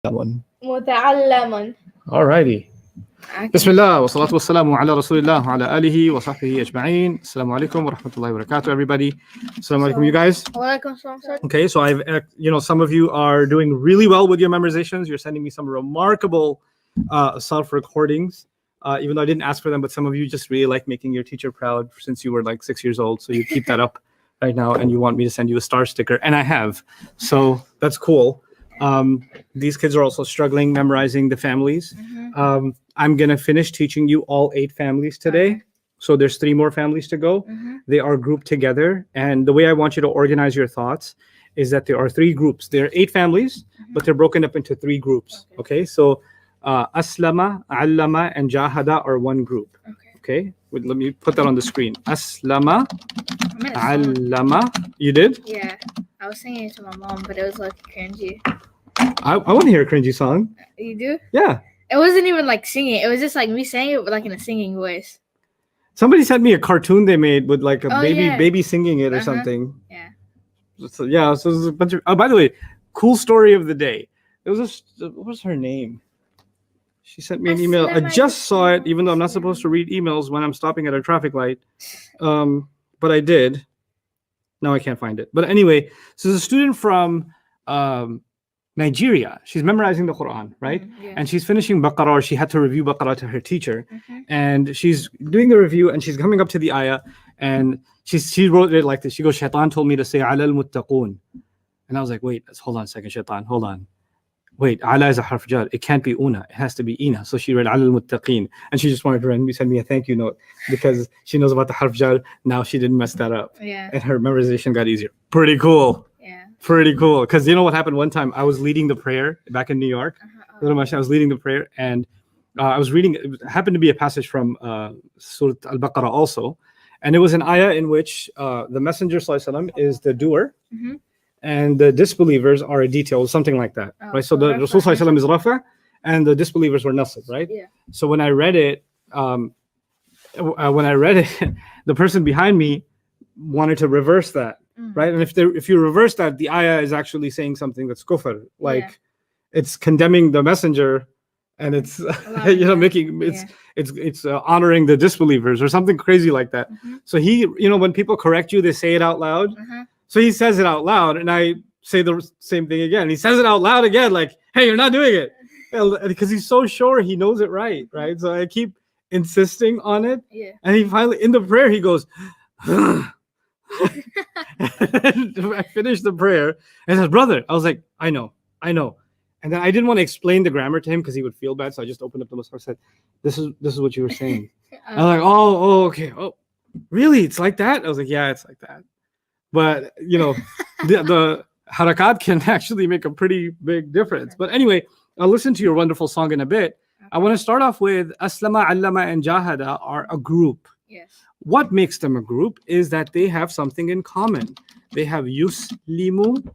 متعلم. Alrighty. Bismillah wa salatu wassalamu ala rasulillah wa ala alihi wa sahbihi ajma'een. Assalamu alaikum wa rahmatullahi wa barakatuh, everybody. Assalamu alaikum, you guys. Okay, so I've, some of you are doing really well with your memorizations. You're sending me some remarkable self-recordings, even though I didn't ask for them, but some of you just really like making your teacher proud since you were like 6 years old. So you keep that up right now, and you want me to send you a star sticker, and I have. So that's cool. These kids are also struggling memorizing the families. I'm going to finish teaching you all 8 families today. Okay. So there's 3 more families to go. They are grouped together. And the way I want you to organize your thoughts is that there are 3 groups. There are 8 families, but they're broken up into 3 groups. Okay. So Aslama, Allama, and Jahada are one group. Okay. Wait, let me put that on the screen. Aslama, Allama. You did? Yeah. I was singing it to my mom, but it was like cringy. I want to hear a cringy song. You do? Yeah. It wasn't even like singing. It was just like me saying it, but like in a singing voice. Somebody sent me a cartoon they made with like a baby singing it or something. Yeah. So it was a bunch of. Oh, by the way, cool story of the day. It was what was her name? She sent me an email. I just saw it, even though I'm not supposed to read emails when I'm stopping at a traffic light. But I did. Now I can't find it. But anyway, so there's a student from Nigeria. She's memorizing the Quran, right? Yeah. And she's finishing Baqarah, or she had to review Baqarah to her teacher. And she's doing the review, and she's coming up to the ayah, and she wrote it like this. She goes, Shaitan told me to say ala al-muttaqoon. And I was like, wait, hold on a second, Shaitan, hold on. Wait, ala is a harf jar. It can't be una. It has to be ina. So she read ala al-muttaqeen. And she just wanted to send me a thank you note because she knows about the harf jar. Now she didn't mess that up. Yeah. And her memorization got easier. Pretty cool. Yeah. Pretty cool. Because you know what happened one time? I was leading the prayer back in New York. I was leading the prayer, and I was reading. It happened to be a passage from Surah Al-Baqarah also. And it was an ayah in which the Messenger ﷺ is the doer. And the disbelievers are a detail, something like that, right? So the Rasul ﷺ is Rafa, and the disbelievers were Nasb, right? Yeah. So when I read it, the person behind me wanted to reverse that, right? And if you reverse that, the ayah is actually saying something that's kufr, like it's condemning the messenger, and it's making it's honoring the disbelievers or something crazy like that. So he, when people correct you, they say it out loud. So he says it out loud, and I say the same thing again. He says it out loud again, like, hey, you're not doing it. Because he's so sure he knows it right? So I keep insisting on it. Yeah. And he finally, in the prayer, he goes, I finished the prayer, and says, brother, I was like, I know. And then I didn't want to explain the grammar to him because he would feel bad. So I just opened up the Muslim and said, this is what you were saying. I was like, oh, okay. Oh, really? It's like that? I was like, yeah, it's like that. But, the harakat can actually make a pretty big difference. But anyway, I'll listen to your wonderful song in a bit. I want to start off with Aslama, Allama, and Jahada are a group. Yes. What makes them a group is that they have something in common. They have yuslimu,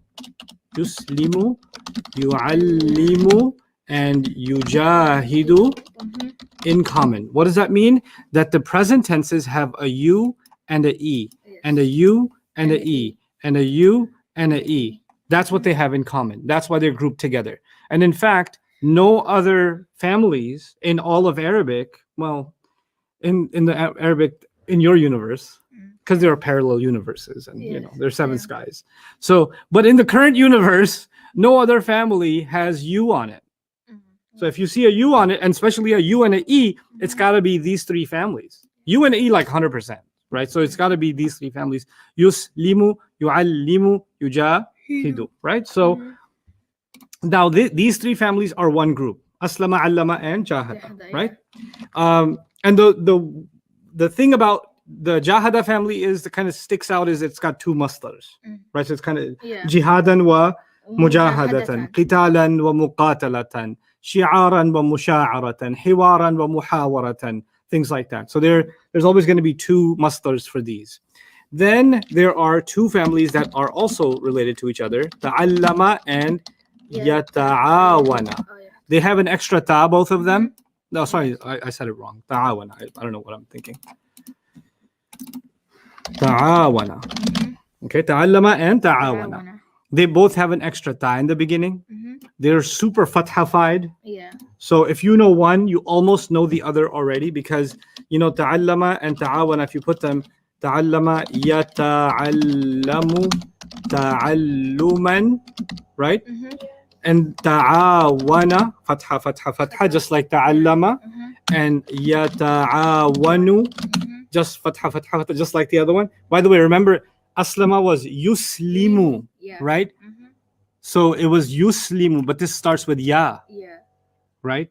yu'allimu, and yujahidu in common. What does that mean? That the present tenses have a U and a E, and a U and a E, and a U and a E. That's what they have in common. That's why they're grouped together. And in fact, no other families in all of Arabic, well, in the Arabic, in your universe, because there are parallel universes, and there are 7 skies. So, but in the current universe, no other family has U on it. So if you see a U on it, and especially a U and an E, it's got to be these 3 families. U and E like 100%. Right, so it's got to be these 3 families: yuslimu, yu'allimu, yujahidu. Right. So now these 3 families are one group: aslama, allama, and jahada. Right. And the thing about the jahada family is that kind of sticks out is it's got 2 masters. Right. So it's kind of jihadan wa mujahadatan, qitalan wa muqatalatan, shi'aran wa musha'aratan, hiwaran wa muhawaratan. Things like that. So there's always going to be 2 masters for these. Then there are 2 families that are also related to each other: ta'allama and yata'awana. They have an extra ta, both of them. No, sorry, I said it wrong. Ta'awana. I don't know what I'm thinking. Ta'awana. Okay, ta'allama and ta'awana. they both have an extra ta in the beginning. They're super fathafied. Yeah. So if you know one, you almost know the other already, because you know ta'allama and ta'awana. If you put them, ta'allama yata'allamu ta'alluman, right? And ta'awana, fatha, fatha, fatha, just like ta'allama. And yata'awanu, just fatha, fatha, fatha, just like the other one. By the way, remember, aslama was yuslimu, right? So it was yuslimu, but this starts with ya, right?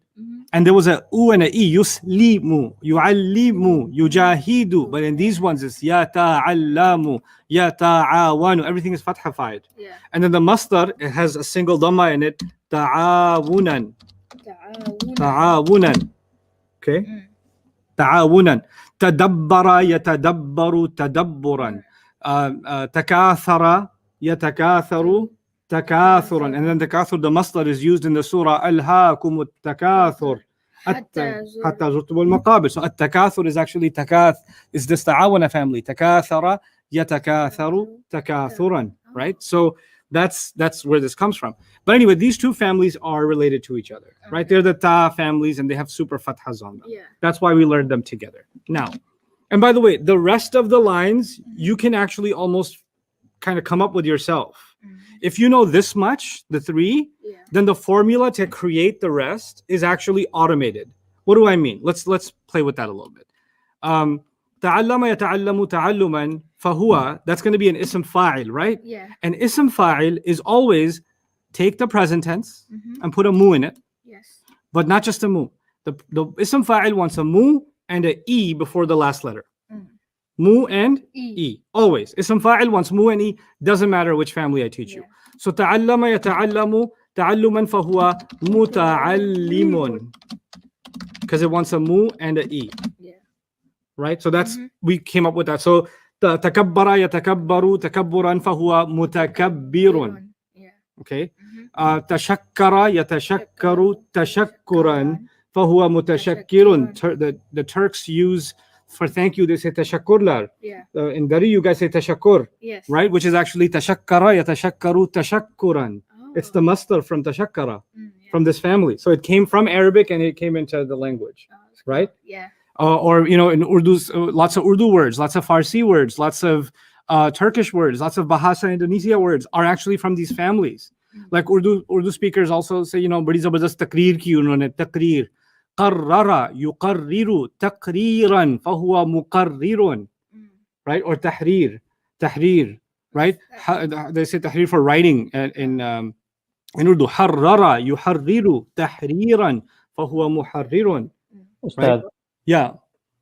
And there was a u and a e, yuslimu, yuallimu, yujahidu. But in these ones, it's ya ta'allamu, ya ta'awanu. Everything is fathafied. And then the masdar, it has a single dhamma in it, ta'awunan. Ta'awunan. Okay? Ta'awunan. Tadabbara yatadabbaru tadabburan. Takathara yatakatharu takathuran. And then takathur, the masdar, is used in the surah Alhaakum takathur. Hatta zurtumul maqabir. So at-takathur is actually is this ta'awana family. Takathara yatakatharu takathuran. Right? So that's where this comes from. But anyway, these two families are related to each other, right? They're the ta families, and they have super fathas on them. That's why we learned them together. Now, and by the way, the rest of the lines you can actually almost kind of come up with yourself. If you know this much, the three, then the formula to create the rest is actually automated. What do I mean? Let's play with that a little bit. Ta'allama yata'allamu ta'alluman fahuwa, that's going to be an ism fa'il, right? Yeah. And ism fa'il is always take the present tense and put a mu in it. Yes. But not just a mu. The ism fa'il wants a mu and a e before the last letter. Mu and e. Always. Ism fa'il wants mu and e. Doesn't matter which family I teach you. So ta'allama yata'allamu ta'alluman fahuwa muta'allimun. Because it wants a mu and a e. Right? So that's, we came up with that. So takabbara yatakabbaru takabburan fahuwa mutakabbirun. Okay? Tashakkara yatashakkaru tashakkuran fahuwa mutashakkirun. The Turks use, for thank you, they say tashakkurlar. In Dari, you guys say tashakkur. Yes. Right? Which is actually tashakkara yatashakkaru tashakkuran. It's the masdar from tashakkara, from this family. So it came from Arabic and it came into the language. Right? Yeah. Or, you know, in Urdu, lots of Urdu words, lots of Farsi words, lots of Turkish words, lots of Bahasa Indonesia words are actually from these families. Like Urdu speakers also say, you know, badi zabardast takreer ki unhone, takreer. Qarrara yuqarriru taqreeran fahuwa muqarrirun. Right? Or tahrir, right? They say tahrir for writing in Urdu. Harrara yuharriru tahriran fahuwa muharrirun. Ustadh, Yeah.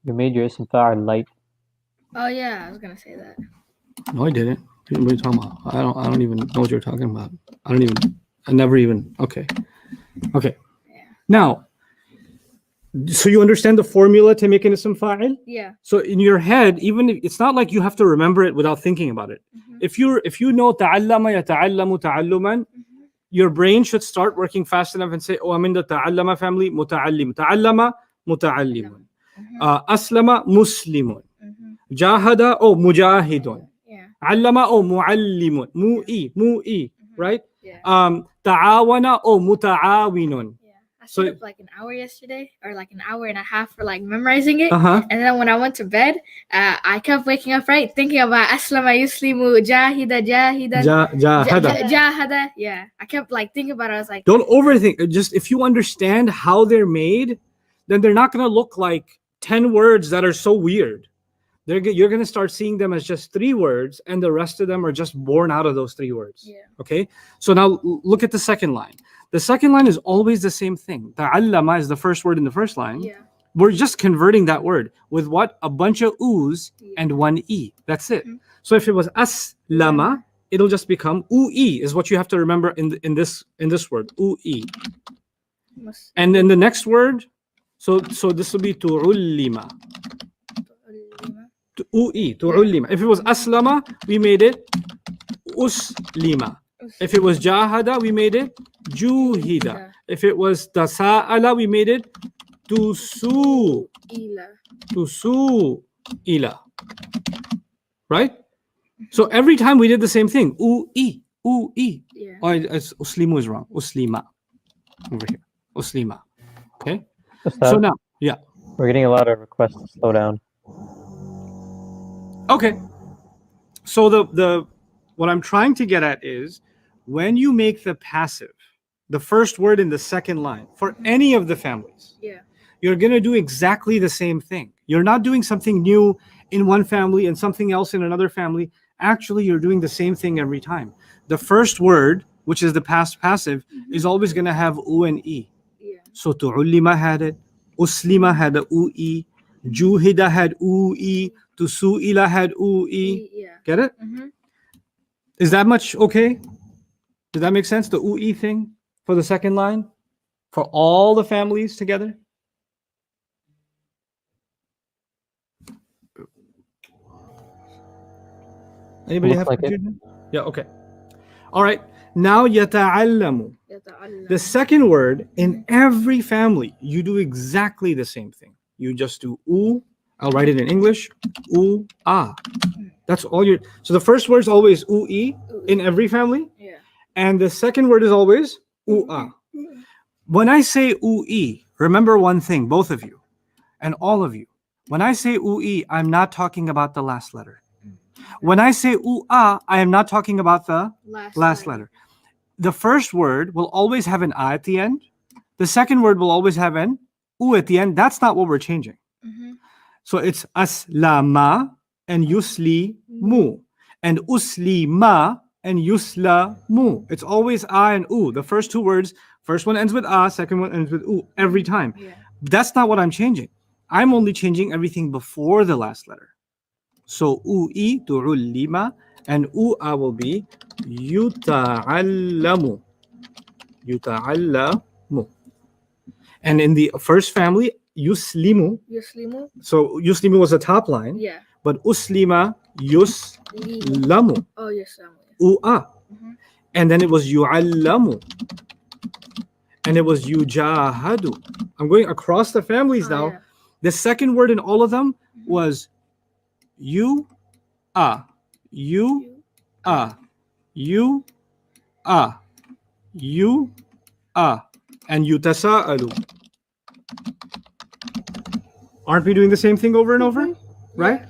you made your ism fa'il light. Oh yeah, I was gonna say that. No, I didn't. What are you talking about? I don't even know what you're talking about. I never even. Okay. Now, so you understand the formula to make an ism fa'il? Yeah. So in your head, even if it's not like you have to remember it without thinking about it. If you know ta'allama yata'allamu ta'alluman, your brain should start working fast enough and say, oh, I'm in the ta'allama family, muta'allim. Ta'allama, muta'allimun. Aslama, muslimun. Jahada, oh, mujahidun. Allama, oh, muallimun. Mu'i, right? Ta'awana, oh, muta'awinun. I stayed up like an hour yesterday, or like an hour and a half for like memorizing it. Uh-huh. And then when I went to bed, I kept waking up, right, thinking about aslama yuslimu jahida. Jahada. Yeah, I kept like thinking about it. I was like, don't overthink. Just if you understand how they're made, then they're not going to look like 10 words that are so weird. You're going to start seeing them as just 3 words, and the rest of them are just born out of those 3 words. Yeah. Okay? So now look at the second line. The second line is always the same thing. Ta'allama is the first word in the first line. Yeah. We're just converting that word with what? A bunch of u's and 1 e. That's it. So if it was aslama, it'll just become u'i is what you have to remember in this word. U'i. And then the next word, so this will be tu'ullima. Tu'ullima. If it was aslama, we made it uslima. If it was jahada, we made it juhida. If it was tasa'ala, we made it tusu'ila. Right? So every time we did the same thing. U'i. U-E. Yeah. Oh, Uslimu is wrong. Uslima. Over here. Uslima. Okay? So Ustadh, now, yeah. we're getting a lot of requests to slow down. Okay. So the what I'm trying to get at is when you make the passive, the first word in the second line for any of the families, Yeah. you're going to do exactly the same thing. You're not doing something new in one family and something else in another family. Actually, you're doing the same thing every time. The first word, which is the past passive, is always going to have U and E. Yeah. So tu'ullima had it, uslima had a U-E, juhida had U-E, tusu'ila had U-E. Yeah. Get it? Mm-hmm. Is that much okay? Does that make sense? The U-E thing for the second line? For all the families together? Anybody Looks have like it. confusion? Yeah, okay. All right. Now yata'allamu. يتعلم. The second word in every family, you do exactly the same thing. You just do u. I'll write it in English. U ah. That's all you. So the first word is always u e in every family, Yeah. and the second word is always u ah. When I say u e, remember one thing, both of you, and all of you. When I say u e, I'm not talking about the last letter. When I say u ah, I am not talking about the last letter. The first word will always have an a at the end. The second word will always have an u at the end. That's not what we're changing. Mm-hmm. So it's aslama and yuslimu, and uslima and yuslamu. It's always a and u. The first two words, first one ends with a, second one ends with u every time. Yeah. That's not what I'm changing. I'm only changing everything before the last letter. So ui tu'ullima and u'a will be yuta'allamu. Yuta'allamu. And in the first family, yuslimu. يسلم. So yuslimu was the top line, Yeah. but uslima yuslamu. Oh, يسلم. U'a. Mhm. And then it was yu'allamu. And it was yujahadu. I'm going across the families now. Yeah. The second word in all of them was you a you a you a you a and yutasaalu. Aren't we doing the same thing over and over? Right? Yeah.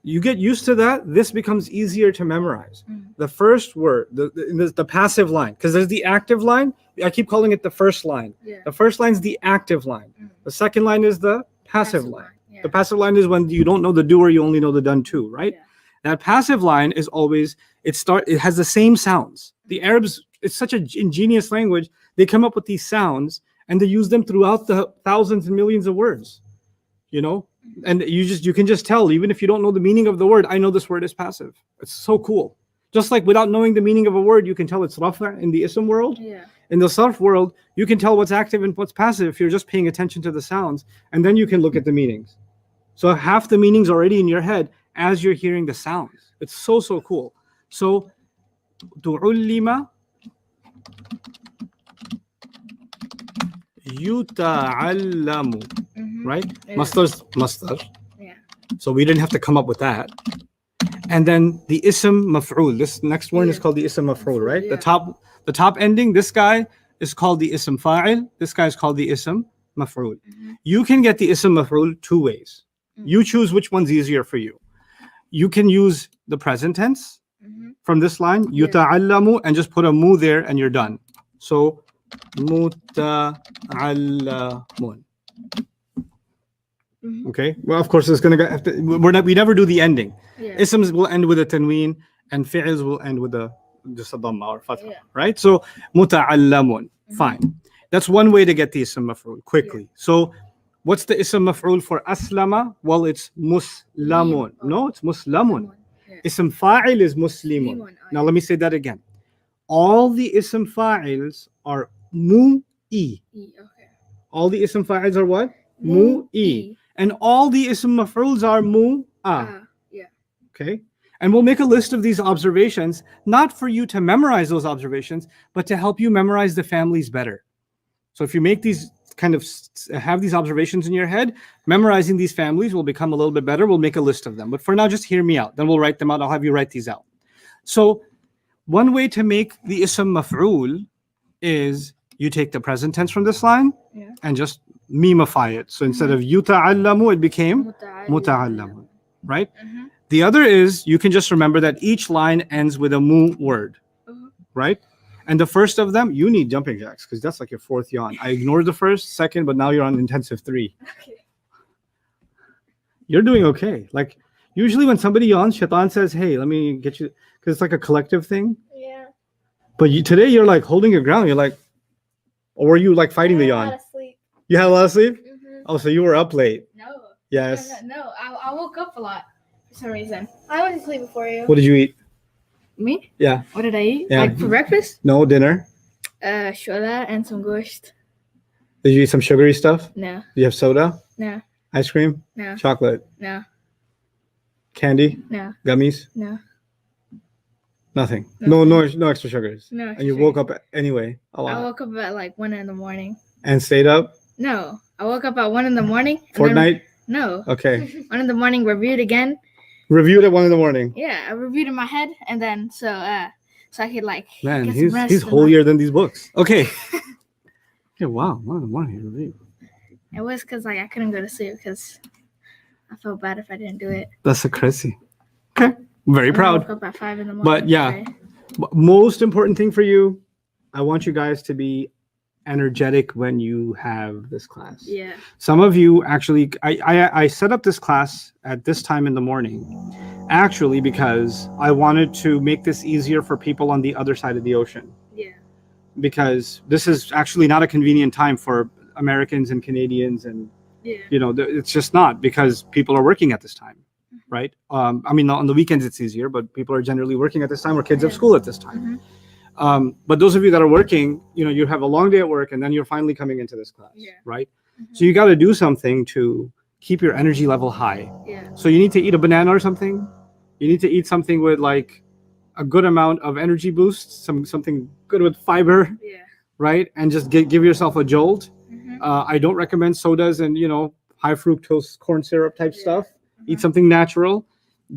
You get used to that, this becomes easier to memorize. The first word, the passive line, because there's the active line. I keep calling it the first line. Yeah. The first line is the active line. The second line is the passive line. Yeah. The passive line is when you don't know the doer, you only know the done to, right? Yeah. That passive line is always, it has the same sounds. The Arabs, it's such an ingenious language. They come up with these sounds and they use them throughout the thousands and millions of words, you know? And you can just tell, even if you don't know the meaning of the word, I know this word is passive. It's so cool. Just like without knowing the meaning of a word, you can tell it's rafa in the ism world. Yeah. In the sarf world, you can tell what's active and what's passive if you're just paying attention to the sounds, and then you can look at the meanings. So half the meaning's already in your head as you're hearing the sounds. It's so cool. So tu'ullima yuta'allamu. Right? Yeah. Masdar. Yeah. So we didn't have to come up with that. And then the ism maf'ul. This next one is called the ism maf'ul, right? Yeah. The top ending, this guy is called the ism fa'il. This guy is called the ism maf'ul. You can get the ism maf'ul two ways. You choose which one's easier for you. You can use the present tense from this line, yuta'allamu, and just put a mu there and you're done. So muta'allamun. Okay. Well, of course, it's gonna have to. We never do the ending. Yeah. Isms will end with a tanween, and fi'ls will end with just a dhamma or fatha. Yeah. Right. So muta'allamun. Fine. That's one way to get the ism maf'ul quickly. So, what's the ism maf'ul for aslama? Well, it's muslamun. No, it's muslamun. Yeah. Ism fa'il is muslimun. Muslimun, Now let me say that again. All the ism fa'ils are mu'i. Okay. All the ism fa'ils are what? Mu'i. And all the ism maf'uls are mu'a. Yeah. Okay? And we'll make a list of these observations, not for you to memorize those observations, but to help you memorize the families better. So if you make these have these observations in your head, memorizing these families will become a little bit better. We'll make a list of them. But for now, just hear me out. Then we'll write them out. I'll have you write these out. So one way to make the ism maf'ul is you take the present tense from this line Yeah. and just memify it. So instead of yuta'allamu, it became muta'allamun, right? The other is you can just remember that each line ends with a mu word, right? And the first of them, you need jumping jacks because that's like your fourth yawn. I ignored the first, second, but now you're on intensive 3. Okay. You're doing okay. Like usually when somebody yawns, Shaitan says, "Hey, let me get you," because it's like a collective thing. Yeah. But today you're like holding your ground. You're like, or were you like fighting the yawn? Sleep. You had a lot of sleep? Oh, so you were up late. No. Yes. No. I woke up a lot for some reason. I went to sleep before you. What did you eat? Me? Yeah. What did I eat? Yeah. Like for breakfast? No dinner. Shola and some gosht. Did you eat some sugary stuff? No. Did you have soda? No. Ice cream? No. Chocolate? No. Candy? No. Gummies? No. Nothing. No extra sugars. No. And you woke up anyway a lot. I woke up at like 1 in the morning. And stayed up? No. I woke up at 1 in the morning. Fortnite? No. Okay. 1 in the morning, reviewed again. Reviewed at 1 in the morning. Yeah, I reviewed in my head, and then so I could like Man, get some rest he's in holier than these books. Okay. Yeah, wow. 1 in the morning he reviewed. It was because like I couldn't go to sleep because I felt bad if I didn't do it. That's crazy. Okay. Very And I proud. woke up at 5 in the morning. But yeah, today. most important thing for you, I want you guys to be energetic when you have this class. Yeah. Some of you actually, I set up this class at this time in the morning, actually because I wanted to make this easier for people on the other side of the ocean. Yeah. Because this is actually not a convenient time for Americans and Canadians, and Yeah. it's just not, because people are working at this time, right? I mean, on the weekends it's easier, but people are generally working at this time, or kids have school at this time. But those of you that are working, you have a long day at work, and then you're finally coming into this class, right? So you got to do something to keep your energy level high. Yeah. So you need to eat a banana or something. You need to eat something with like a good amount of energy boost, something good with fiber, Yeah. right? And just give yourself a jolt. I don't recommend sodas and high fructose corn syrup type stuff. Eat something natural.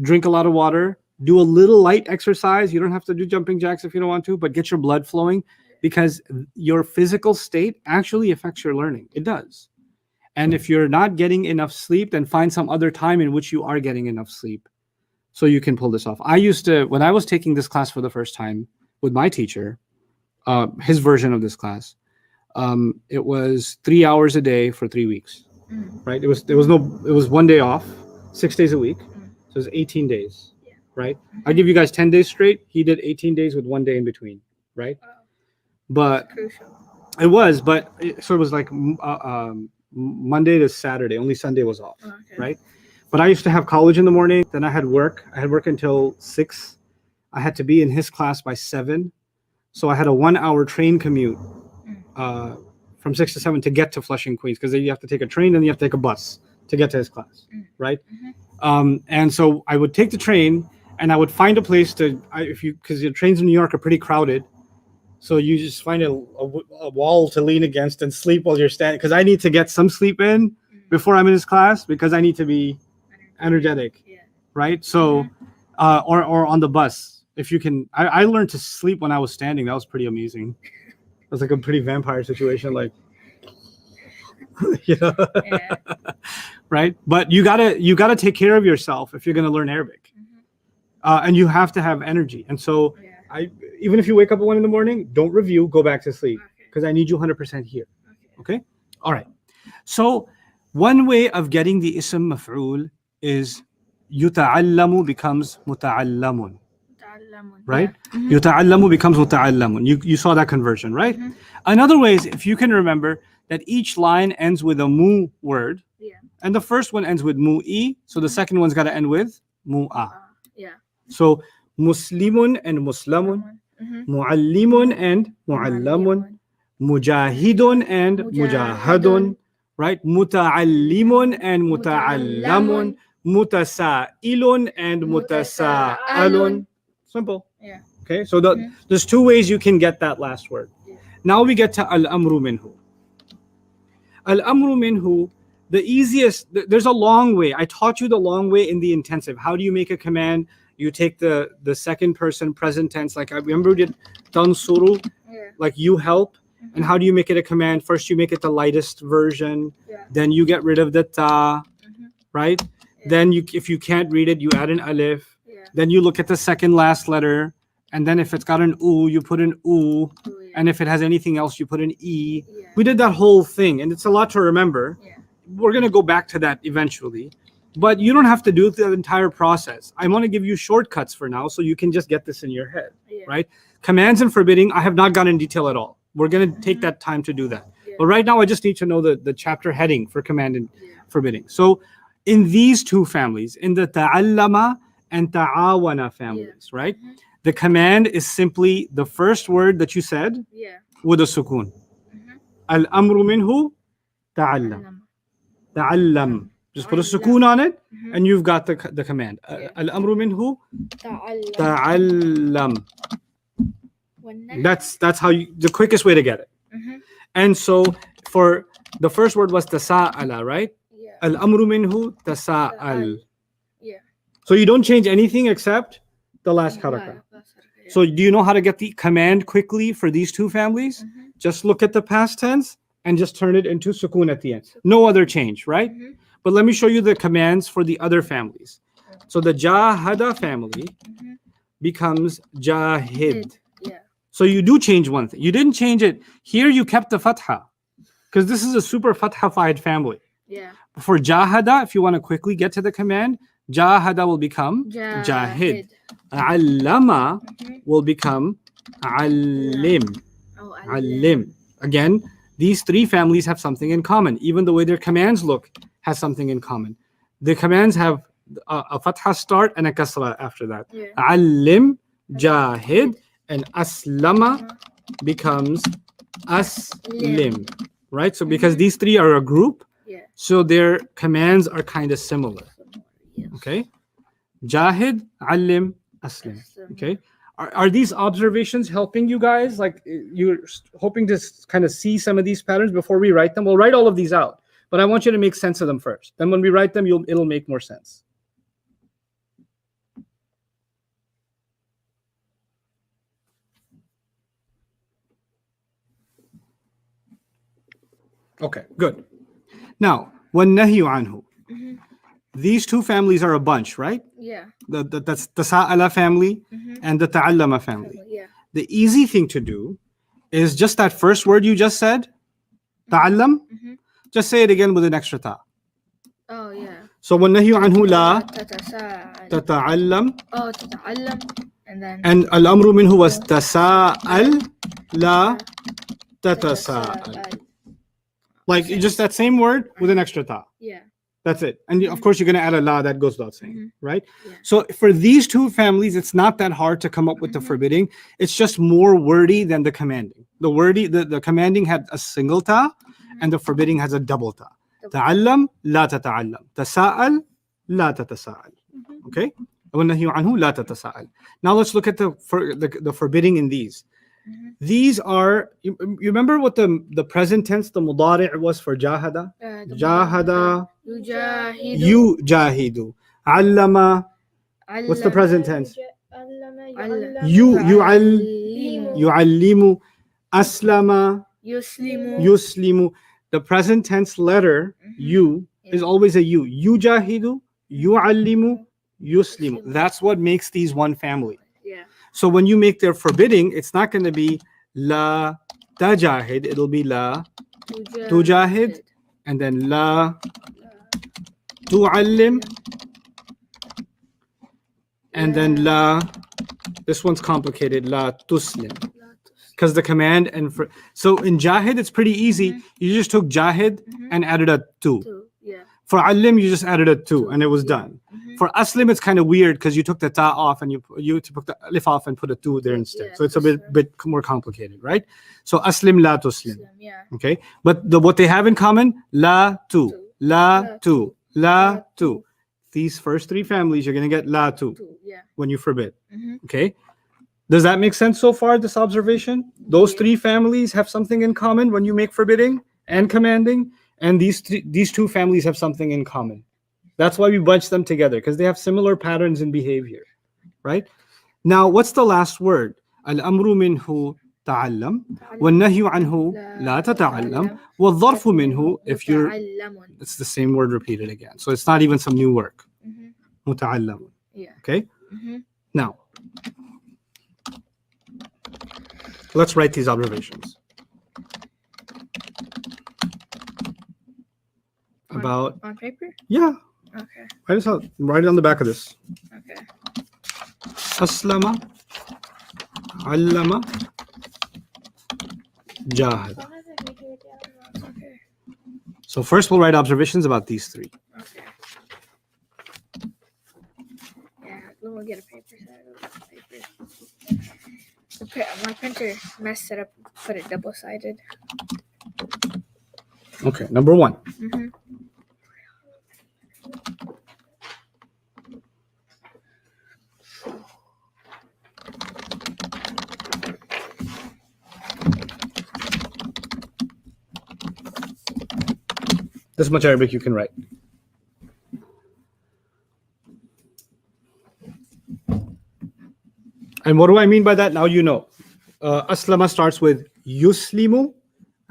Drink a lot of water. Do a little light exercise. You don't have to do jumping jacks if you don't want to, but get your blood flowing, because your physical state actually affects your learning. It does. And if you're not getting enough sleep, then find some other time in which you are getting enough sleep so you can pull this off. I used to, when I was taking this class for the first time with my teacher, his version of this class, it was 3 hours a day for 3 weeks, right? It was 1 day off, 6 days a week. So it was 18 days. Right? I give you guys 10 days straight. He did 18 days with 1 day in between, right? But Crucial. it was like Monday to Saturday. Only Sunday was off, right? But I used to have college in the morning. Then I had work. I had work until 6. I had to be in his class by 7. So I had a 1-hour train commute from 6 to 7 to get to Flushing, Queens, because you have to take a train and you have to take a bus to get to his class, right? And so I would take the train, and I would find a place because the trains in New York are pretty crowded. So you just find a wall to lean against and sleep while you're standing. Because I need to get some sleep in before I'm in his class, because I need to be energetic, right? So, or on the bus, if you can. I learned to sleep when I was standing. That was pretty amazing. It was like a pretty vampire situation, like, right? But you gotta take care of yourself if you're gonna learn Arabic, and you have to have energy. And so, even if you wake up at 1 in the morning, don't review, go back to sleep, because I need you 100% here. Okay? All right. So one way of getting the ism maf'ul is yuta'allamu becomes muta'allamun, right? Yuta'allamu becomes muta'allamun. You saw that conversion, right? Another way is, if you can remember that each line ends with a mu word, and the first one ends with mu'i, so the second one's got to end with mu'a. So muslimun and muslamun, muallimun and muallamun, mujahidun and mujahadun, right? Muta'allimun and muta'allamun, mutasa'ilun and mutasa'alun. Simple. Okay, so there's 2 ways you can get that last word. Now we get to al-amru minhu. Al-amru minhu, the easiest, there's a long way. I taught you the long way in the intensive. How do you make a command? you take the second person present tense. Like I remember we did tansuru, like you help. And how do you make it a command? First, you make it the lightest version. Then you get rid of the ta, right? Then if you can't read it, you add an alif. Then you look at the second last letter. And then if it's got an u, you put an u. And if it has anything else, you put an e. We did that whole thing. And it's a lot to remember. We're going to go back to that eventually. But you don't have to do the entire process. I want to give you shortcuts for now so you can just get this in your head, right? Commands and forbidding, I have not gone in detail at all. We're going to take that time to do that. But right now, I just need to know the chapter heading for command and forbidding. So in these two families, in the ta'allama and ta'awana families, right? The command is simply the first word that you said with a sukoon. Al-amru minhu ta'allam. Ta'allam. Just put a sukoon on it and you've got the command. Al-amru minhu ta'allam. That's how the quickest way to get it. And so for the first word was tasa'ala, right? Al-amru minhu tasa'al. So you don't change anything except the last harakah. So do you know how to get the command quickly for these two families? Just look at the past tense and just turn it into sukoon at the end. No other change, right? But let me show you the commands for the other families. So the jahada family becomes jahid. So you do change one thing. You didn't change it. Here you kept the fatha because this is a super fatha-fied family. For jahada, if you want to quickly get to the command, jahada will become jahid. Allama will become allim. Allim. Again, these three families have something in common. Even the way their commands look has something in common. The commands have a fatha start and a kasra after that. Allim, jahid, and aslama becomes aslim. Right? So because these three are a group, so their commands are kind of similar. Okay? Jahid, allim, aslim. Okay? Are these observations helping you guys? Like you're hoping to kind of see some of these patterns before we write them? We'll write all of these out, but I want you to make sense of them first. Then when we write them, it'll make more sense. Okay, good. Now, وَالنَّهْيُ عَنْهُ. These two families are a bunch, right? That's the Sa'ala family and the Ta'allama family. The easy thing to do is just that first word you just said, Ta'allam, just say it again with an extra ta. So وَالنَّهْيُ عَنْهُ لَا تَتَعَلَّمْ. And then al-amru minhu was tasa'al la tatasa'al. Like just that same word with an extra ta. That's it. And of course, you're going to add a la, that goes without saying, right? So for these two families, it's not that hard to come up with the forbidding. It's just more wordy than the commanding. The commanding had a single ta, and the forbidding has a double ta. Ta'allam, la tata'allam. Tasa'al, la tatasa'al. Okay? وَالنَّهْيُ عَنْهُ لَا تَتَسَاءَلْ. Now let's look at the forbidding in these. These are, you remember what the present tense, the mudari' was for jahada? Jahada, yujahidu. Allama, what's the present tense? Yu'allimu. Aslama, yuslimu. The present tense letter, you, is always a you. Yujahidu, yu'allimu, yuslimu. That's what makes these one family. So when you make their forbidding, it's not going to be la tajahid, it'll be la tujahid, and then la tu'allim, and then la, this one's complicated, la tuslim. Because the command so in jahid, it's pretty easy. You just took jahid and added a tu. For allim, you just added a tu and it was done. For aslim, it's kind of weird because you took the ta off and you took the alif off and put a tu there instead. So it's a bit more complicated, right? So aslim la tuslim. Okay, but what they have in common, la tu, la tu, la tu. These first three families, you're gonna get la tu when you forbid. Okay, does that make sense so far? This observation, those three families have something in common when you make forbidding and commanding. And these two families have something in common. That's why we bunch them together, because they have similar patterns in behavior. right? Now, what's the last word? الأمر منه تعلم والنهي عنه لا تتعلم والظرف منه if you're متعلم. it's the same word repeated again. So it's not even some new work. Mhm. متعلم. Yeah. Okay? Mhm. Now, let's write these observations. About on paper? yeah. Okay. Write it on the back of this. Okay. أسلم علم جاهد. Okay. So first we'll write observations about these three. Okay. Yeah, we'll get a paper set. My printer messed it up, put it double-sided. Okay, number one. Mhm. This much Arabic you can write. And what do I mean by that? Now you know. Aslama starts with yuslimu,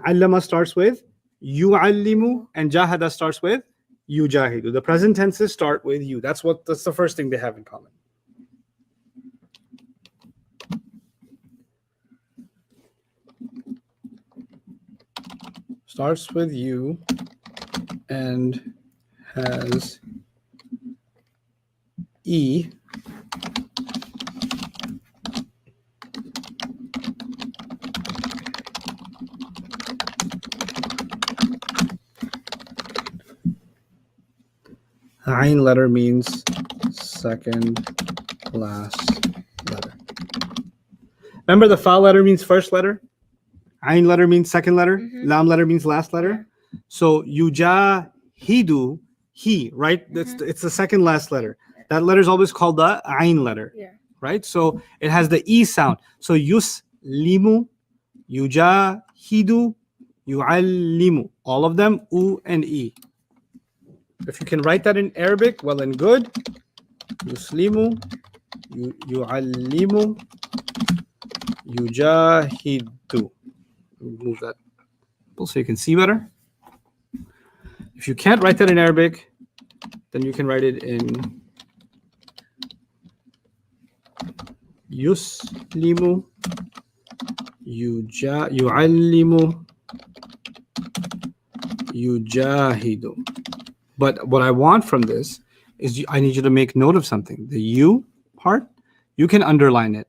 allama starts with yu'allimu, and jahada starts with yujahidu. The present tenses start with you. That's the first thing they have in common. Starts with you and has E. Ain letter means second last letter. Remember the fa letter means first letter? Ain letter means second letter. Mhm. Lam letter means last letter. Yeah. So yujahidu, he, right? It's the second last letter. That letter is always called the ain letter. Yeah. Right? So it has the E sound. So yuslimu, yujahidu, yu'allimu. All of them, U and E. If you can write that in Arabic, well and good. Yuslimu, yu'allimu, yujahidu. Move that so you can see better. If you can't write that in Arabic, then you can write it in yuslimu, yu'allimu, yujahidu. But what I want from this is I need you to make note of something. The you part, you can underline it.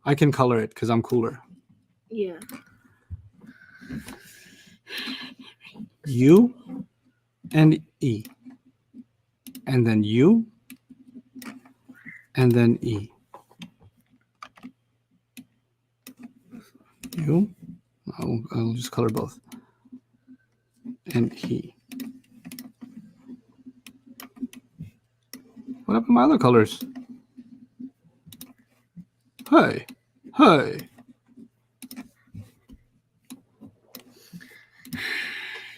I can color it because I'm cooler. Yeah. U and E. And then U and then E. U. I'll just color both. And E. What happened to my other colors? Hey.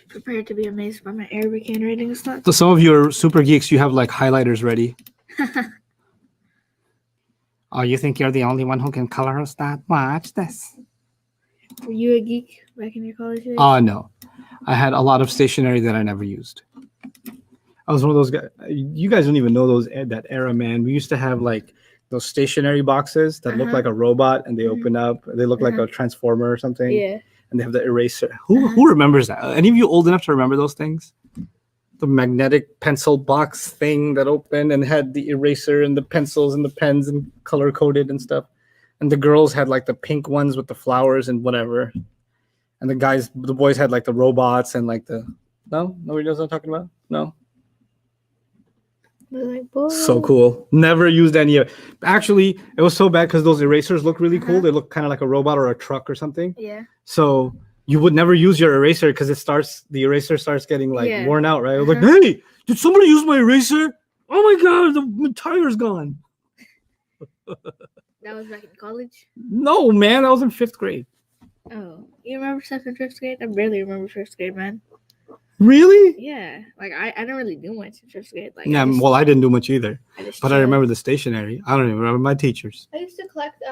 Prepared to be amazed by my Arabic handwriting, Ustadh. So some of you are super geeks. You have like highlighters ready. Oh, you think you're the only one who can color, Ustadh? Watch this. Were you a geek back in your college days? No. I had a lot of stationery that I never used. I was one of those guys. You guys don't even know that era, man. We used to have like those stationery boxes that look like a robot and they open up. They look like a transformer or something. Yeah. And they have the eraser. Who remembers that? Any of you old enough to remember those things? The magnetic pencil box thing that opened and had the eraser and the pencils and the pens and color coded and stuff. And the girls had like the pink ones with the flowers and whatever. And the boys had like the robots and like the. No? Nobody knows what I'm talking about? No? Like, so cool. Never used any of it. Actually, it was so bad because those erasers look really cool. They look kind of like a robot or a truck or something. Yeah. So you would never use your eraser because the eraser starts getting like worn out, right? I was like, hey, did somebody use my eraser? Oh my God, the tire's gone. That was back in college? No, man, that was in 5th grade. Oh, you remember 7th, 5th grade? I barely remember 1st grade, man. Really? Yeah, like I didn't really do much in fifth grade. Like Yeah, well, I didn't do much either. But I chilled. remember the stationery. I don't even remember my teachers. I used to collect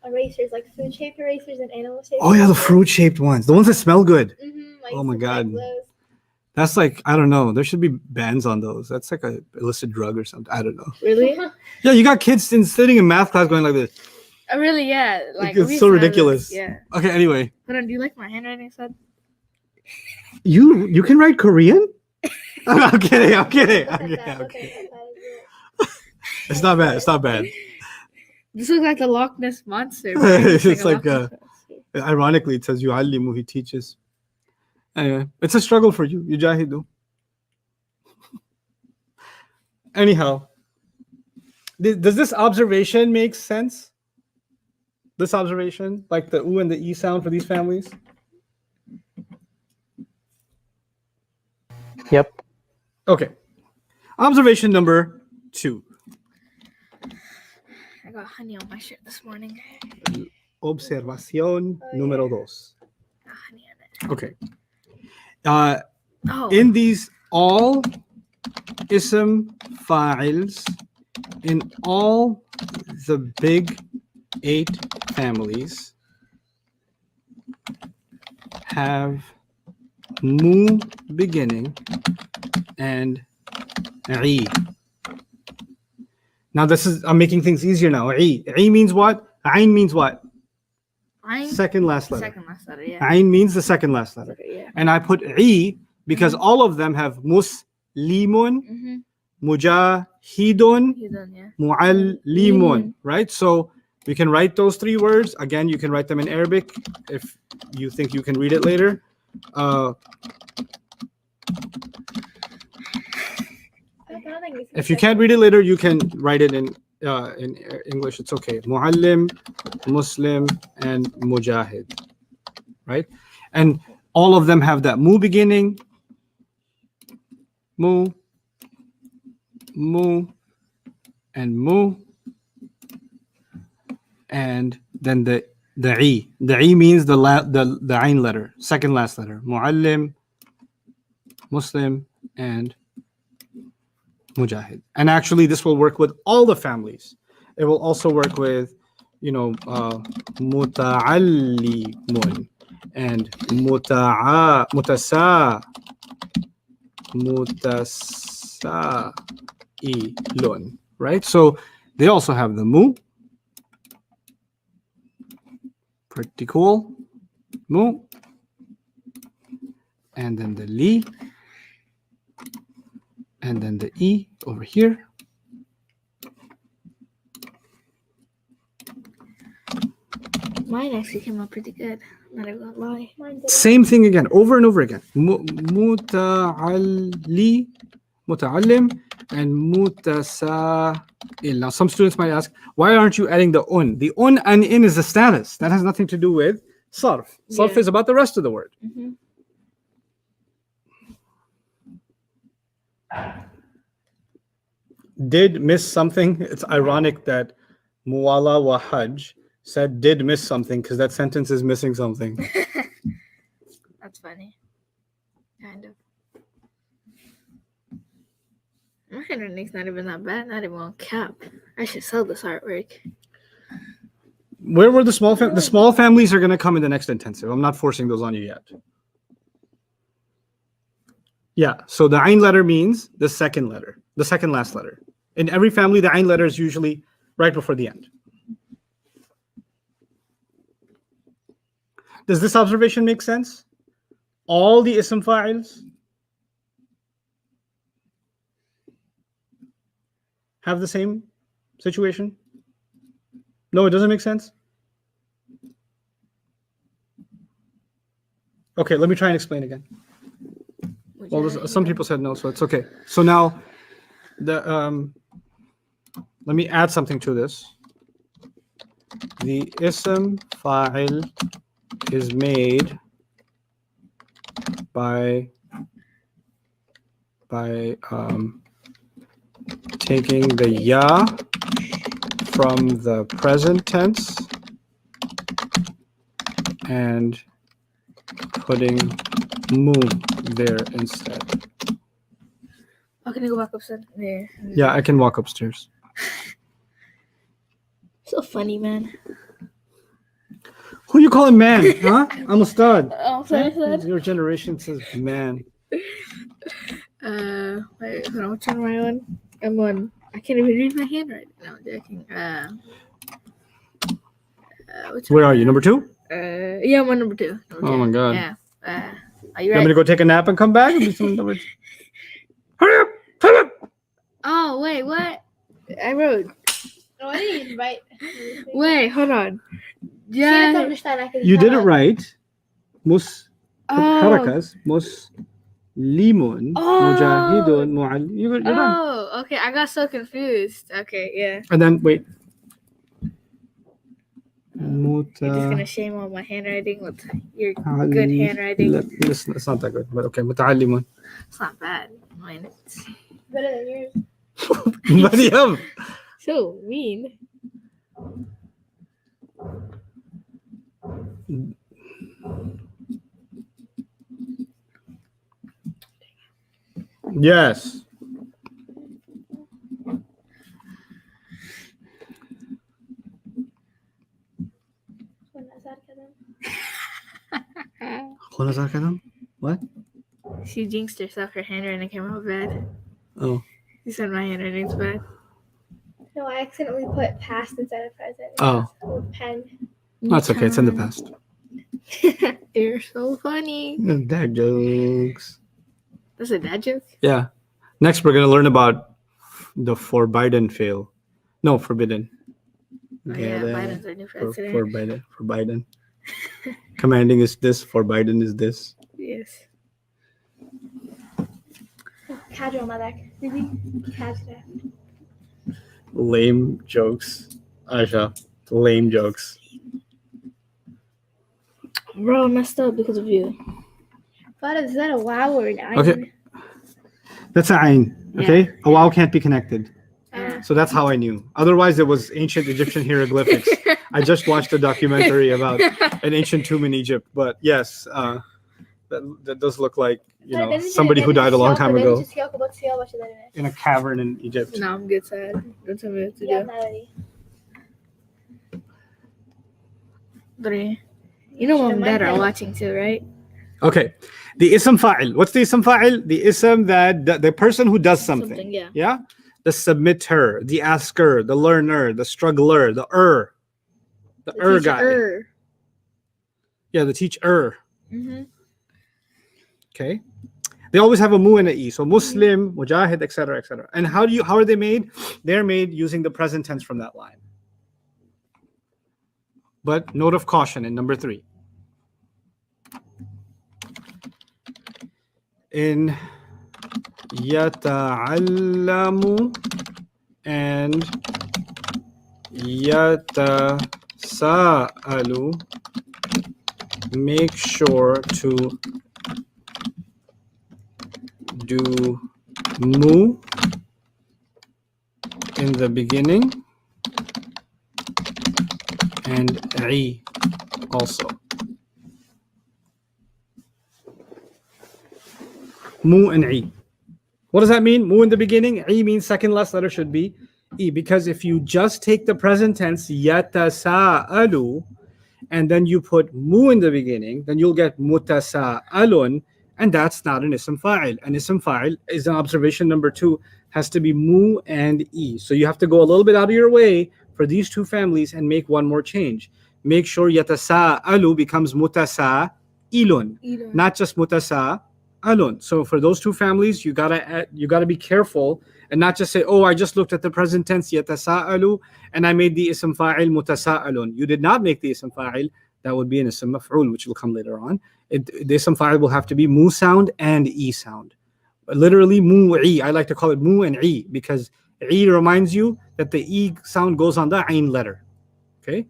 erasers, like food shaped erasers and animal shaped. Oh yeah, the fruit-shaped ones. The ones that smell good. Oh my God. Those. That's like, I don't know. There should be bans on those. That's like a illicit drug or something. I don't know. Really? Yeah, you got kids sitting in math class going like this. Really? Yeah. Like It's we so used to have ridiculous. this, yeah. Okay, anyway. Hold on, do you like my handwriting, son? You can write Korean? I'm kidding. Look at that, Okay. look at that. It's not bad. It's not bad. This looks like the Loch Ness monster. bro. It's like, Loch Ness monster. Ironically, it says yu'allimu, he teaches. Anyway, it's a struggle for you. Yujahidu. Anyhow, does this observation make sense? This observation, like the U and the E sound for these families? Yep. Okay. Observation number 2. I got honey on my shirt this morning. Observación número 2. Got honey on it. Okay. Oh. In these all ism fa'ils, in all the big 8 families, have mu beginning and I. Now I'm making things easier now. I means what? Ain means what? Ain? Second last letter. Second last letter, yeah. Ain means the second last letter. Okay, yeah. And I put I because all of them have muslimun, Mm-hmm. mujahidun, You done, yeah. muallimun, right? So we can write those 3 words. Again, you can write them in Arabic if you think you can read it later. If you can't read it later, you can write it in English. It's okay. Muallim, Muslim, and Mujahid, right? And all of them have that mu beginning. Mu, and mu, and then the I. The I means the Ain letter, second last letter. Muallim, Muslim, and Mujahid. And actually, this will work with all the families. It will also work with, muta'allimun and mutasailun, right? So they also have the mu. Pretty cool. Mu. And then the li. And then the E over here. Mine actually came out pretty good. Not even gonna lie. Same thing again, over and over again. Muta'allim, and mutasail. Now, some students might ask, why aren't you adding the un? The un and in is the status. That has nothing to do with sarf. Sarf Yeah. is about the rest of the word. Mm-hmm. Did miss something. It's ironic that Muwala wa Hajj said did miss something because that sentence is missing something. That's funny. Kind of. My handwriting's not even that bad. Not even on cap. I should sell this artwork. Where were the small the small families are going to come in the next intensive. I'm not forcing those on you yet. Yeah, so the Ain letter means the second letter, the second last letter. In every family, the Ain letter is usually right before the end. Does this observation make sense? All the ism fa'ils have the same situation? No, it doesn't make sense? Okay, let me try and explain again. Well, some people said no, so it's okay. So now, let me add something to this. The ism fa'il is made by taking the ya from the present tense and putting mu there instead. Oh, can you go back upstairs? There. Yeah, I can walk upstairs. So funny, man. Who you calling man? Huh? I'm Ustadh. Oh, sorry, Ustadh. Your generation says man. Wait, hold on. Which one am I on? I'm on. I can't even read my handwriting. No, I'm joking. Which Where one? are you? Number 2? Yeah, I'm on number 2. Oh my God. Yeah. Are you You want me ready? to go take a nap and come back? Or do something number 2? Hurry up! Hurry up! Oh, wait, what? I wrote. No, I didn't even write. Wait, hold on. See, Yeah. I understand. I can You did it tell. right. Mus Oh. harakas. Muslimun. Mujahidun. You're done. Oh, okay. I got so confused. Okay, yeah. And then, wait. You're just gonna shame on my handwriting with your good handwriting. It's not that good, but okay. متعلم. It's not bad. Mine. It's Better than yours. Mariam. so mean. Yes. What? She jinxed herself. Her handwriting came out bad. Oh. She said my handwriting's bad. No, I accidentally put past instead of present. Oh. With pen. That's okay. It's in the past. You're so funny. Dad jokes. That's a dad joke? Yeah. Next, we're going to learn about the forbidden fail. No, forbidden. Oh, yeah, Biden's our new president. For Biden. Commanding is this. For Biden is this. Yes. Casual, mother. Casual. Lame jokes. Aisha. Lame jokes. Bro, I messed up because of you. But is that a wow or an I? Okay. That's an ayn. Okay? A wow can't be connected. Yeah. So that's how I knew. Otherwise, it was ancient Egyptian hieroglyphics. I just watched a documentary about an ancient tomb in Egypt. But yes, that does look like, somebody who died a long time ago in a cavern in Egypt. No, I'm good, sad. Don't tell me what to Yeah, do. Melody. 3. You know mom and dad are watching too, right? Okay. The ism fa'il. What's the ism fa'il? The ism that the person who does something. Yeah. Yeah? The submitter, the asker, the learner, the struggler, the guy. Yeah, the teacher. Mm-hmm. Okay. They always have a mu and a e. So Muslim, Mujahid, etc., etc. And how are they made? They're made using the present tense from that line. But note of caution in number 3. In yata'allamu and yatasa'alu, make sure to do mu in the beginning and I also. Mu and I. What does that mean? Mu in the beginning. I means second last letter should be E. Because if you just take the present tense yatasa'alu and then you put mu in the beginning, then you'll get mutasa'alun, and that's not an ism fa'il. An ism fa'il is an observation number 2, has to be mu and E. So you have to go a little bit out of your way for these two families and make one more change. Make sure yatasa'alu becomes mutasa'ilun, not just mutasa'alun. So for those two families, you gotta be careful and not just say, oh, I just looked at the present tense yatasa'alu and I made the ism fa'il mutasa'alun. You did not make the ism fa'il. That would be an ism maf'ul, which will come later on. The ism fa'il will have to be mu sound and e sound. Literally mu'i. I like to call it mu and i because i reminds you that the e sound goes on the ain letter. Okay?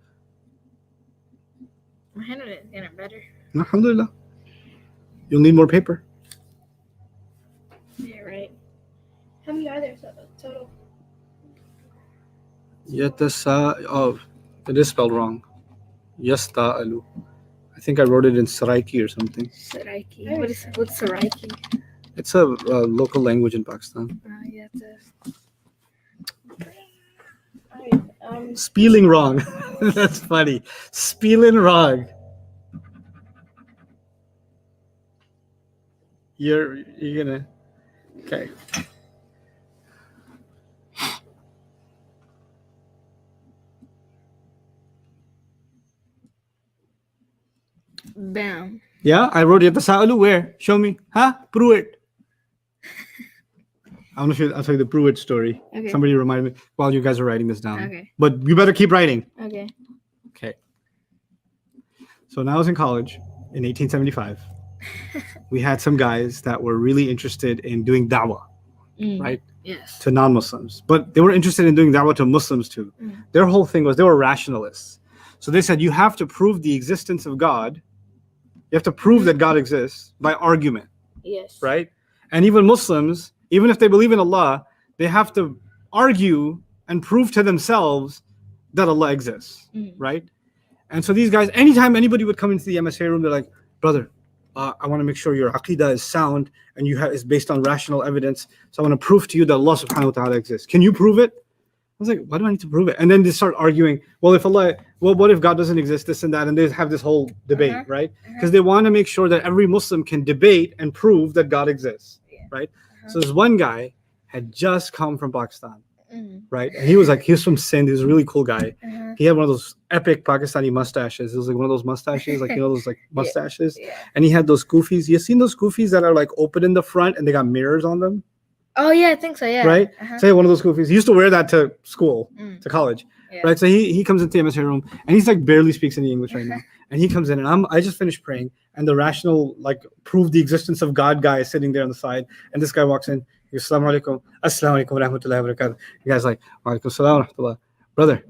My handwriting is getting better. Alhamdulillah. You'll need more paper. Yeah, right. How many are there total? Oh, it is spelled wrong. Yasta'alu. I think I wrote it in Saraiki or something. Saraiki. What's Saraiki? It's a local language in Pakistan. Yeah, Spelling wrong. That's funny. Spelling wrong. You're gonna. Okay. Bam. Yeah, I wrote it. Tasa'alu where? Show me. Huh? Prove it. I'll tell you the prove it story. Okay. Somebody remind me while you guys are writing this down. Okay. But you better keep writing. Okay. Okay. So when I was in college in 1875, we had some guys that were really interested in doing da'wah, right? Yes. To non-Muslims. But they were interested in doing da'wah to Muslims too. Their whole thing was they were rationalists. So they said you have to prove the existence of God. You have to prove that God exists by argument. Yes. Right? And even Muslims, even if they believe in Allah, they have to argue and prove to themselves that Allah exists. Right? And so these guys, anytime anybody would come into the MSA room, they're like, brother, I want to make sure your aqidah is sound and is based on rational evidence. So I want to prove to you that Allah subhanahu wa ta'ala exists. Can you prove it? I was like, why do I need to prove it? And then they start arguing, what if God doesn't exist, this and that? And they have this whole debate, right? Because they want to make sure that every Muslim can debate and prove that God exists, right? So this one guy had just come from Pakistan, right? And he was from Sindh. He was a really cool guy. He had one of those epic Pakistani mustaches. It was like one of those mustaches, like, those like mustaches. Yeah. And he had those kufis. You've seen those kufis that are like open in the front and they got mirrors on them? Oh, yeah, I think so, yeah. Right? So he had one of those kufis. He used to wear that to school, to college. Yeah. Right? So he comes into the MSA room and he's like barely speaks any English right now. And he comes in and I just finished praying and the rational, like, prove the existence of God guy is sitting there on the side. And this guy walks in. He goes, Assalamu alaikum. Assalamu alaikum wa rahmatullahi wa barakatuh. The guy's like, wa alaikum salam wa rahmatullah. Brother,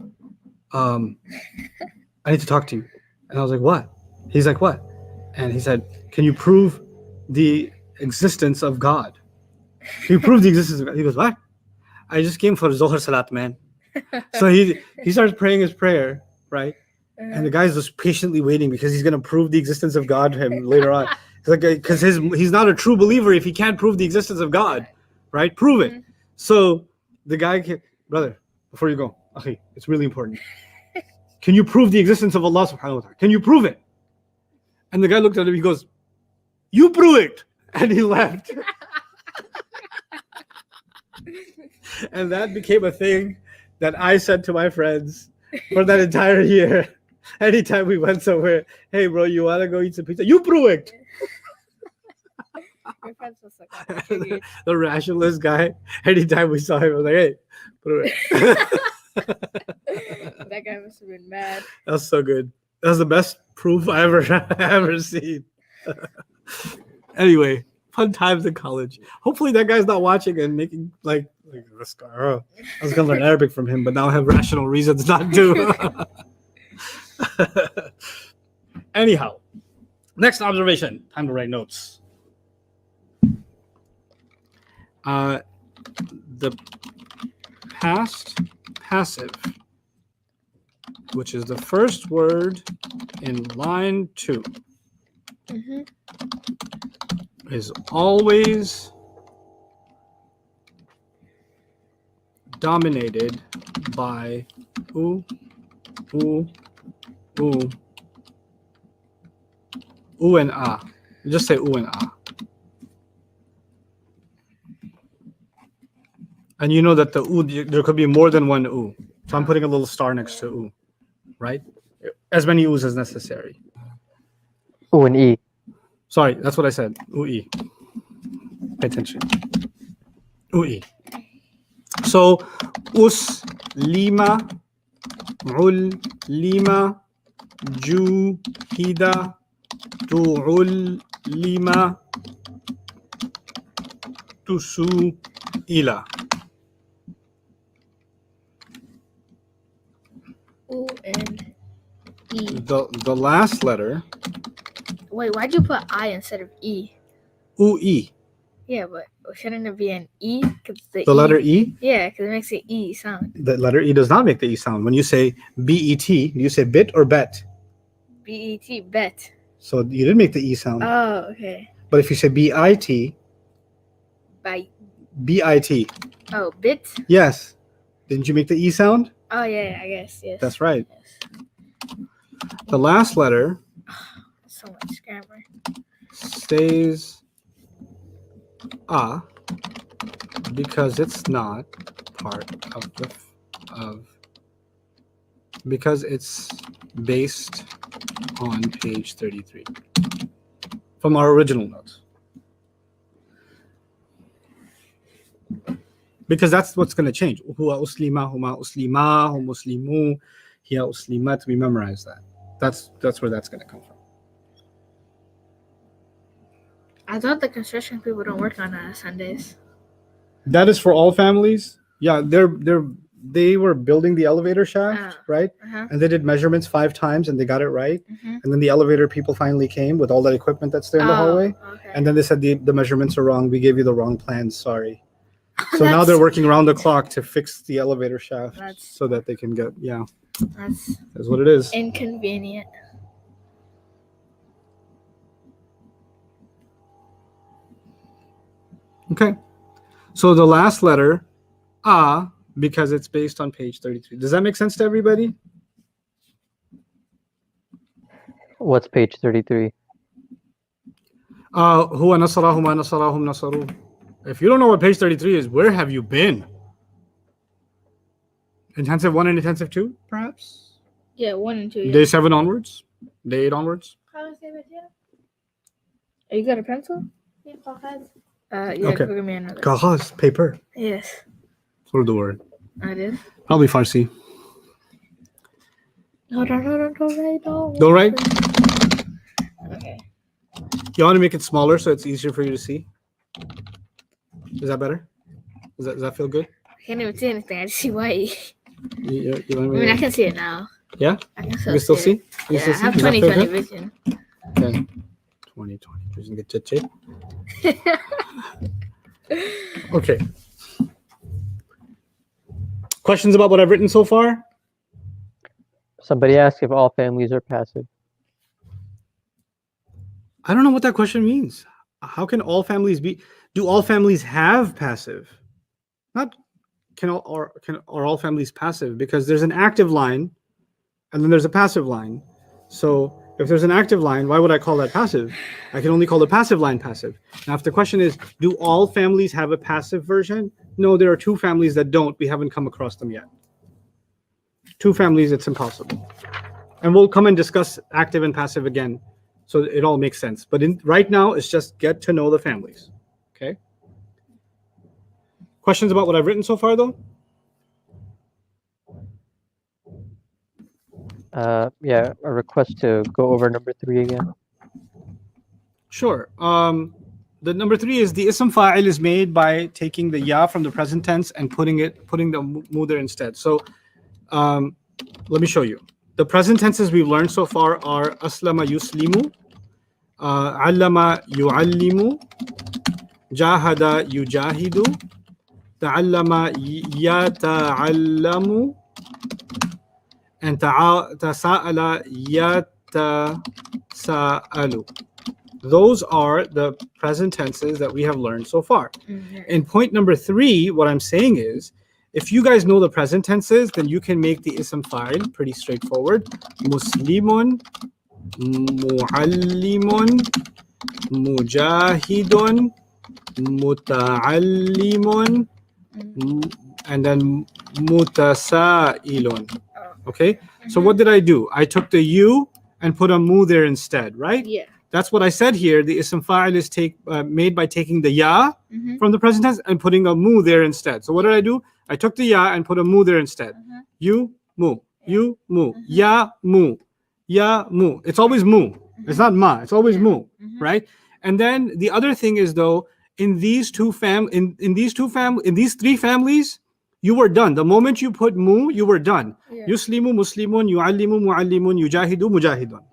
I need to talk to you. And I was like, what? He's like, what? And he said, can you prove the existence of God? Can you prove the existence of God? He goes, what? I just came for Zohar Salat, man. So he starts praying his prayer, right? And the guy's just patiently waiting because he's going to prove the existence of God to him later on. Because he's not a true believer if he can't prove the existence of God, right? Prove it. So the guy came, brother, before you go, okay, it's really important. Can you prove the existence of Allah subhanahu wa ta'ala? Can you prove it? And the guy looked at him, he goes, you prove it. And he left. And that became a thing that I said to my friends for that entire year. Anytime we went somewhere, hey bro, you want to go eat some pizza? You prove it. Your friends must like the rationalist guy, anytime we saw him, I was like, hey, prove it. That guy must have been mad. That was so good. That was the best proof I ever seen. Anyway, fun times in college. Hopefully that guy's not watching and making like this guy. Oh, I was gonna learn Arabic from him, but now I have rational reasons not to. Anyhow, next observation. Time to write notes. The past passive, which is the first word in line 2, is always dominated by oo and ah. You just say oo and ah. And you know that the oo, there could be more than one oo. So I'm putting a little star next to oo, right? As many oos as necessary. O and E. Sorry, that's what I said. Oo-e. Pay attention. Oo-e. So, us, lima, ul, lima, ju, hida, tu'ul, lima, tusu, ila. U and E. The last letter. Wait, why'd you put I instead of E? Oo-e. Yeah, but shouldn't it be an E? The letter E? Yeah, because it makes the E sound. The letter E does not make the E sound. When you say B-E-T, do you say bit or bet? B-E-T, bet. So you didn't make the E sound. Oh, okay. But if you say B-I-T, Bite. B-I-T. Oh, bit. Yes. Didn't you make the E sound? Oh yeah, I guess yes. That's right. Yes. The last letter So much grammar. stays because it's not part of because it's based on page 33 from our original notes. Because that's what's going to change. Huwa uslima, huma uslima, hum muslimu, hiya uslimat. We memorize that. That's where that's going to come from. I thought the construction people don't work on Sundays. That is for all families. Yeah, they were building the elevator shaft, right? And they did measurements 5 times and they got it right. And then the elevator people finally came with all that equipment that's there in the hallway. Okay. And then they said the measurements are wrong. We gave you the wrong plans. Sorry. So now they're working around the clock to fix the elevator shaft so that they can get, that's what it is. Inconvenient. Okay. So the last letter, because it's based on page 33. Does that make sense to everybody? What's page 33? Huwa nasarahum wa nasarahum nasaru. If you don't know what page 33 is, where have you been? Intensive 1 and intensive 2, perhaps? Yeah, 1 and 2. Yeah. Day 7 onwards? Day 8 onwards? Oh, you got a pencil? Yeah, Fahad. Yeah, Okay. give me another. Kaghaz, paper. Yes, What the word? I did. Probably Farsi. No. Don't write? Okay. You want to make it smaller so it's easier for you to see? Is that better? Does that feel good? I can't even see anything. I just see white. You I mean, I can see it now. Yeah? I can You can still see? You Yeah, still I have Does that feel 20/20 good? vision. Okay. 20/20 vision. Get chit. Okay. Questions about what I've written so far? Somebody asked if all families are passive. I don't know what that question means. How can all families be? Do all families have passive? Not are all families passive? Because there's an active line, and then there's a passive line. So if there's an active line, why would I call that passive? I can only call the passive line passive. Now, if the question is, do all families have a passive version? No, there are 2 families that don't. We haven't come across them yet. 2 families, it's impossible. And we'll come and discuss active and passive again, so it all makes sense. But right now, it's just get to know the families. Okay? Questions about what I've written so far, though? Yeah, a request to go over number 3 again. Sure. The number 3 is the ism fa'il is made by taking the ya from the present tense and putting the mu there instead. So let me show you. The present tenses we've learned so far are aslama yuslimu, allama yuallimu, jahada yujahidu, ta'allama yata'allamu, and tasa'ala yatasa'alu. Those are the present tenses that we have learned so far. In point number 3, what I'm saying is, if you guys know the present tenses, then you can make the ism fa'il pretty straightforward. Muslimun, muallimun, mujahidun, muta'allimun, and then mutasa'ilun. Okay? So what did I do? I took the you and put a mu there instead, right? Yeah. That's what I said here. The ism fa'il is made by taking the ya from the present tense and putting a mu there instead. So what did I do? I took the ya and put a mu there instead. You, mu. You, mu. Ya, mu. Ya, mu. It's always mu. It's not ma. It's always mu, right? And then the other thing is, though, in these 3 families, you were done. The moment you put mu, you were done. Yuslimu, muslimun, yuallimu, muallimun, yujahidu, mujahidun.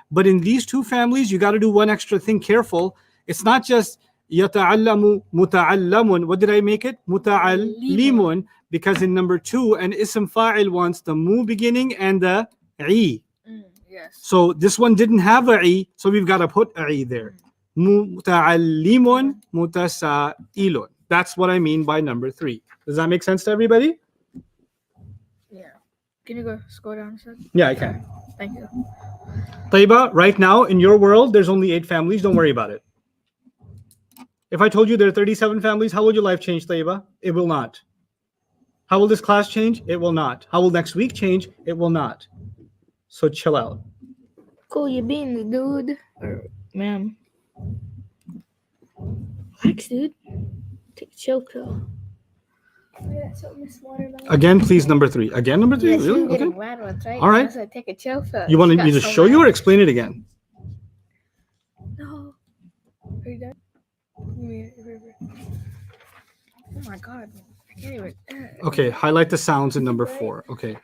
But in these 2 families, you got to do one extra thing. Careful. It's not just yata'allamu, muta'allamun. What did I make it? Muta'allimun. Because in number 2, an ism fa'il wants the mu beginning and the i. Yes. So this one didn't have a I, so we've got to put a I there. Muta'allimun mutasa'ilun. That's what I mean by number 3. Does that make sense to everybody? Yeah. Can you go scroll down, sir? Yeah, I can. Thank you. Taiba, right now in your world, there's only 8 families. Don't worry about it. If I told you there are 37 families, how will your life change, Taiba? It will not. How will this class change? It will not. How will next week change? It will not. So chill out. Cool, you being the dude or ma'am. Relax, dude. Take a chill pill. Oh, yeah, so Miss Watermelon. Again, please, number 3. Again, number 3? Yes, Really? you getting Okay. mad ones, right? All right. I said take a chill pill. You wanted She me got to so show you mad. or explain it again? No. Are you done? Oh my god. I can't even. Okay, highlight the sounds in number 4. Okay,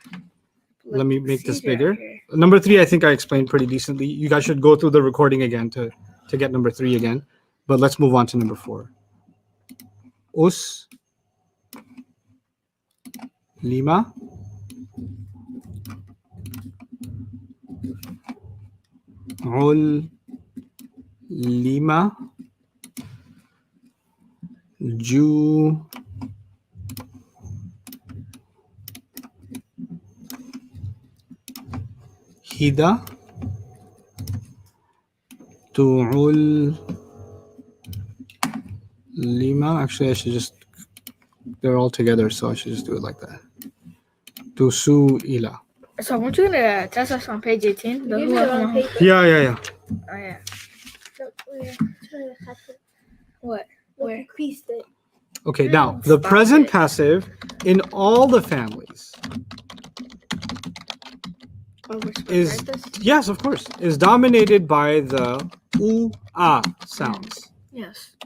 let me make this Procedure out bigger. here. Number 3, I think I explained pretty decently. You guys should go through the recording again to get number 3 again. But let's move on to number 4. Us lima ul lima ju hida tu'ul lima. Actually, I should just, they're all together, so I should just do it like that. Tusu ila. So, weren't you gonna test us on page 18? You did it on paper. Yeah. Oh, yeah. So, yeah, try to have to What? look, Where? you creased it. Okay, now the Stop present it. passive in all the families Oh, we're supposed is, to write this? yes, of course, is dominated by the a sounds. Yes.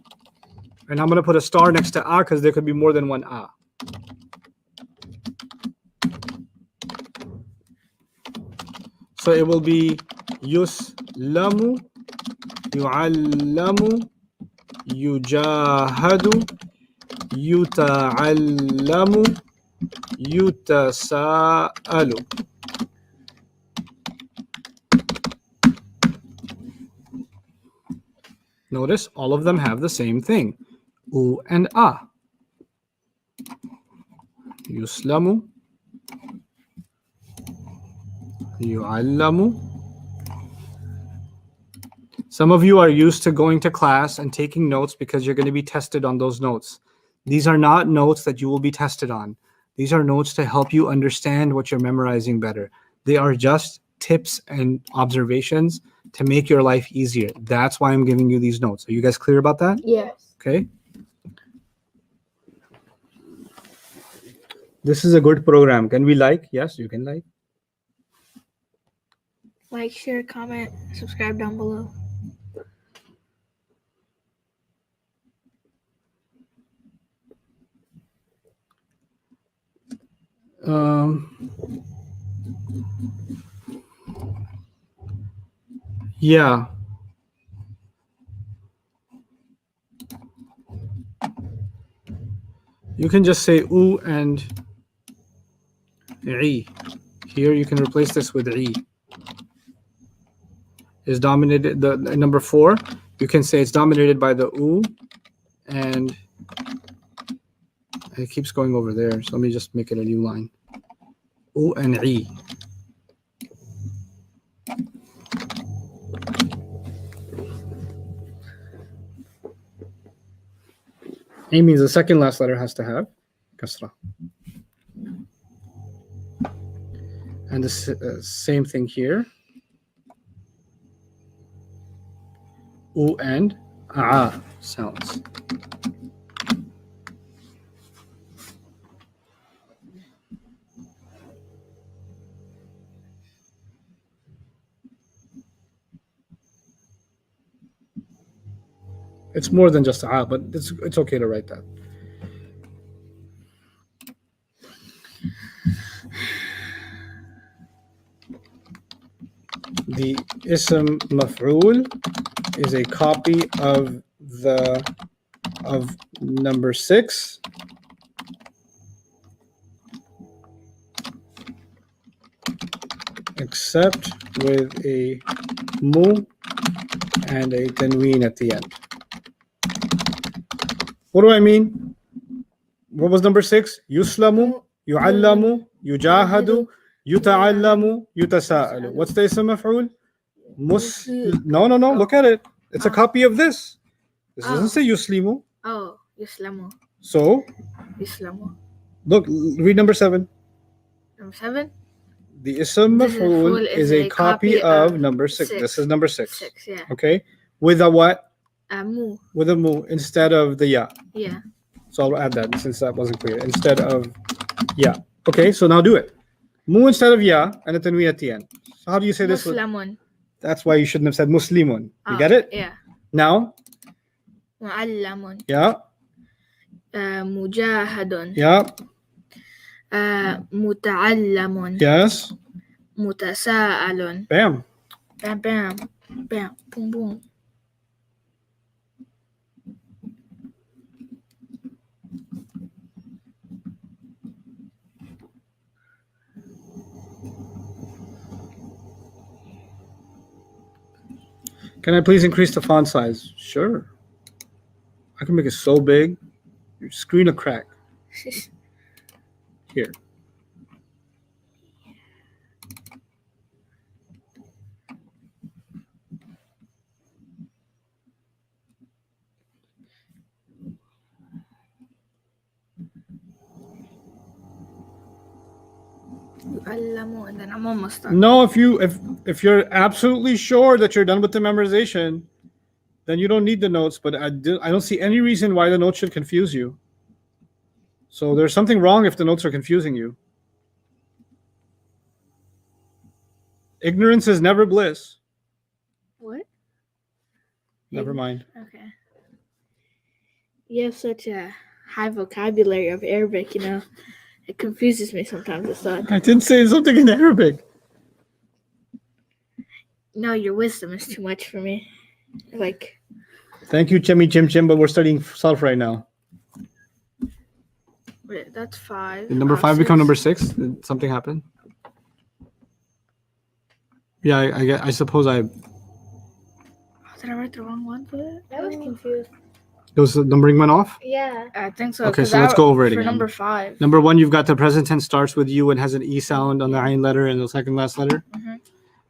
And I'm going to put a star next to a because there could be more than one a. So it will be yuslamu, yu'allamu, yujahadu, yuta'allamu, yutasa'alu. Notice all of them have the same thing. U and a. Yuslamu, yu'allamu. Some of you are used to going to class and taking notes because you're going to be tested on those notes. These are not notes that you will be tested on. These are notes to help you understand what you're memorizing better. They are just tips and observations to make your life easier. That's why I'm giving you these notes. Are you guys clear about that? Yes. Okay. This is a good program. Can we like? Yes, you can like. Like, share, comment, subscribe down below. Yeah. You can just say u and I. Here you can replace this with I. Is dominated, the number 4, you can say it's dominated by the u, and it keeps going over there. So let me just make it a new line. U and I. I means the second last letter has to have kasra. And the same thing here. U and a sounds. It's more than just a, but it's okay to write that. The ism maf'ul is a copy of number 6. except with a mu and a tanween at the end. What do I mean? What was number 6? Yuslamu, yu'allamu, yujahadu, yuta'allamu, yutasa'alu. What's the ism maf'ul? No. Look at it. It's a copy of this. This doesn't say yuslimu. Oh, Islamu. So, Islamu. look, read number 7. Number 7? The ism This is maf'ul is a copy of number 6. six. This is number 6. 6, yeah. Okay? With a what? Mu. With a mu instead of the ya. Yeah. So I'll add that since that wasn't clear. Instead of ya. Okay, so now do it. Mu instead of ya and a tanween at the end. So how do you say this? Muslimun. That's why you shouldn't have said muslimun. You get it? Yeah. Now? Mu'allamun. Yeah. Mujahadun. Yeah. Muta'allamun. Yes. Mutasa'alun. Bam. Bam, bam. Bam. Boom, boom. Can I please increase the font size? Sure. I can make it so big. Your screen will crack. Here. Yu'allamu. And then I'm almost done. No, if you're absolutely sure that you're done with the memorization, then you don't need the notes. But I don't see any reason why the notes should confuse you. So there's something wrong if the notes are confusing you. Ignorance is never bliss. What? Never mind. Okay. You have such a high vocabulary of Arabic, you know. It confuses me sometimes, Ustadh. I didn't say something in Arabic. No, your wisdom is too much for me. Like, Thank you, Chimmy Chim Chim, but we're studying Salf right now. wait, that's 5. Did number 5 become number 6? Did something happen? Yeah, I suppose Did I write the wrong one for that? I was confused. those numbering went off. Yeah. I think so. Okay, 'cause so let's go over it for again. number 5. Number 1, you've got the present tense starts with you and has an e sound on the ayn letter and the second last letter. Mhm.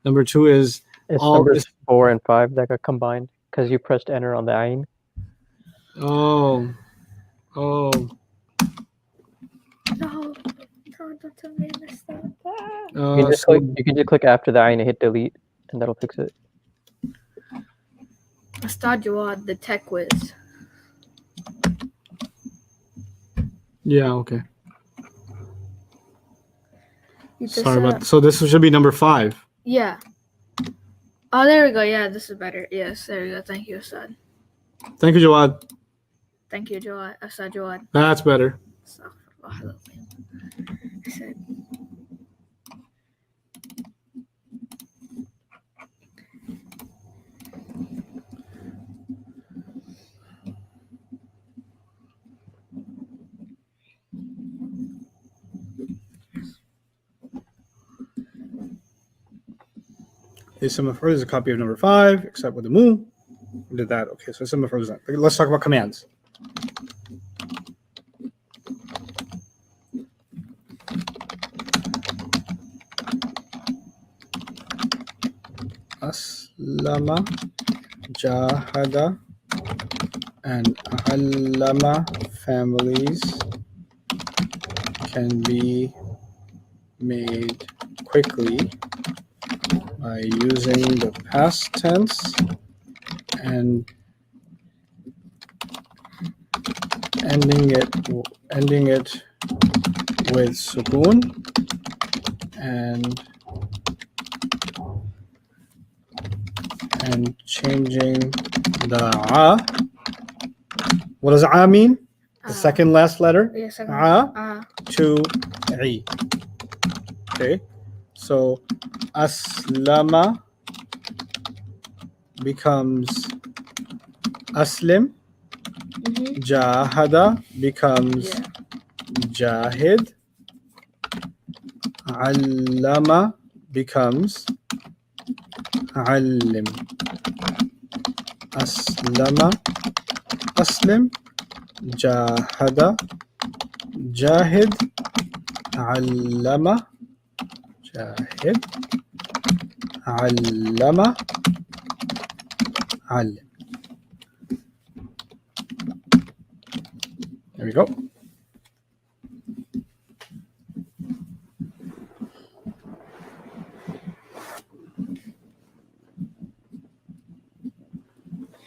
Number 2 is It's all numbers this. 4 and 5 that got combined because you pressed enter on the ayn. Oh. No, don't tell me I messed up. You can just click. You can just click after the ayn and hit delete, and that'll fix it. Ustadh Jawad, the tech whiz. Yeah, okay. You just, Sorry about. So this should be number 5. Yeah. Oh, there we go. Yeah, this is better. Yes, there we go. Thank you, Ustadh. Thank you, Jawad. Thank you, Jawad. Ustadh Jawad. That's better. Astaghfirullah. I said, Ism maf'ul is a copy of number 5, except with the mu. We did that. Okay, so ism maf'ul is that. Let's talk about commands. Aslama, jahada, and ahallama families can be made quickly by using the past tense and ending it with sukoon and changing the a. What does a mean? The second last letter. yeah, second. A to I. Okay, so aslama becomes aslim. Mhm. Jahada becomes Yeah. jahid. Allama becomes علم أسلم أسلم جاهد جاهد علم جاهد علم علم. There we go.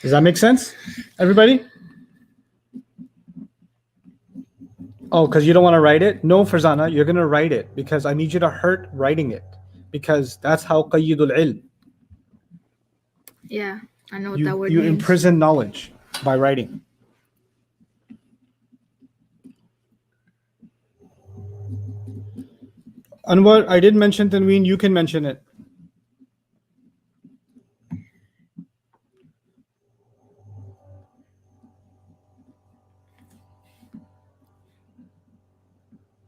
Does that make sense, everybody? Oh, because you don't want to write it? No, Farzana, you're going to write it because I need you to hurt writing it because that's how qayyidul ilm. Yeah, I know what that word You means. imprison knowledge by writing. And what I didn't mention, Tanween, you can mention it.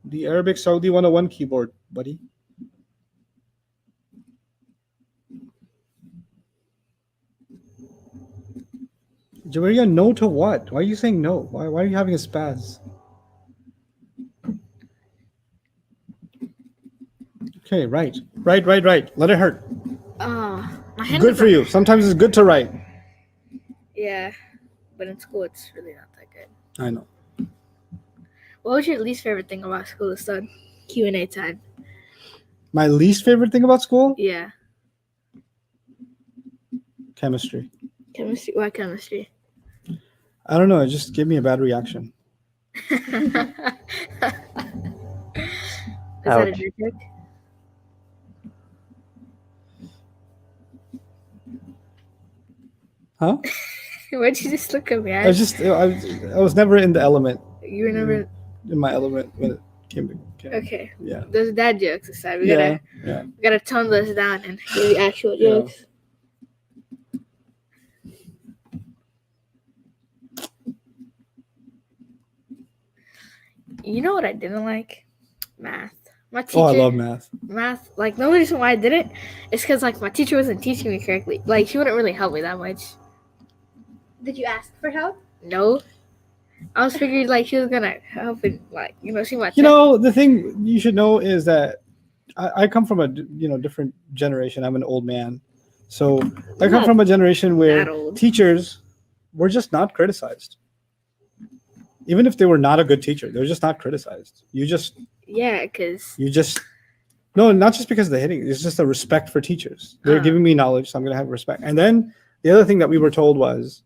The Arabic Saudi 101 keyboard, buddy. Jawaria, no to what? Why are you saying no? Why are you having a spaz? Okay, right. Let it hurt. My hand Good is for not- you. Sometimes it's good to write. Yeah, but in school it's really not that good. I know. What was your least favorite thing about school, Ustadh? Q&A time. My least favorite thing about school? Yeah, Chemistry. chemistry. Why chemistry? I don't know. It just gave me a bad reaction. Is that a Ouch. joke? Huh? Why'd you just look at me? I was never in the element, You were never. in my element when it came to. Okay, Yeah. those dad jokes aside, we Yeah. gotta tone those down and give you actual Yeah. jokes. You know what I didn't like? Math. My teacher. Oh, I love math. Math. Like the only reason why I didn't is because like my teacher wasn't teaching me correctly. Like she wouldn't really help me that much. Did you ask for help? No. I was figured like she was gonna help and like see my. You know, the thing you should know is that I come from a different generation. I'm an old man, so I come Not from a generation where that old. teachers were just not criticized. Even if they were not a good teacher, they were just not criticized. Yeah, because No, not just because of the hitting. It's just a respect for teachers. They're giving me knowledge, so I'm going to have respect. And then the other thing that we were told was,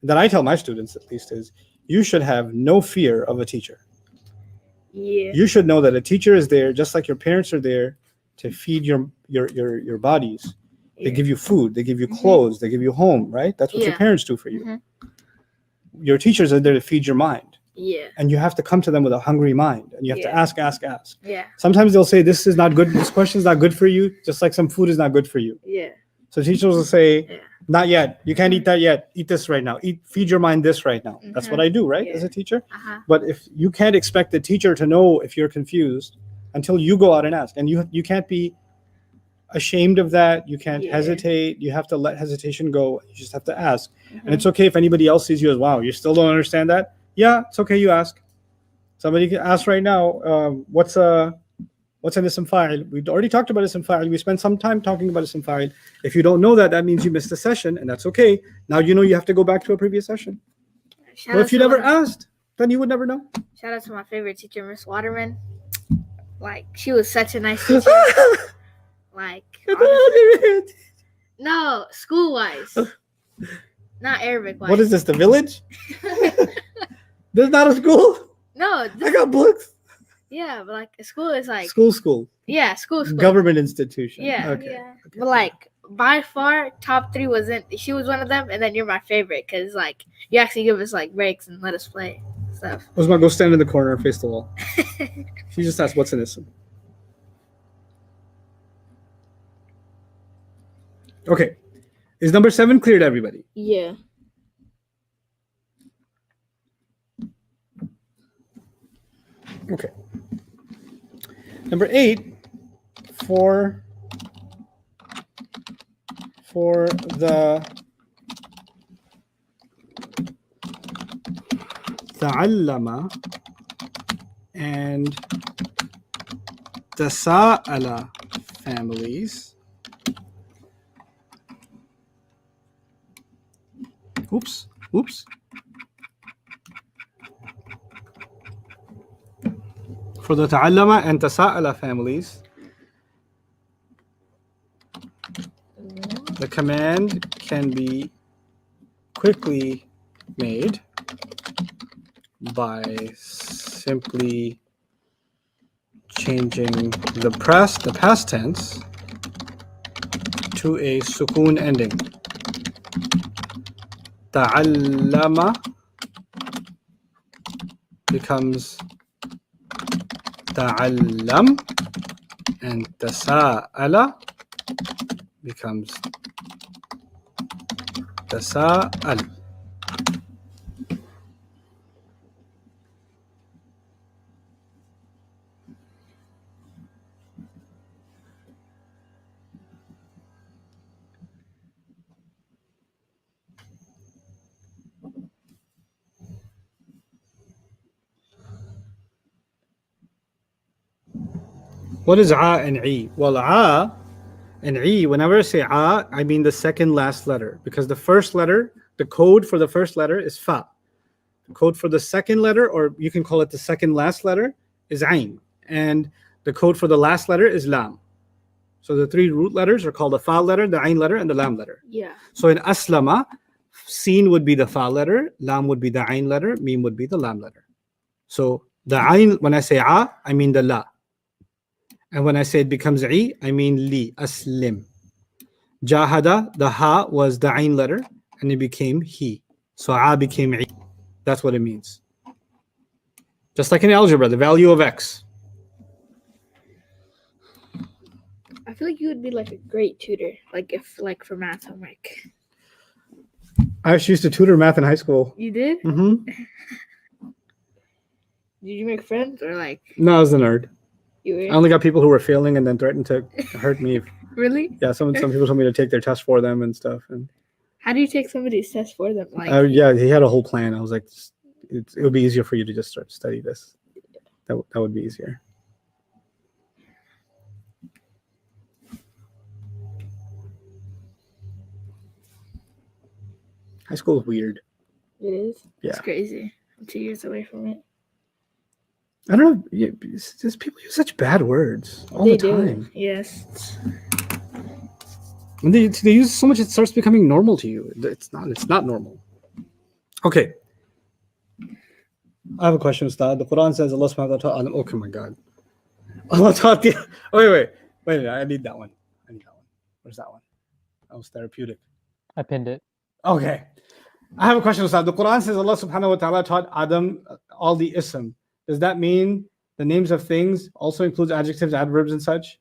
that I tell my students at least, is you should have no fear of a teacher. yeah, You should know that a teacher is there, just like your parents are there, to feed your bodies. They give you food, they give you clothes, they give you home, right? That's what your Yeah. parents do for you. Mhm. Your teachers are there to feed your mind. yeah, And you have to come to them with a hungry mind. And you have to Yeah. ask. yeah, Sometimes they'll say, this is not good. This question is not good for you. Just like some food is not good for you. yeah, So teachers will say, Yeah. not yet. You can't eat that yet. Eat this right now. Feed your mind this right now. That's what I do, right? Yeah. As a teacher. uh-huh, But if you can't expect the teacher to know if you're confused until you go out and ask. And you can't be ashamed of that. You can't Yeah. hesitate. You have to let hesitation go. You just have to ask. And it's okay if anybody else sees you as, wow, you still don't understand that? Yeah, it's okay. You ask. Somebody can ask right now, what's an ism fa'il? We've already talked about ism fa'il. We spent some time talking about ism fa'il. If you don't know that, that means you missed a session, and that's okay. Now you know you have to go back to a previous session. Shout But out if you to never my- asked, then you would never know. Shout out to my favorite teacher, Miss Waterman. Like she was such a nice teacher. Like honestly- no, school wise, not Arabic wise. What is this, the village? This is not a school? No, I got books. yeah, but like school is like School. yeah, school. Government institution. Yeah. Okay. Yeah. But like by far, top 3 wasn't. She was one of them, and then you're my favorite because like you actually give us like breaks and let us play stuff. Osman, go stand in the corner and face the wall. She just asked, what's an ism? Okay. Is number 7 clear to everybody? Yeah. Okay. Number 8, for for the ta'allama and tasa'ala families. Oops. For the ta'allama and tasa'ala families, the command can be quickly made by simply changing the past tense to a sukoon ending. Ta'allama becomes ta'allam, and tasa'ala becomes tasa'al. What is a and I? Well, a and I, whenever I say a, I mean the second last letter, because the first letter, the code for the first letter is fa. The code for the second letter, or you can call it the second last letter, is ain. And the code for the last letter is lam. So the three root letters are called the fa letter, the ain letter, and the lam letter. Yeah. So in aslama, sin would be the fa letter, lam would be the ain letter, mim would be the lam letter. So the ain, when I say a, I mean the la. And when I say it becomes I mean li, aslim. Jahada, the ha was the ain letter, and it became he. So a became I. That's what it means. Just like in algebra, the value of x. I feel like you would be like a great tutor, for math homework. I actually used to tutor math in high school. You did? Mm-hmm. Did you make friends or No, I was a nerd. you were? I only got people who were failing and then threatened to hurt me. Really? Yeah, some people told me to take their test for them and stuff. And How do you take somebody's test for them? yeah, he had a whole plan. I was like, it would be easier for you to just start study this. That would be easier. High school is weird. It is? Yeah. It's crazy. I'm 2 years away from it. I don't know. It's just people use such bad words all They the time. do. Yes. And they use so much it starts becoming normal to you. It's not normal. Okay. I have a question, Ustadh. The Quran says Allah subhanahu wa ta'ala. Oh my God. Allah taught the. Wait. I need that one. Where's that one? That was therapeutic. I pinned it. Okay. I have a question, Ustadh. The Quran says Allah subhanahu wa ta'ala taught Adam all the ism. Does that mean the names of things also includes adjectives, adverbs, and such?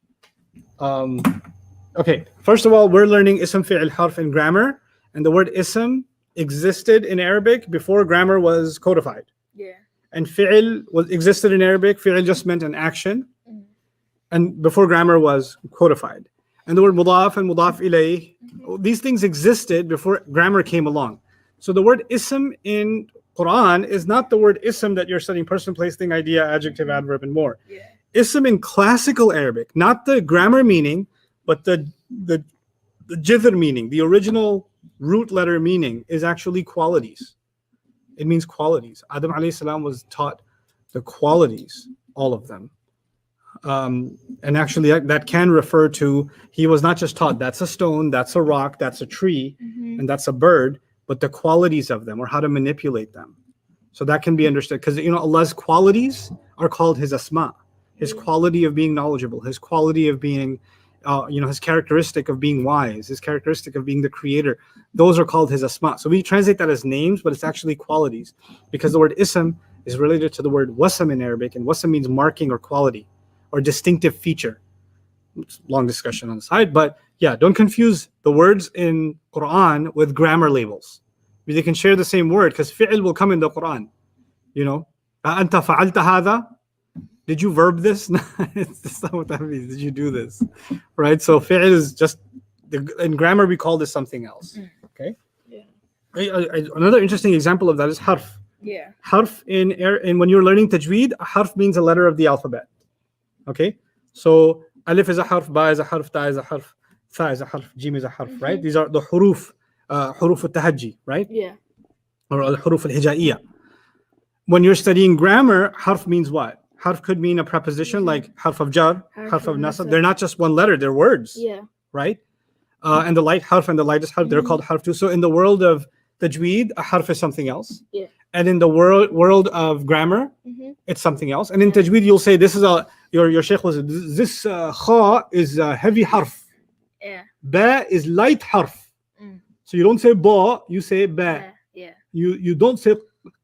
Okay. First of all, we're learning ism, fi'l, harf in grammar. And the word ism existed in Arabic before grammar was codified. Yeah. And fi'l existed in Arabic. Fi'l just meant an action. And before grammar was codified. And the word mudaf and mudaf ilayh, these things existed before grammar came along. So the word ism in Quran is not the word ism that you're studying: person, place, thing, idea, adjective, adverb, and more. Yeah. Ism in classical Arabic, not the grammar meaning, but the jithr meaning, the original root letter meaning, is actually qualities. It means qualities. Adam alayhi salam was taught the qualities, all of them. And actually that can refer to, he was not just taught that's a stone, that's a rock, that's a tree, and that's a bird, but the qualities of them or how to manipulate them. So that can be understood because Allah's qualities are called his asma, his quality of being knowledgeable, his quality of being his characteristic of being wise, his characteristic of being the creator. Those are called his asma. So we translate that as names, but it's actually qualities, because the word ism is related to the word wasam in Arabic, and wasam means marking or quality or distinctive feature. It's a long discussion on the side, but yeah, don't confuse the words in Quran with grammar labels. They can share the same word because fi'l will come in the Quran. Anta fa'alta hadha? Did you verb this? That's not what that means. Did you do this? Right? So fi'l is just In grammar, we call this something else. Mm. Okay. Yeah. Another interesting example of that is harf. Yeah. Harf in when you're learning tajweed, a harf means a letter of the alphabet. Okay. So alif is a harf, ba is a harf, ta is a harf, tha is a harf, jim is a harf, right? These are the huruf, huruf al-tahajji, right? Yeah. Or al-huruf al-hijaiyya. When you're studying grammar, harf means what? Harf could mean a preposition like harf of jar, harf of nasab. They're not just one letter, they're words, Yeah. right? And the light harf and the lightest harf, they're called harf too. So in the world of tajweed, a harf is something else. Yeah. And in the world of grammar, it's something else. And in tajweed, you'll say this is your sheikh was this kha is a heavy harf. Yeah. Ba is light harf. Mm. So you don't say ba, you say ba. Yeah. You don't say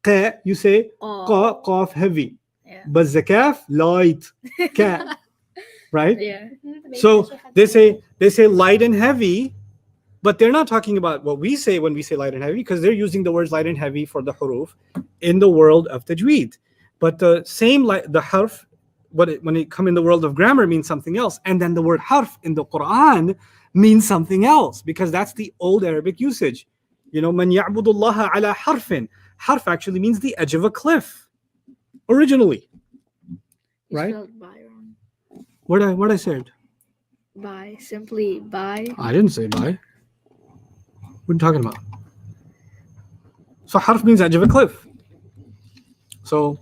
qa, you say Oh. qa, qaf heavy. Yeah. But zakaf light ka, right? Yeah. So they say light and heavy, but they're not talking about what we say when we say light and heavy, because they're using the words light and heavy for the huruf in the world of tajweed. But the same the harf, when it come in the world of grammar means something else, and then the word harf in the Quran means something else, because that's the old Arabic usage. You know, man ya'budullaha ala harfin. Harf actually means the edge of a cliff, originally. You Right? spelled by wrong. What I said? By. Simply by. I didn't say by. What are you talking about? So harf means edge of a cliff. So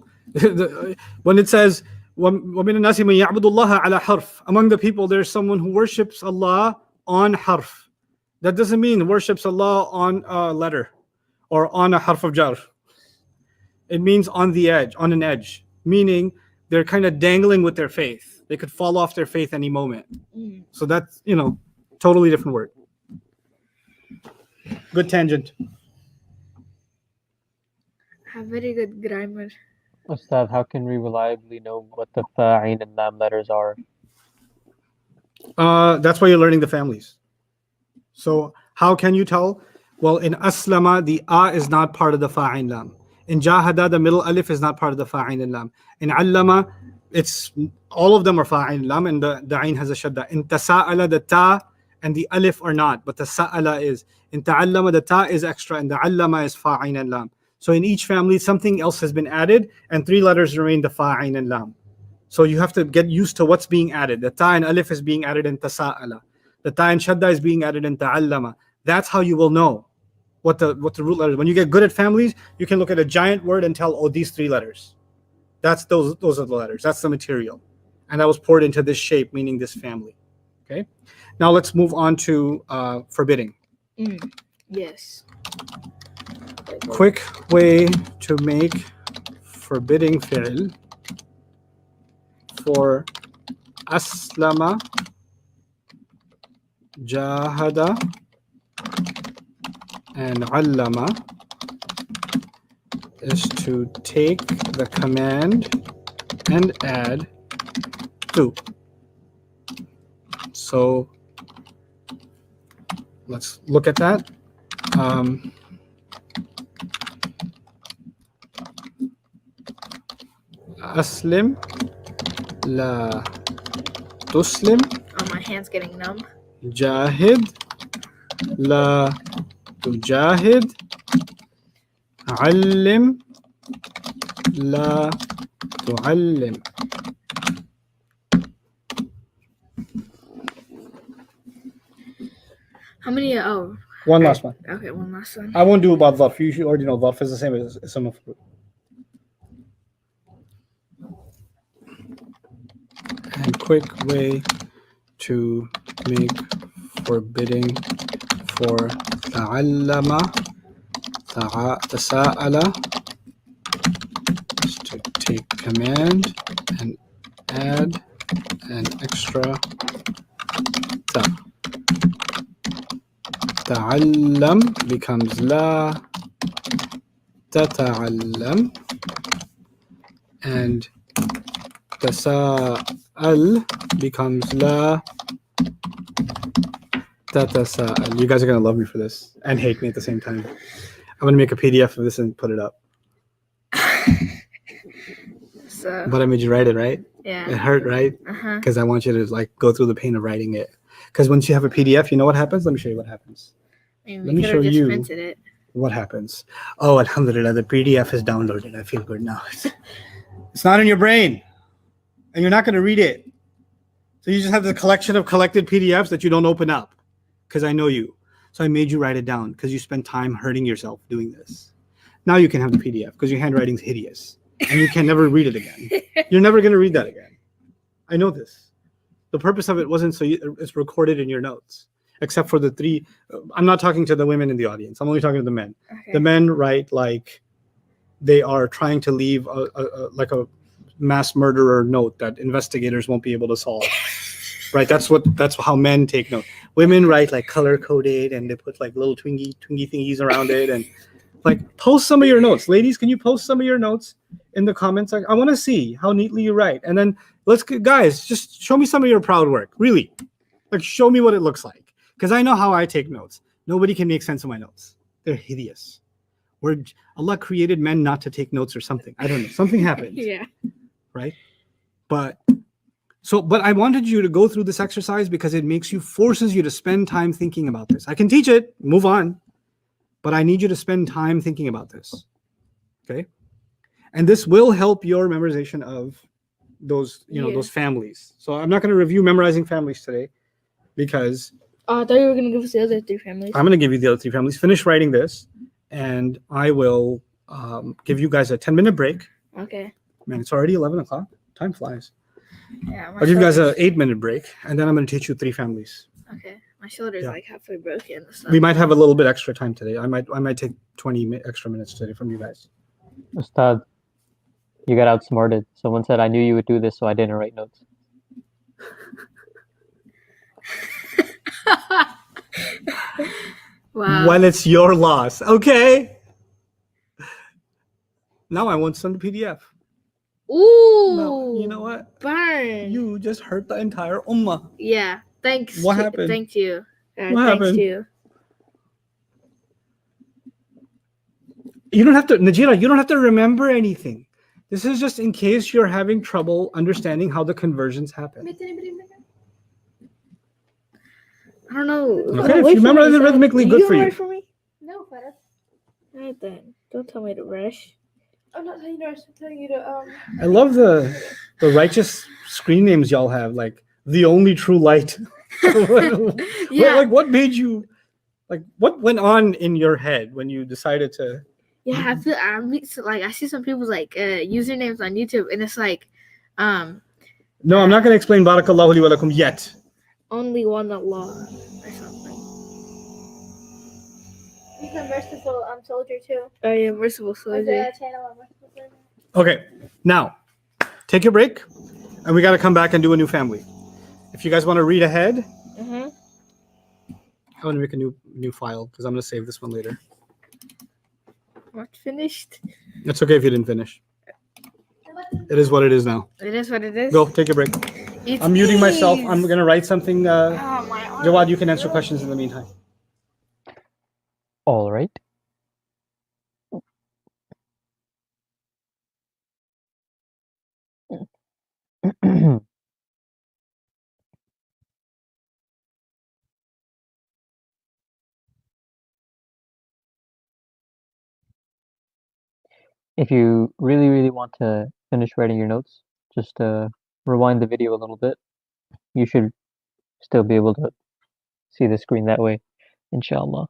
when it says وَمِنَ النَّاسِ مَن يَعْبُدُ اللَّهَ عَلَى حَرْفٍ, among the people there's someone who worships Allah on harf. That doesn't mean worships Allah on a letter or on a harf of jar. It means on the edge, on an edge, meaning they're kind of dangling with their faith. They could fall off their faith any moment. So that's, totally different word. Good tangent. Have very good grammar. Ustadh, how can we reliably know what the fa, ayn, and lam letters are? That's why you're learning the families. So how can you tell? Well, in aslama, the a is not part of the fa, ayn, lam. In jahada, the middle alif is not part of the fa, ayn, and lam. In allama, it's all of them are fa, ayn, lam, and the ayn has a shadda. In tasa'ala, the ta and the alif are not, but the sa'ala is. In ta'allama, the ta is extra, and the allama is fa, ayn, and lam. So in each family, something else has been added, and 3 letters remain the fa, ayn, and lam. So you have to get used to what's being added. The ta and alif is being added in tasa'ala. The ta and shadda is being added in ta'allama. That's how you will know what the root letters. When you get good at families, you can look at a giant word and tell, oh, these 3 letters. Those are the letters. That's the material. And that was poured into this shape, meaning this family. Okay. Now let's move on to forbidding. Yes. Quick way to make forbidding fi'l for aslama, jahada, and allama is to take the command and add to. So let's look at that. Aslim la tuslim. Oh, my hand's getting numb. Jahid la tujahid. Allim la tuallim. How many? Oh. One last one. Okay, one last one. I won't do about dharf. You should already know dharf is the same as some of it. And quick way to make forbidding for ta'allama, tasa'ala is to take command and add an extra ta. Ta'allam becomes la tata'allam, and tasa'al becomes la tatasa'al. You guys are gonna love me for this and hate me at the same time. I'm gonna make a PDF of this and put it up. So. But I made you write it, right? It Yeah. hurt, right? Uh-huh. Because I want you to go through the pain of writing it. Because once you have a PDF, you know what happens? Let me show you what happens. I mean, Let we me could show have just you. printed it. What happens? Oh, alhamdulillah, the PDF is downloaded. I feel good now. It's not in your brain, and you're not going to read it. So you just have the collection of collected PDFs that you don't open up, because I know you. So I made you write it down because you spent time hurting yourself doing this. Now you can have the PDF because your handwriting's hideous, and you can never read it again. You're never going to read that again. I know this. The purpose of it wasn't so it's recorded in your notes, except for the three. I'm not talking to the women in the audience. I'm only talking to the men. Okay. The men write like they are trying to leave like a mass murderer note that investigators won't be able to solve. Right? That's how men take notes. Women write like color coded, and they put like little twingy thingies around it, and like post some of your notes. Ladies, can you post some of your notes in the comments? I want to see how neatly you write. And then guys, just show me some of your proud work. Really. Like show me what it looks like. Because I know how I take notes. Nobody can make sense of my notes. They're hideous. Allah created men not to take notes or something. I don't know. Something happened. Yeah. Right? But I wanted you to go through this exercise because it forces you to spend time thinking about this. I can teach it, move on. But I need you to spend time thinking about this, okay? And this will help your memorization of those, those families. So I'm not going to review memorizing families today because Oh, I thought you were going to give us the other 3 families. I'm going to give you the other 3 families. Finish writing this, and I will give you guys a 10-minute break. Okay. Man, it's already 11 o'clock. Time flies. Yeah. I'll give you guys an 8-minute break, and then I'm going to teach you 3 families. Okay. My shoulder's like halfway broken. We might have a little bit extra time today. I might take 20 extra minutes today from you guys. Ustadh, you got outsmarted. Someone said I knew you would do this, so I didn't write notes. Wow. Well, it's your loss. Okay. Now I want some PDF. Ooh. No, you know what? Burn. You just hurt the entire ummah. Yeah. Thanks. What happened? Thank you. What thanks happened? to you. You don't have to, Najira, you don't have to remember anything. This is just in case you're having trouble understanding how the conversions happen. I don't know. Okay, if you memorize it rhythmically, good for you. For me? No, Farah. Alright then. Don't tell me to rush. I'm not telling you to rush. I'm telling you to I love the righteous screen names y'all have, like the only true light. Yeah. Like what made you, like what went on in your head when you decided to? Yeah, I see some people's like usernames on YouTube, and it's like, No, I'm not going to explain Barakallahu li wa lakum yet. only one Allah or something. he's a merciful soldier too. Oh yeah, merciful Like soldier. the channel on merciful soldier. Okay, now take your break, and we got to come back and do a new family. If you guys want to read ahead, Mhm. I want to make a new file because I'm going to save this one later. Not finished. It's okay if you didn't finish. It is what it is now. It is what it is. Go, take your break. It's I'm muting myself. ease. I'm going to write something. Oh, my arm. Jawad, you can answer questions in the meantime. All right. If you really, really want to finish writing your notes, just rewind the video a little bit. You should still be able to see the screen that way, inshallah.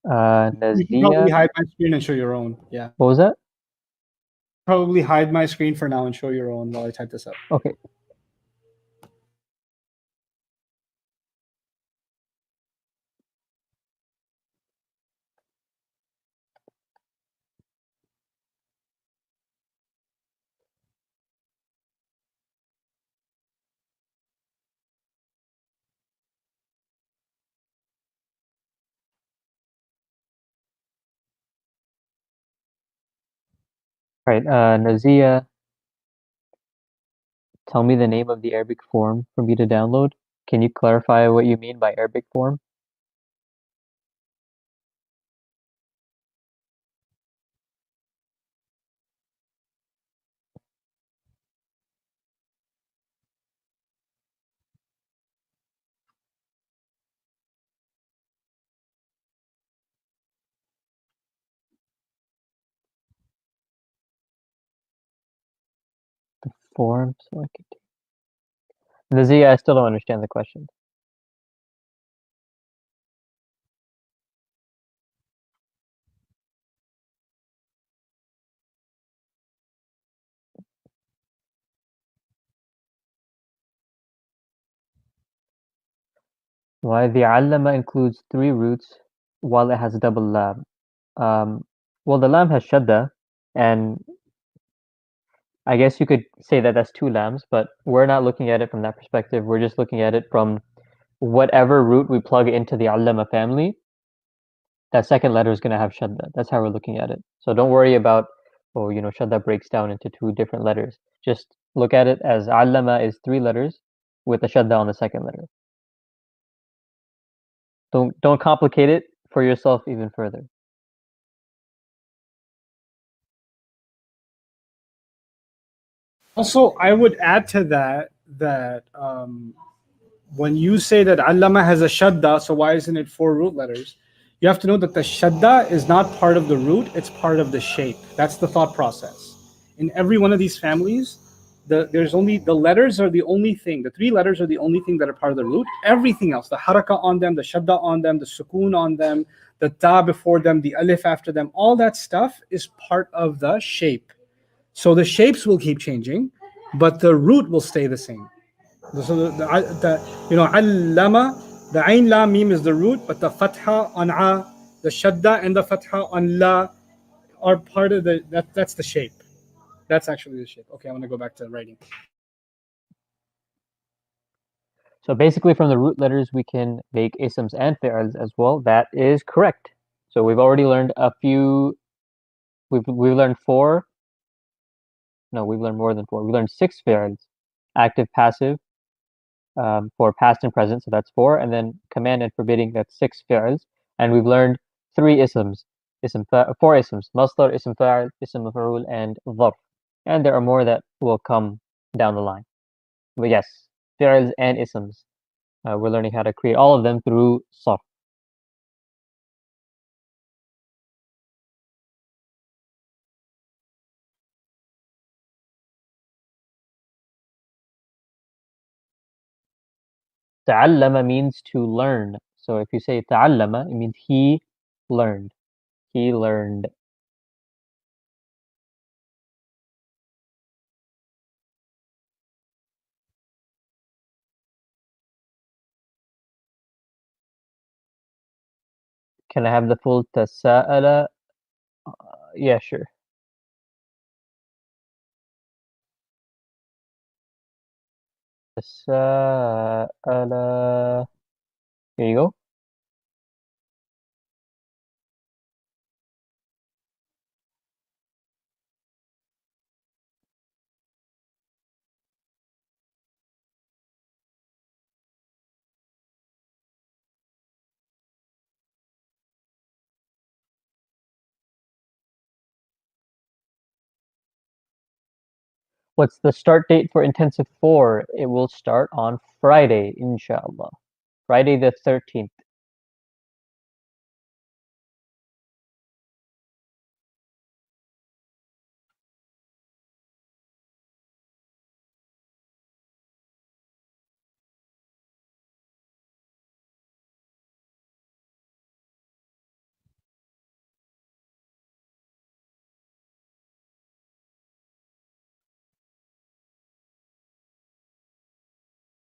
You can probably Nazia, hide my screen and show your own. Yeah. what was that? Probably hide my screen for now and show your own while I type this up. Okay. All right, Nazia, tell me the name of the Arabic form for me to download. Can you clarify what you mean by Arabic form? form so I could. Nazia, I still don't understand the question. Why the allama includes 3 roots while it has double lam? Well, the lam has shadda, and I guess you could say that that's 2 lams, but we're not looking at it from that perspective. We're just looking at it from whatever root we plug into the allama family, that second letter is going to have shadda. That's how we're looking at it. So don't worry about, oh, shadda breaks down into 2 different letters. Just look at it as allama is 3 letters with a shadda on the second letter. Don't complicate it for yourself even further. Also, I would add to that when you say that allama has a shadda, so why isn't it 4 root letters? You have to know that the shadda is not part of the root, it's part of the shape. That's the thought process. In every one of these families, there's only the letters are the only thing. The 3 letters are the only thing that are part of the root. Everything else, the haraka on them, the shadda on them, the sukoon on them, the ta before them, the alif after them, all that stuff is part of the shape. So the shapes will keep changing, but the root will stay the same. So allama, the ain la mim is the root, but the fatha on a, the shadda and the fatha on la are part of that's the shape. That's actually the shape. Okay, I'm gonna go back to writing. So basically from the root letters, we can make isms and fi'als as well. That is correct. So we've already learned a few, we've learned 4. No, we've learned more than 4. We learned 6 fi'als, active, passive, for past and present, so that's 4, and then command and forbidding, that's 6 fi'als. And we've learned 3 isms, 4 isms, masdar, ism fa'il, ism maf'ul, and dharf. And there are more that will come down the line. But yes, fi'als and isms. We're learning how to create all of them through sarf. Ta'allama means to learn. So if you say ta'allama, it means he learned. He learned. Can I have the full tasa'ala? Yeah, sure. Tasa'ala. Here you go. What's the start date for Intensive 4? It will start on Friday, inshallah. Friday the 13th.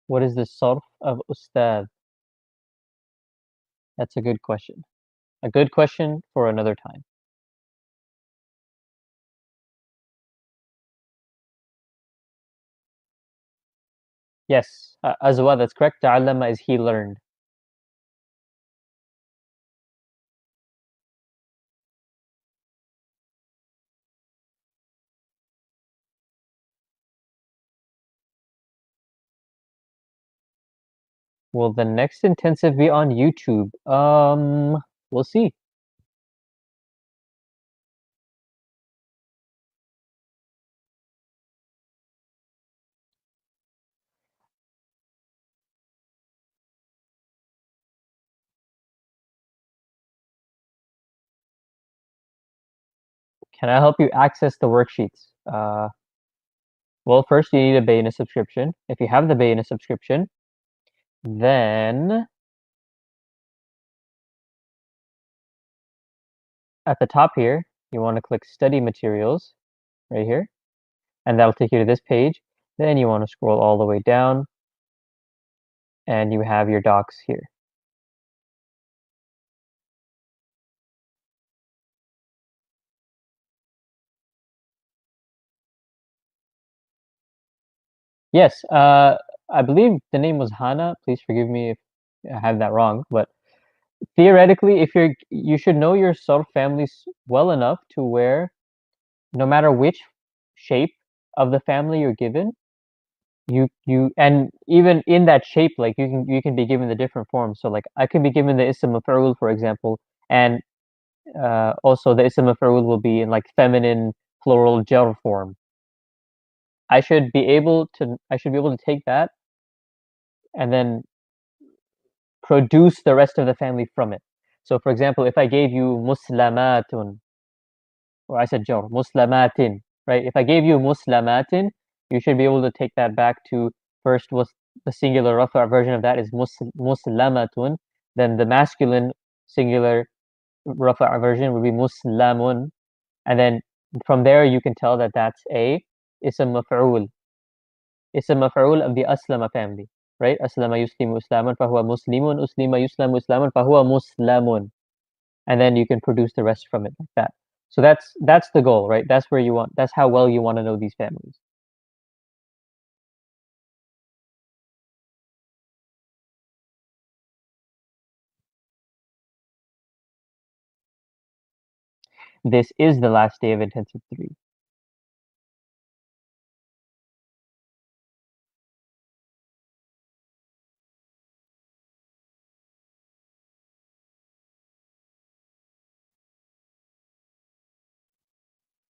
What is the sarf of Ustadh? That's a good question. A good question for another time. Yes, Azwa, that's correct. Ta'allama is he learned. Will the next intensive be on YouTube? We'll see. Can I help you access the worksheets? Well, first you need a Bayyinah subscription. If you have the Bayyinah subscription, then at the top here, you want to click Study Materials right here, and that'll take you to this page. Then you want to scroll all the way down, and you have your docs here. Yes, I believe the name was Hana. Please forgive me if I have that wrong, but theoretically, if you should know your families well enough to where no matter which shape of the family you're given, and even in that shape, like you can be given the different forms. So like I can be given the ism maf'ul, for example, and also the ism maf'ul will be in like feminine plural jar form. I should be able to take that and then produce the rest of the family from it. So for example, if I gave you muslamatun, or I said jar, muslamatin, right? If I gave you muslamatin, you should be able to take that back to first was the singular rafa version of that is muslamatun, then the masculine singular rafa version would be muslamun, and then from there you can tell that that's a ism maf'ul of the aslama family, right? Aslama yuslimu islaman fahuwa muslimun, uslima yuslamu islaman fahuwa muslamun, and then you can produce the rest from it like that. So that's the goal, right? That's how well you want to know these families. This is the last day of intensive 3.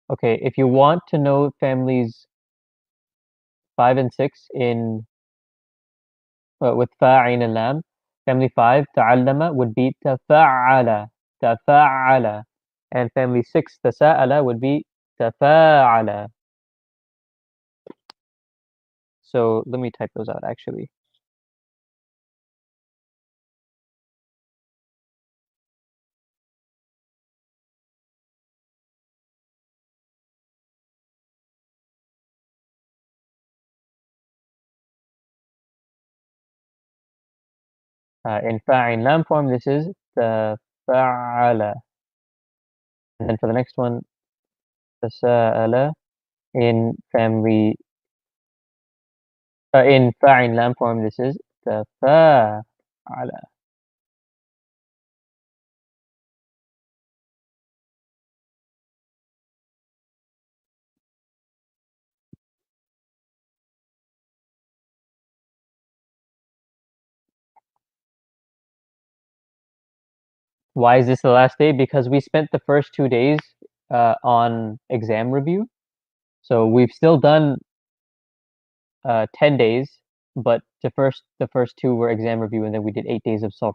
Okay, if you want to know families 5 and 6 in with fa'in and lam, family 5 ta'allama would be tafa'ala, and family 6 tasa'ala would be tafa'ala. So let me type those out actually. In fa'in lam form, this is tafa'ala. And then for the next one, tasa'ala. In fa'in lam form, this is tafa'ala. Why is this the last day? Because we spent the first 2 days on exam review. So we've still done 10 days, but the first 2 were exam review, and then we did 8 days of sarf.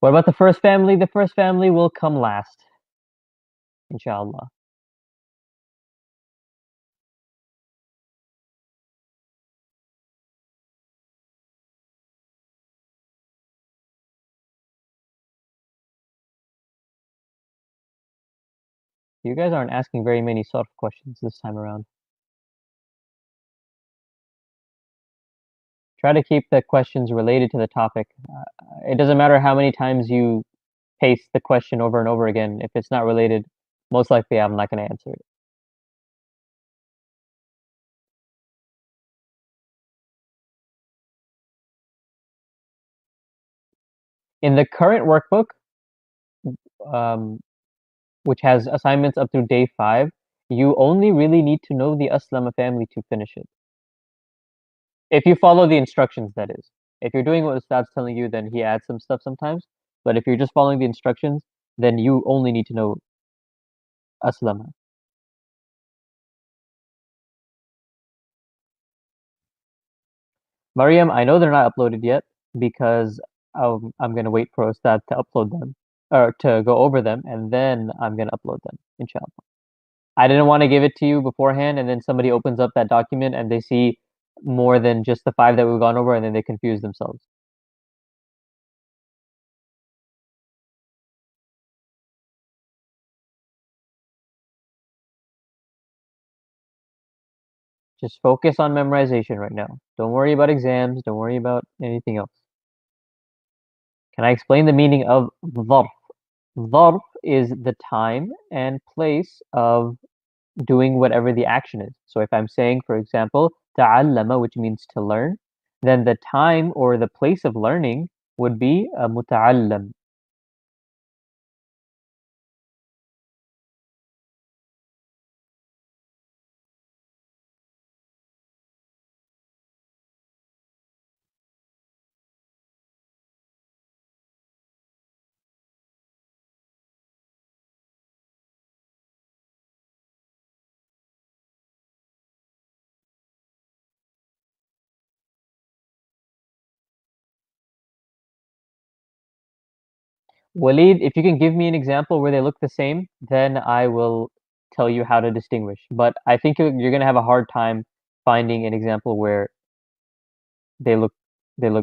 What about the first family? The first family will come last, inshallah. You guys aren't asking very many sarf questions this time around. Try to keep the questions related to the topic. It doesn't matter how many times you paste the question over and over again. If it's not related, most likely I'm not going to answer it. In the current workbook, which has assignments up through day 5, you only really need to know the Aslama family to finish it. If you follow the instructions, that is. If you're doing what Ustadh's telling you, then he adds some stuff sometimes. But if you're just following the instructions, then you only need to know Aslama. Mariam, I know they're not uploaded yet because I'm going to wait for Ustadh to upload them, or to go over them, and then I'm going to upload them, inshallah. I didn't want to give it to you beforehand, and then somebody opens up that document and they see more than just the 5 that we've gone over, and then they confuse themselves. Just focus on memorization right now. Don't worry about exams. Don't worry about anything else. Can I explain the meaning of dharf? Dharf is the time and place of doing whatever the action is. So if I'm saying, for example, ta'allama, which means to learn, then the time or the place of learning would be a muta'allam. Walid, if you can give me an example where they look the same, then I will tell you how to distinguish. But I think you're going to have a hard time finding an example where they look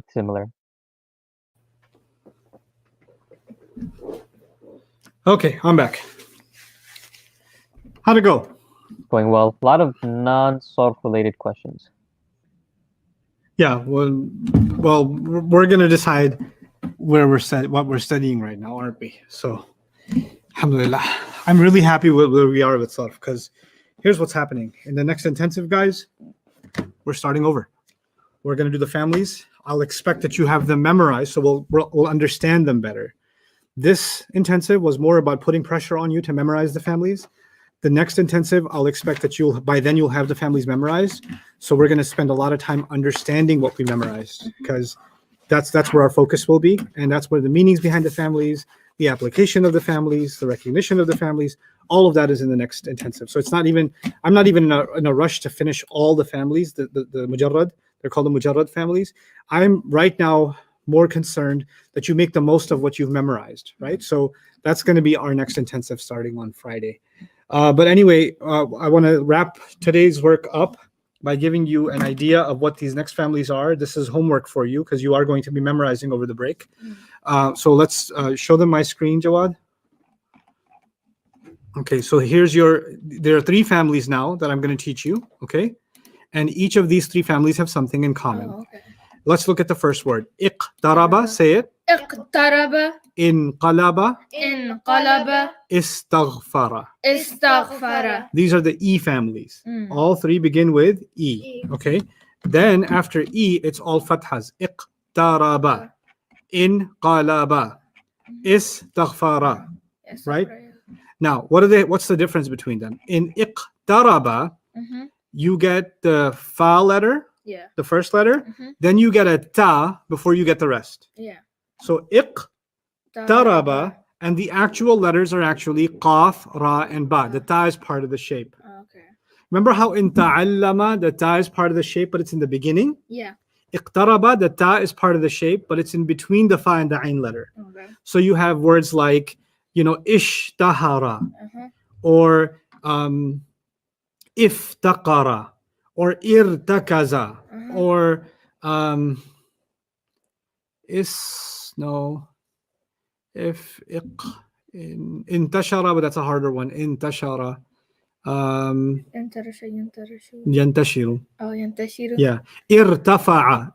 similar. Okay, I'm back. How'd it go? Going well. A lot of non-sarf related questions. Yeah, well, we're gonna decide what we're studying right now, aren't we? So, alhamdulillah, I'm really happy with where we are with sarf, because here's what's happening in the next intensive, guys. We're starting over. We're gonna do the families. I'll expect that you have them memorized, so we'll understand them better. This intensive was more about putting pressure on you to memorize the families. The next intensive, I'll expect that by then you'll have the families memorized. So we're going to spend a lot of time understanding what we memorized, because that's where our focus will be, and that's where the meanings behind the families, the application of the families, the recognition of the families, all of that is in the next intensive. So I'm not even in a rush to finish all the families, the mujarrad. They're called the mujarrad families. I'm right now more concerned that you make the most of what you've memorized, right? So that's going to be our next intensive starting on Friday. But anyway, I want to wrap today's work up by giving you an idea of what these next families are. This is homework for you because you are going to be memorizing over the break. So let's show them my screen, Jawad. Okay, so there are 3 families now that I'm going to teach you, okay? And each of these 3 families have something in common. Oh, okay. Let's look at the first word. Iqtaraba, say it. اقترب Inqalaba, انقلب istaghfara. استغفر. These are the E families. Mm. All 3 begin with E. E. Okay. Then after E, it's all fathas. Iqtaraba, inqalaba, istaghfara. Yes, Right? Now, what's the difference between them? In iqtaraba, you get the fa letter, Yeah. the first letter, then you get a ta before you get the rest. Yeah. So iqtaraba, and the actual letters are actually qaf, ra, and ba. The ta is part of the shape. Okay. Remember how in ta'allama, the ta is part of the shape, but it's in the beginning? Yeah. Iqtaraba, the ta is part of the shape, but it's in between the fa and the ain letter. Okay. So you have words like, ishtahara, or iftaqara, or irtakaza, or intashara, but that's a harder one. Intashara. Yantashiru. Oh, ينتشر. Yeah. Irtafa'a.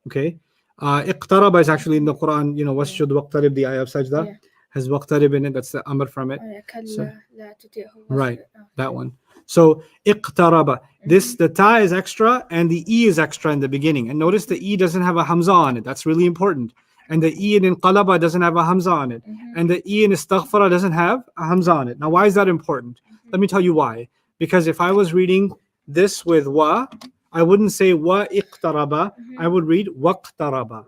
Okay. Iqtaraba is actually in the Quran, wasjud waqtarib, the ayah of sajda, Yeah. has waqtarib in it. That's the amr from it. كلا لا تطيعه. Right. That one. So iqtaraba. The ta is extra and the e is extra in the beginning. And notice the e doesn't have a hamza on it. That's really important. And the e in inqalaba doesn't have a hamza on it. And the e in istaghfara doesn't have a hamza on it. Now, why is that important? Let me tell you why. Because if I was reading this with wa, I wouldn't say wa iqtaraba. I would read waqtaraba.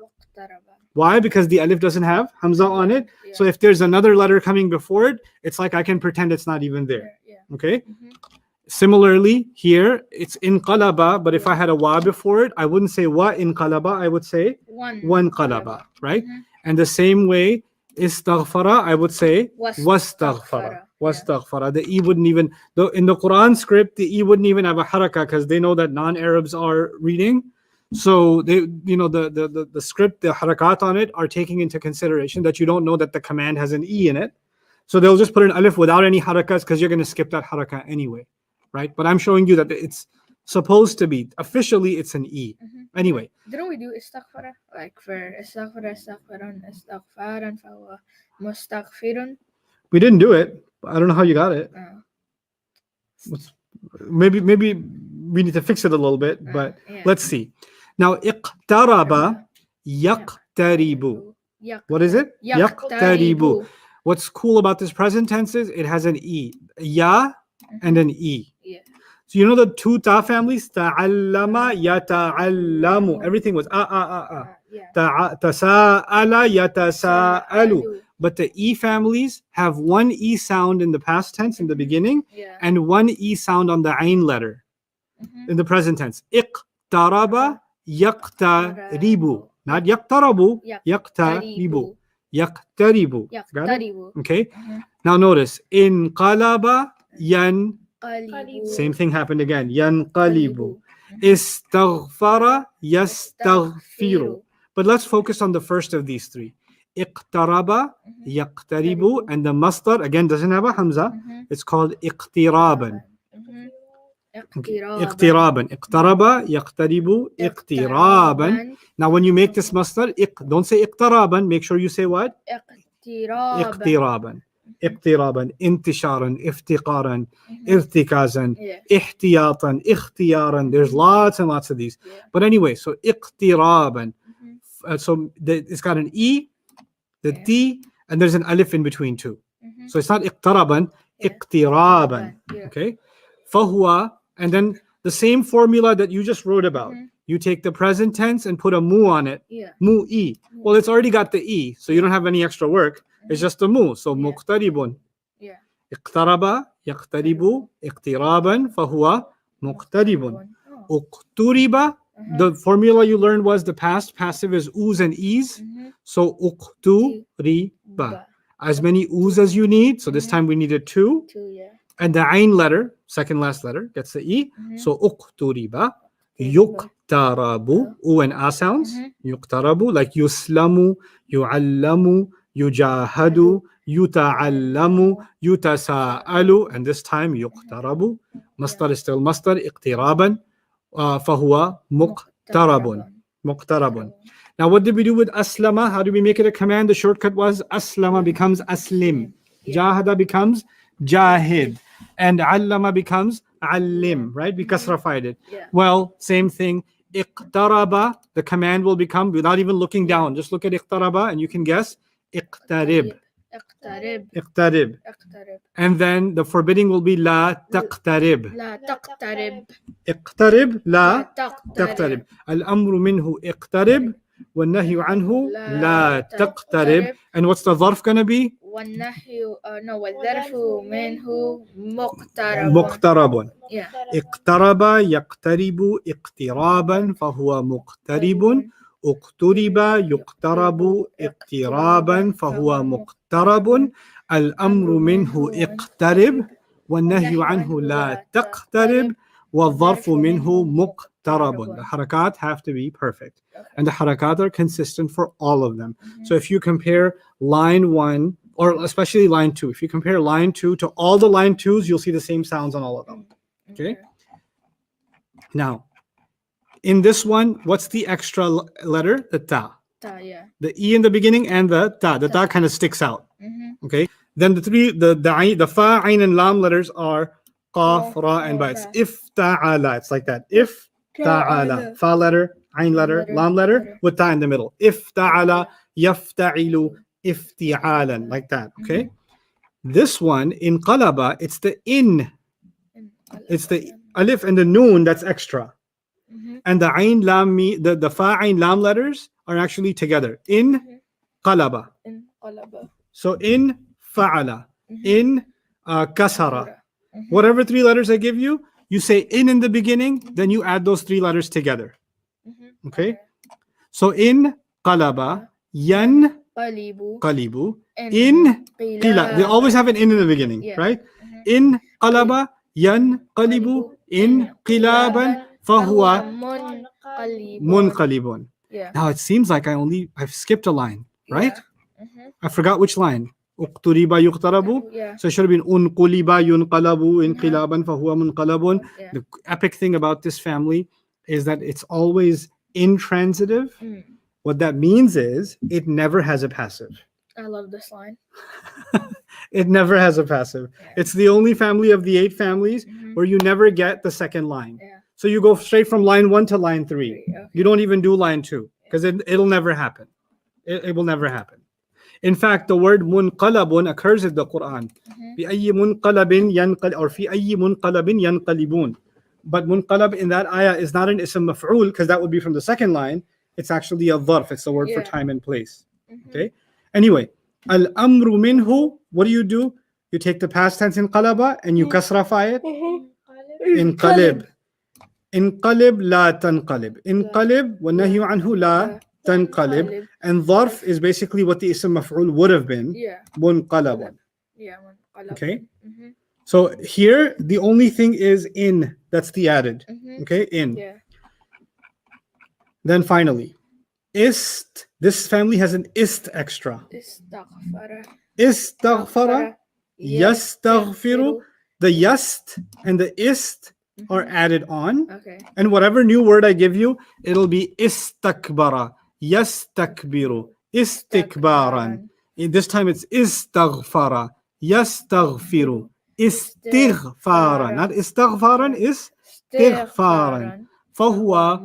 Why? Because the alif doesn't have hamza on it. Yeah. So if there's another letter coming before it, it's like I can pretend it's not even there. Yeah. Okay? Similarly, here it's inqalaba, but if I had a wa before it, I wouldn't say wa inqalaba, I would say one qalaba, right? And the same way, istaghfara, I would say wastaghfara. wastaghfara. The E wouldn't even, though in the Quran script, the E wouldn't even have a haraka because they know that non-Arabs are reading. So they, the script, the harakat on it are taking into consideration that you don't know that the command has an E in it. So they'll just put an alif without any harakas because you're going to skip that haraka anyway, right? But I'm showing you that it's supposed to be, officially it's an E. Anyway. Didn't we do istaghfara? Like for istaghfara, istaghfaran, fahuwa mustaghfirun. We didn't do it. I don't know how you got it. Maybe we need to fix it a little bit, but let's see. Now, iqtaraba yaqtaribu. What is it? Yaqtaribu. What's cool about this present tense is it has an E. Ya and an E. Yeah. So you know the two ta families? Ta'allama yata'allamu. Everything was Tasa'ala yatasa'alu. But the E families have one E sound in the past tense in the beginning and one E sound on the ain letter in the present tense. Iqtaraba yaqtaribu. Not yaqtarabu, yaqtaribu. Yaqtaribu. Got it? Okay. Now notice, inqalaba same thing happened again. Yanqalibu. Istaghfara yastaghfiru. But let's focus on the first of these three. Iqtaraba, yaqtaribu, and the masdar again doesn't have a hamza. It's called iqtiraban. Iqtiraban. Iqtaraba, yaqtaribu, iqtiraban. Now when you make this masdar, don't say iqtaraban. Make sure you say what? Iqtiraban. اقترابا انتشارا افتقارا ارتكازا احتياطا اختيارا. There's lots and lots of these, but anyway, so اقترابا, so it's got an E, the T, and there's an alif in between too. So it's not اقترابا, اقترابا. Okay, فهو, and then the same formula that you just wrote about, you take the present tense and put a mu on it. Mu E. Well, it's already got the E, so you don't have any extra work. It's just a mu. So muqtaribun. Iqtaraba, yaqtaribu, iqtiraban, fahuwa muqtaribun. Uqturiba, the formula you learned was the past passive is oos and e's. So uqturiba. As many oos as you need. So this time we needed two. And the ain letter, second last letter, gets the E. So uqturiba. Yuqtarabu. U and a sounds. Yuqtarabu, like yuslamu, yu'allamu, yujahadu, yuta'allamu, yutasa'alu, and this time yuqtarabu. Masdar is still masdar, iqtiraban, fahuwa muqtarabun. Muqtarabun. Now what did we do with aslama? How do we make it a command? The shortcut was aslama becomes aslim. Jahada becomes jahid. And allama becomes allim, right? We kasrafied it. Well, same thing. Iqtaraba, the command will become, without even looking down, just look at iqtaraba and you can guess. Iqtarib. Iqtarib. And then the forbidding will be la taqtarib. La taqtarib. Iqtarib, la taqtarib. Al-amru minhu iqtarib, والنهي عنه لا تقترب. And what's the ظرف gonna be? والنهي والظرف منه مقترب. مقترب. اقترب يقترب اقترابا فهو مقترب. اقترب يقترب اقترابا فهو مقترب. الأمر منه اقترب والنهي عنه لا تقترب والظرف منه مقترب. The harakat have to be perfect. And the harakat are consistent for all of them. So if you compare line 1, or especially line 2, if you compare line 2 to all the line 2s, you'll see the same sounds on all of them. Okay? Now, in this one, what's the extra letter? The ta. The E in the beginning and the ta. The ta kind of sticks out. Okay? Then the three, the fa, ain, and lam letters are qaf, ra, and ba. It's if ta'ala. It's like that. If ta'ala. Fa letter, ain letter, lam letter, with ta in the middle. If ta'ala, yafta'ilu, ifti'alan. Like that. Okay? This one, in qalaba, it's the in. It's the alif and the noon that's extra. And the ain, lam, the fa, ain, lam letters are actually together. In qalaba. So in fa'ala. In kasara. Whatever 3 letters I give you, you say in the beginning, then you add those 3 letters together. Okay? So in qalaba, yan Qalibu. qalibu. In qila. They always have an in the beginning, Yeah. right? In qalaba yanqalibu. In qilaban fahuwa munqalibun. Yeah. Now it seems like I've skipped a line, right? Yeah. I forgot which line. Uqturiba yuqtarabu. Yeah. So it should have been unquliba yunqalabu inqilaban fahuwa munqalabun. Yeah. The epic thing about this family is that it's always intransitive. What that means is it never has a passive. I love this line. It never has a passive. Yeah. It's the only family of the 8 families where you never get the second line. Yeah. So you go straight from line 1 to line 3. Okay. You don't even do line 2 because it'll never happen. It will never happen. In fact, the word munqalabun occurs in the Quran. بِأَيِّ مُنْقَلَبٍ يَنْقَلِ or فِي أَيِّ مُنْقَلَبٍ يَنْقَلِبُونَ. But munqalab in that ayah is not an ism maf'ul because that would be from the second line. It's actually a dharf. It's the word for Yeah. time and place. Okay. Anyway, al-amru minhu. What do? You take the past tense in qalaba and you kasrafy it. Inqalib. Inqalib la tanqalib. Inqalib wa nahyu anhu la tanqalib. And dharf is basically what the ism maf'ul would have been. Yeah. Munqalabun. Yeah. Munqalab. Okay. So here the only thing is in. That's the added. Okay. In. Yeah. Then finally, ist. This family has an ist extra. Istaghfara. Istaghfara, yastaghfiru. The yast and the ist are added on. Okay. And whatever new word I give you, it'll be istakbara, yastakbiru, istikbaran. This time it's istaghfara, yastaghfiru, istighfaran. Not istaghfaran, istighfaran. Fahuwa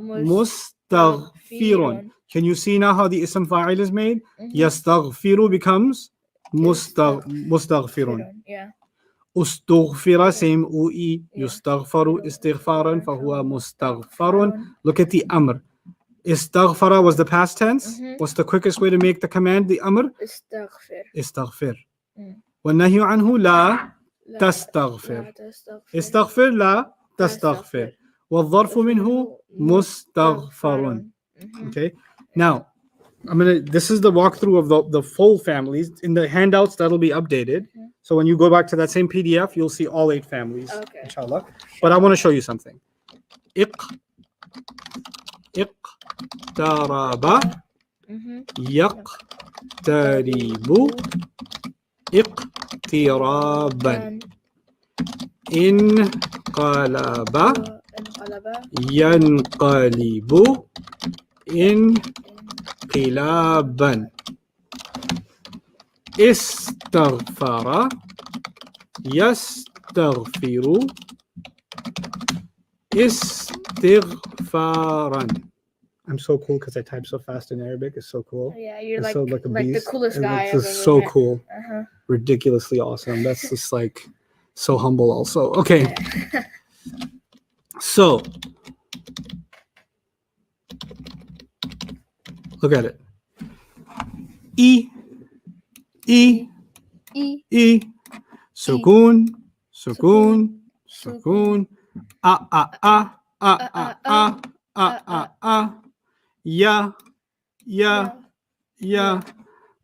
mustaghfirun. Can you see now how the ism fa'il is made? Yastaghfiru becomes mustaghfirun. Yeah. Ustughfira, same ui. Yustaghfaru istighfaran fahuwa mustaghfarun. Look at the amr. Istaghfara was the past tense. What's the quickest way to make the command the amr? Istaghfir. Istaghfir. وَالنَّهْيُ عَنْهُ لَا تَسْتَغْفِرْ. استغفر لا تستغفر. والظرف منه مستغفر. Okay. Now, this is the walkthrough of the full families. In the handouts, that'll be updated. So when you go back to that same PDF, you'll see all 8 families, Okay. inshallah. But I want to show you something. اقترب يقترب اقترابا انقلب ينقلب انقلابا استغفر يستغفر استغفارا. I'm so cool because I type so fast in Arabic. It's so cool. Yeah, you're It's like, so like a the beast. coolest And guy it's ever. just so cool. Uh-huh. Ridiculously awesome. That's just like so humble also. Okay. Yeah. So look at it. E Sukun Sukun Sukun Ya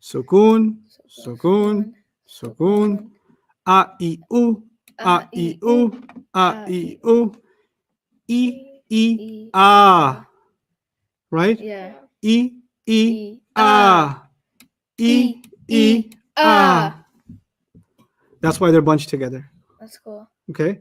Sukun Sukun Sukun I U E right? Yeah. E That's why they're bunched together. That's cool. Okay.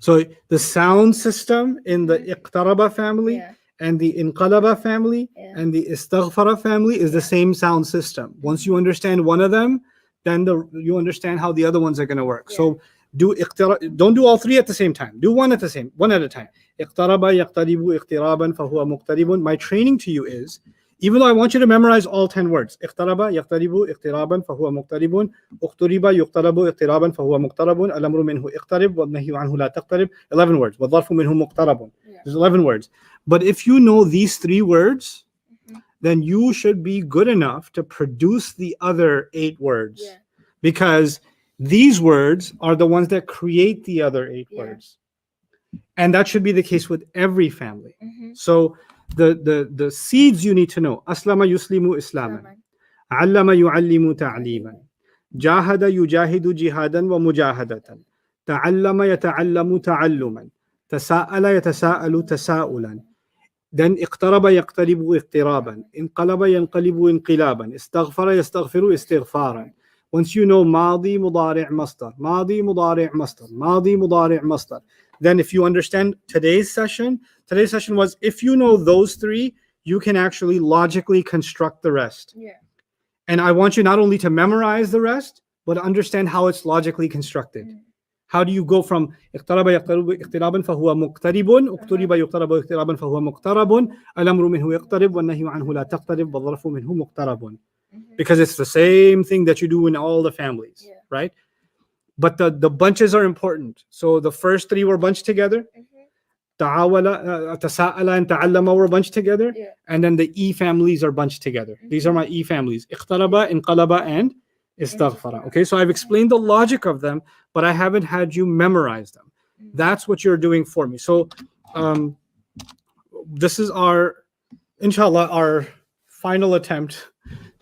So the sound system in the Iqtaraba family Yeah. and the Inqalaba family Yeah. and the Istaghfara family is the same sound system. Once you understand one of them, then you understand how the other ones are going to work. Yeah. So don't do all 3 at the same time. Do one at a time. Iqtaraba yaqtaribu iqtiraban fahuwa muqtaribun. My training to you is, even though I want you to memorize all 10 words, iqtaraba yaqtaribu iqtiraban fahuwa muqtaribun, uqturiba yuqtarabu iqtiraban fahuwa muqtarabun, al-amru minhu iqtarib wa nahyu anhu la taqtarib. 11 words. Wa dharfu minhu muqtarabun. There's 11 words. But if you know these 3 words, then you should be good enough to produce the other 8 words. Yeah. Because these words are the ones that create the other 8 words. And that should be the case with every family. So the seeds you need to know. Aslama yuslimu islaman. علم يعلم تعليما. جاهد يجاهد جهادا ومجاهدة. تعلم يتعلم تعلما. تساءل يتساءل تساؤلا. Then اقترب يقترب اقترابا. انقلب ينقلب انقلابا. استغفر يستغفر استغفارا. Once you know ماضي مضارع مصدر, ماضي مضارع مصدر, ماضي مضارع مصدر, then if you understand today's session was, if you know those three, you can actually logically construct the rest. Yeah. And I want you not only to memorize the rest, but understand how it's logically constructed. How do you go from اقترب يقترب اقترابا فهو مقترب, اقترب يقترب اقترابا فهو مقترب, الأمر منه يقترب والنهي عنه لا تقترب والظرف منه مقترب. Because it's the same thing that you do in all the families, right? But the bunches are important. So the first three were bunched together. تعاول, تساءل and تعلم were bunched together. And then the E families are bunched together. These are my E families. اقترب, انقلب, and استغفر. Okay, so I've explained the logic of them, but I haven't had you memorize them. That's what you're doing for me. So this is inshallah, our final attempt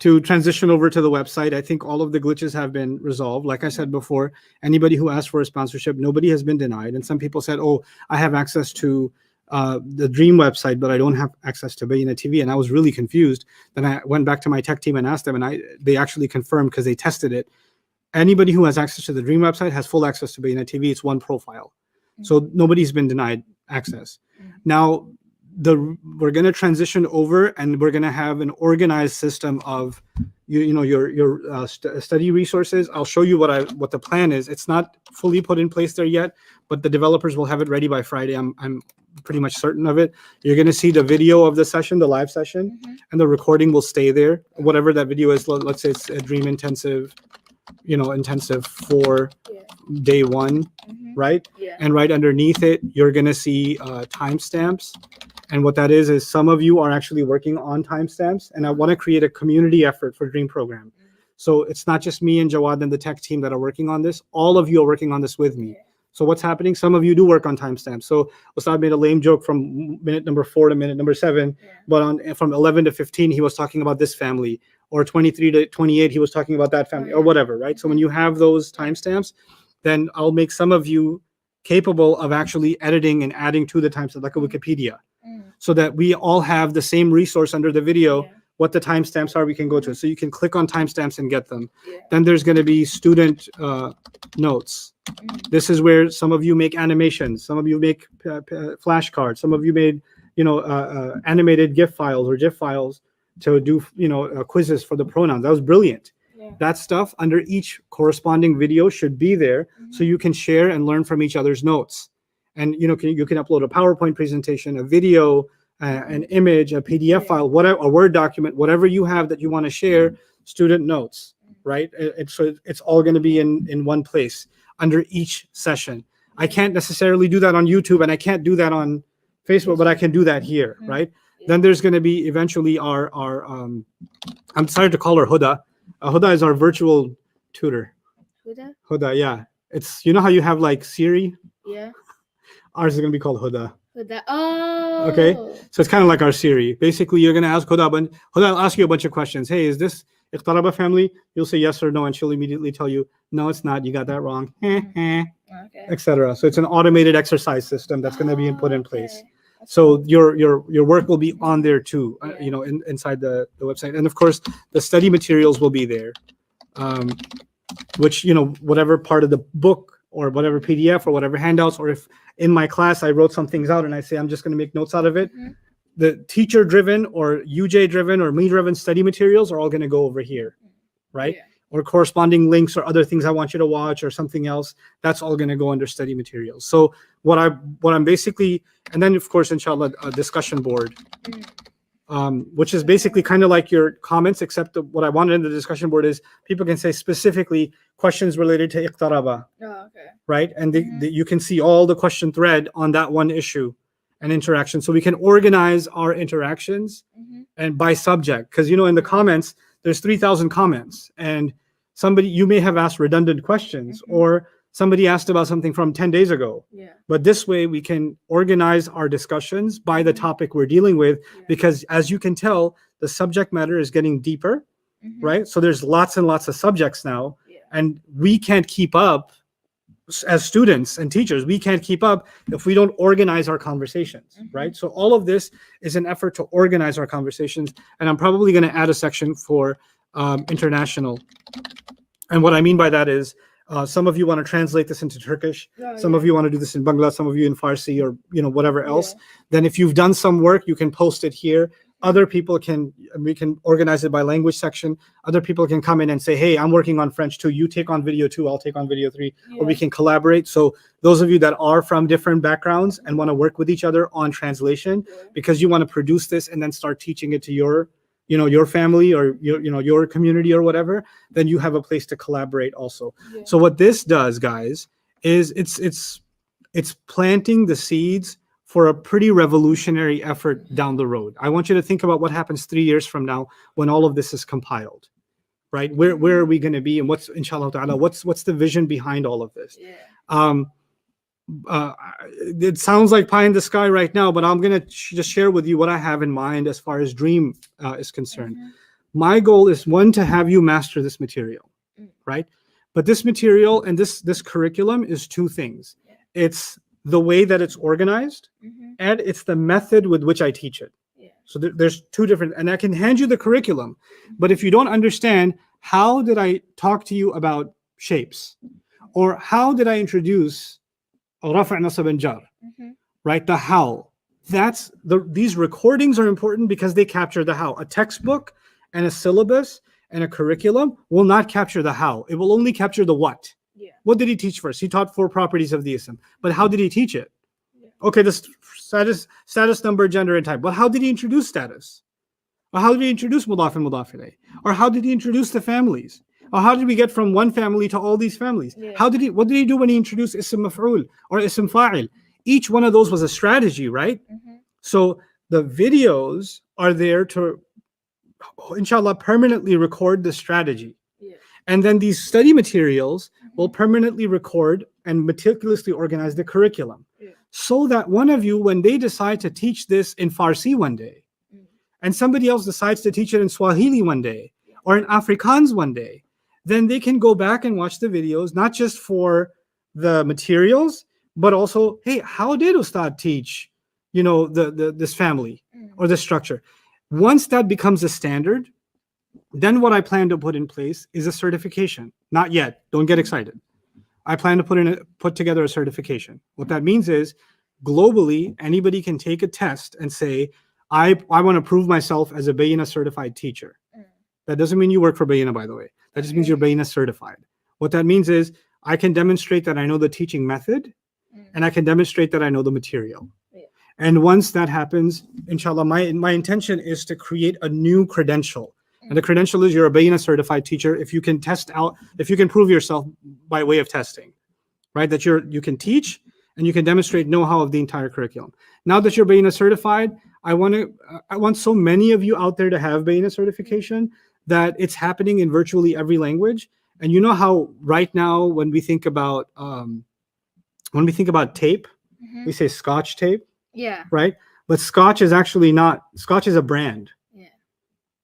to transition over to the website. I think all of the glitches have been resolved. Like I said before, anybody who asked for a sponsorship, nobody has been denied. And some people said, oh, I have access to the Dream website, but I don't have access to bayyinahTV. And I was really confused. Then I went back to my tech team and asked them, and they actually confirmed, because they tested it. Anybody who has access to the Dream website has full access to bayyinahTV. It's one profile. So nobody's been denied access. Now, we're going to transition over, and we're going to have an organized system of your study resources. I'll show you what the plan is. It's not fully put in place there yet, but the developers will have it ready by Friday. I'm pretty much certain of it. You're going to see the video of the session, the live session, and the recording will stay there. Whatever that video is, let's say it's a Dream intensive, intensive for day one, right? And right underneath it, you're going to see timestamps. And what that is some of you are actually working on timestamps, and I want to create a community effort for Dream Program. So it's not just me and Jawad and the tech team that are working on this. All of you are working on this with me. So what's happening? Some of you do work on timestamps. So Ustadh made a lame joke from minute number 4 to minute number 7, but from 11 to 15, he was talking about this family, or 23 to 28, he was talking about that family, or whatever, right? So when you have those timestamps, then I'll make some of you capable of actually editing and adding to the timestamp, like a Wikipedia, so that we all have the same resource under the video. What the timestamps are, we can go to. So you can click on timestamps and get them. Then there's going to be student notes. This is where some of you make animations, some of you make flashcards, some of you made animated GIF files or GIF files to do quizzes for the pronouns. That was brilliant. That stuff under each corresponding video should be there, so you can share and learn from each other's notes. And you can upload a PowerPoint presentation, a video, an image, a PDF file, whatever, a Word document, whatever you have that you want to share. Student notes, right? So it's all going to be in one place under each session. I can't necessarily do that on YouTube, and I can't do that on Facebook, but I can do that here, right? Then there's going to be eventually our I'm sorry to call her Huda. Huda is our virtual tutor. Huda, yeah. It's, how you have like Siri? Yeah. Ours is going to be called Huda. Oh. Okay. So it's kind of like our Siri. Basically, you're going to ask Huda, but Huda will ask you a bunch of questions. Hey, is this Iqtaraba family? You'll say yes or no, and she'll immediately tell you, no, it's not. You got that wrong. Etc. So it's an automated exercise system that's going to be put in place. So your work will be on there too, inside the website. And of course, the study materials will be there, which, whatever part of the book or whatever PDF or whatever handouts, or if in my class I wrote some things out and I say I'm just going to make notes out of it, the teacher-driven or UJ-driven or me-driven study materials are all going to go over here, right? Or corresponding links or other things I want you to watch or something else, that's all going to go under study materials. So what I'm basically, and then of course, inshallah, a discussion board, which is basically kind of like your comments, except what I wanted in the discussion board is people can say specifically questions related to Iqtaraba, right? And you can see all the question thread on that one issue and interaction. So we can organize our interactions and by subject, because, in the comments, there's 3,000 comments, and you may have asked redundant questions, or somebody asked about something from 10 days ago. But this way we can organize our discussions by the topic we're dealing with, because as you can tell, the subject matter is getting deeper right? So there's lots and lots of subjects now, Yeah. and we can't keep up as students and teachers. We can't keep up if we don't organize our conversations, right? So all of this is an effort to organize our conversations, and I'm probably going to add a section for international. And what I mean by that is some of you want to translate this into Turkish, some of you want to do this in Bangla, some of you in Farsi, or whatever else. Then if you've done some work, you can post it here. Other people we can organize it by language section. Other people can come in and say, hey, I'm working on French 2. You take on video 2, I'll take on video 3, or we can collaborate. So those of you that are from different backgrounds and want to work with each other on translation, because you want to produce this and then start teaching it to your family or your community or whatever, then you have a place to collaborate also. So what this does, guys, is it's planting the seeds for a pretty revolutionary effort down the road. I want you to think about what happens 3 years from now when all of this is compiled, right? Where are we going to be, and what's, inshallah ta'ala, what's the vision behind all of this? It sounds like pie in the sky right now, but I'm going to just share with you what I have in mind as far as dream is concerned. My goal is, one, to have you master this material, right? But this material and this curriculum is two things. It's the way that it's organized, and it's the method with which I teach it. So there's two different, and I can hand you the curriculum, but if you don't understand, how did I talk to you about shapes? Or how did I introduce rafa' nasab and jar, right? The how. These recordings are important because they capture the how. A textbook and a syllabus and a curriculum will not capture the how. It will only capture the what. What did he teach first? He taught 4 properties of the ism, but how did he teach it? Okay, the status, number, gender, and type. But how did he introduce status? Or how did he introduce mudaf and mudaf ilayh? Or how did he introduce the families? Or how did we get from one family to all these families? What did he do when he introduced ism maf'ul or ism fa'il? Each one of those was a strategy, right? So the videos are there to, inshallah, permanently record the strategy. And then these study materials will permanently record and meticulously organize the curriculum. So that one of you, when they decide to teach this in Farsi one day, and somebody else decides to teach it in Swahili one day, or in Afrikaans one day, then they can go back and watch the videos, not just for the materials, but also, hey, how did Ustadh teach, this family or the structure? Once that becomes a standard, then what I plan to put in place is a certification. Not yet. Don't get excited. I plan to put together a certification. What that means is, globally, anybody can take a test and say, I want to prove myself as a Bayyinah certified teacher. That doesn't mean you work for Bayyinah, by the way. That just means you're Bayyinah certified. What that means is, I can demonstrate that I know the teaching method, and I can demonstrate that I know the material. And once that happens, inshallah, my intention is to create a new credential. And the credential is, you're a Bayyinah certified teacher if you can prove yourself by way of testing, right? That you can teach and you can demonstrate know-how of the entire curriculum. Now that you're Bayyinah certified, I want so many of you out there to have Bayyinah certification that it's happening in virtually every language. And you know how right now when we think about tape, we say Scotch tape, right? But Scotch is actually not. Scotch is a brand.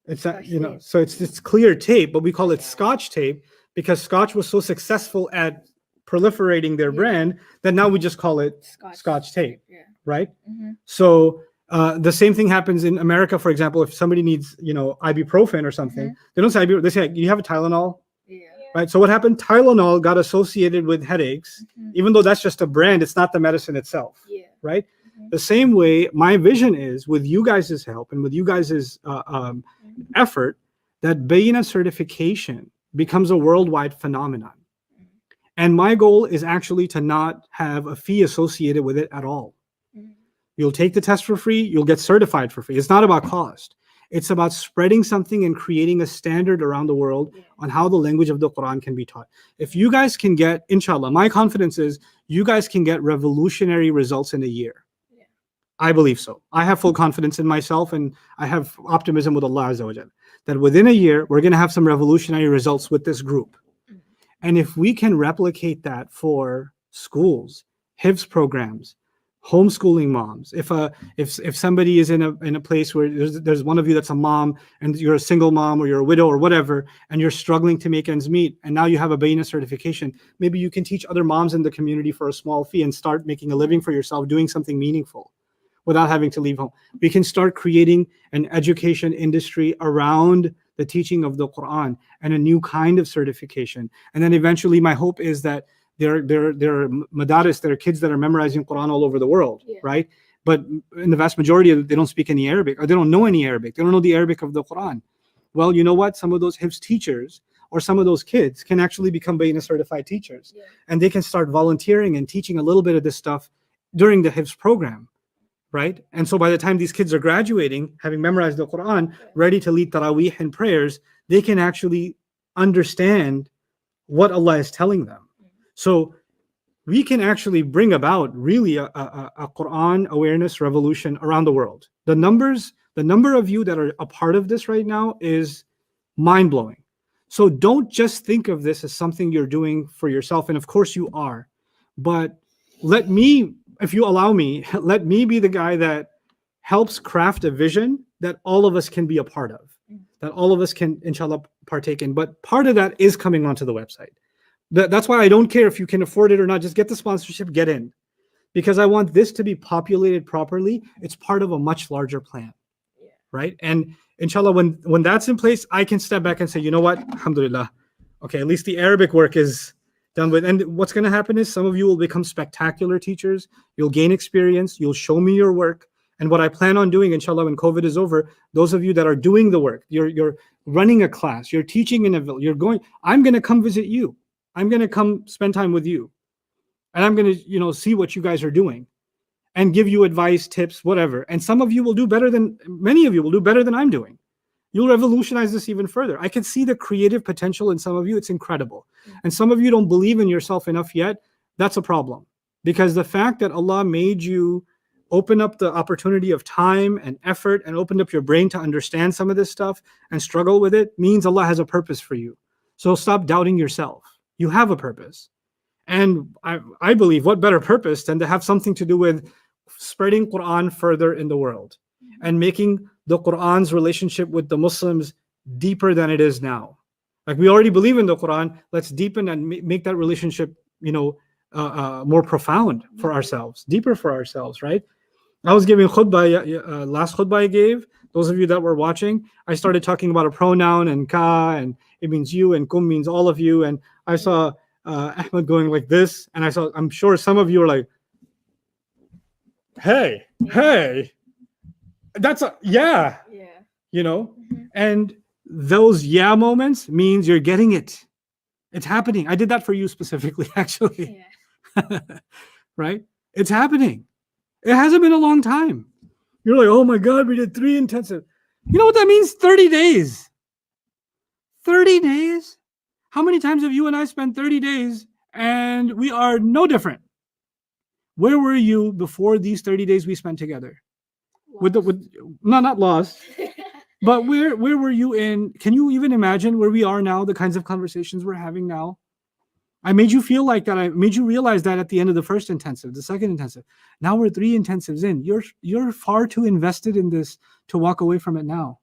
It's so it's clear tape, but we call it Scotch tape because Scotch was so successful at proliferating their brand that now we just call it Scotch tape, right? So the same thing happens in America, for example. If somebody needs, ibuprofen or something, they don't say ibuprofen. They say, you have a Tylenol, right? So what happened? Tylenol got associated with headaches, even though that's just a brand. It's not the medicine itself, right? The same way, my vision is, with you guys' help and with you guys' effort, that Bayyinah certification becomes a worldwide phenomenon. And my goal is actually to not have a fee associated with it at all. You'll take the test for free, you'll get certified for free. It's not about cost. It's about spreading something and creating a standard around the world on how the language of the Quran can be taught. If you guys can get, inshallah, my confidence is you guys can get revolutionary results in a year. I believe so. I have full confidence in myself, and I have optimism with Allah Azza wa Jal that within a year, we're going to have some revolutionary results with this group. And if we can replicate that for schools, Hifz programs, homeschooling moms. If somebody is in a place where there's one of you that's a mom and you're a single mom or you're a widow or whatever, and you're struggling to make ends meet, and now you have a bayyinah certification, maybe you can teach other moms in the community for a small fee and start making a living for yourself, doing something meaningful without having to leave home. We can start creating an education industry around the teaching of the Quran and a new kind of certification. And then eventually my hope is that there are madaris, there are kids that are memorizing Quran all over the world, right? But in the vast majority of them, they don't speak any Arabic, or they don't know any Arabic. They don't know the Arabic of the Quran. Well, you know what? Some of those Hifz teachers or some of those kids can actually become bayyinah certified teachers. And they can start volunteering and teaching a little bit of this stuff during the Hifz program, right? And so by the time these kids are graduating, having memorized the Quran, ready to lead Taraweeh and prayers, they can actually understand what Allah is telling them. So we can actually bring about really a Quran awareness revolution around the world. The number of you that are a part of this right now is mind-blowing. So don't just think of this as something you're doing for yourself, and of course you are, but let me, if you allow me, let me be the guy that helps craft a vision that all of us can be a part of, that all of us can, inshallah, partake in. But part of that is coming onto the website. That's why I don't care if you can afford it or not. Just get the sponsorship, get in. Because I want this to be populated properly. It's part of a much larger plan, right? And inshallah, when that's in place, I can step back and say, you know what, alhamdulillah, okay, at least the Arabic work is done with. And what's going to happen is some of you will become spectacular teachers. You'll gain experience. You'll show me your work. And what I plan on doing, inshallah, when COVID is over, those of you that are doing the work, you're running a class, you're teaching in a village, I'm going to come visit you. I'm going to come spend time with you. And I'm going to, see what you guys are doing and give you advice, tips, whatever. And some of you will do better than, many of you will do better than I'm doing. You'll revolutionize this even further. I can see the creative potential in some of you. It's incredible. And some of you don't believe in yourself enough yet. That's a problem. Because the fact that Allah made you open up the opportunity of time and effort and opened up your brain to understand some of this stuff and struggle with it means Allah has a purpose for you. So stop doubting yourself. You have a purpose. And I believe what better purpose than to have something to do with spreading Quran further in the world and making the Quran's relationship with the Muslims deeper than it is now. Like we already believe in the Quran, let's deepen and make that relationship, more profound for ourselves, deeper for ourselves, right? I was giving khutbah, last khutbah I gave, those of you that were watching, I started talking about a pronoun and ka, and it means you, and kum means all of you. And I saw Ahmed going like this, and I'm sure some of you are like, hey, that's and those moments means you're getting it. It's happening. I did that for you specifically, actually. Right? It's happening. It hasn't been a long time. You're like, oh my God, we did 3 intensive. You know what that means? 30 days. 30 days? How many times have you and I spent 30 days and we are no different? Where were you before these 30 days we spent together? Not lost, but where were you in? Can you even imagine where we are now, the kinds of conversations we're having now? I made you feel like that. I made you realize that at the end of the first intensive, the second intensive. Now we're 3 intensives in. You're far too invested in this to walk away from it now.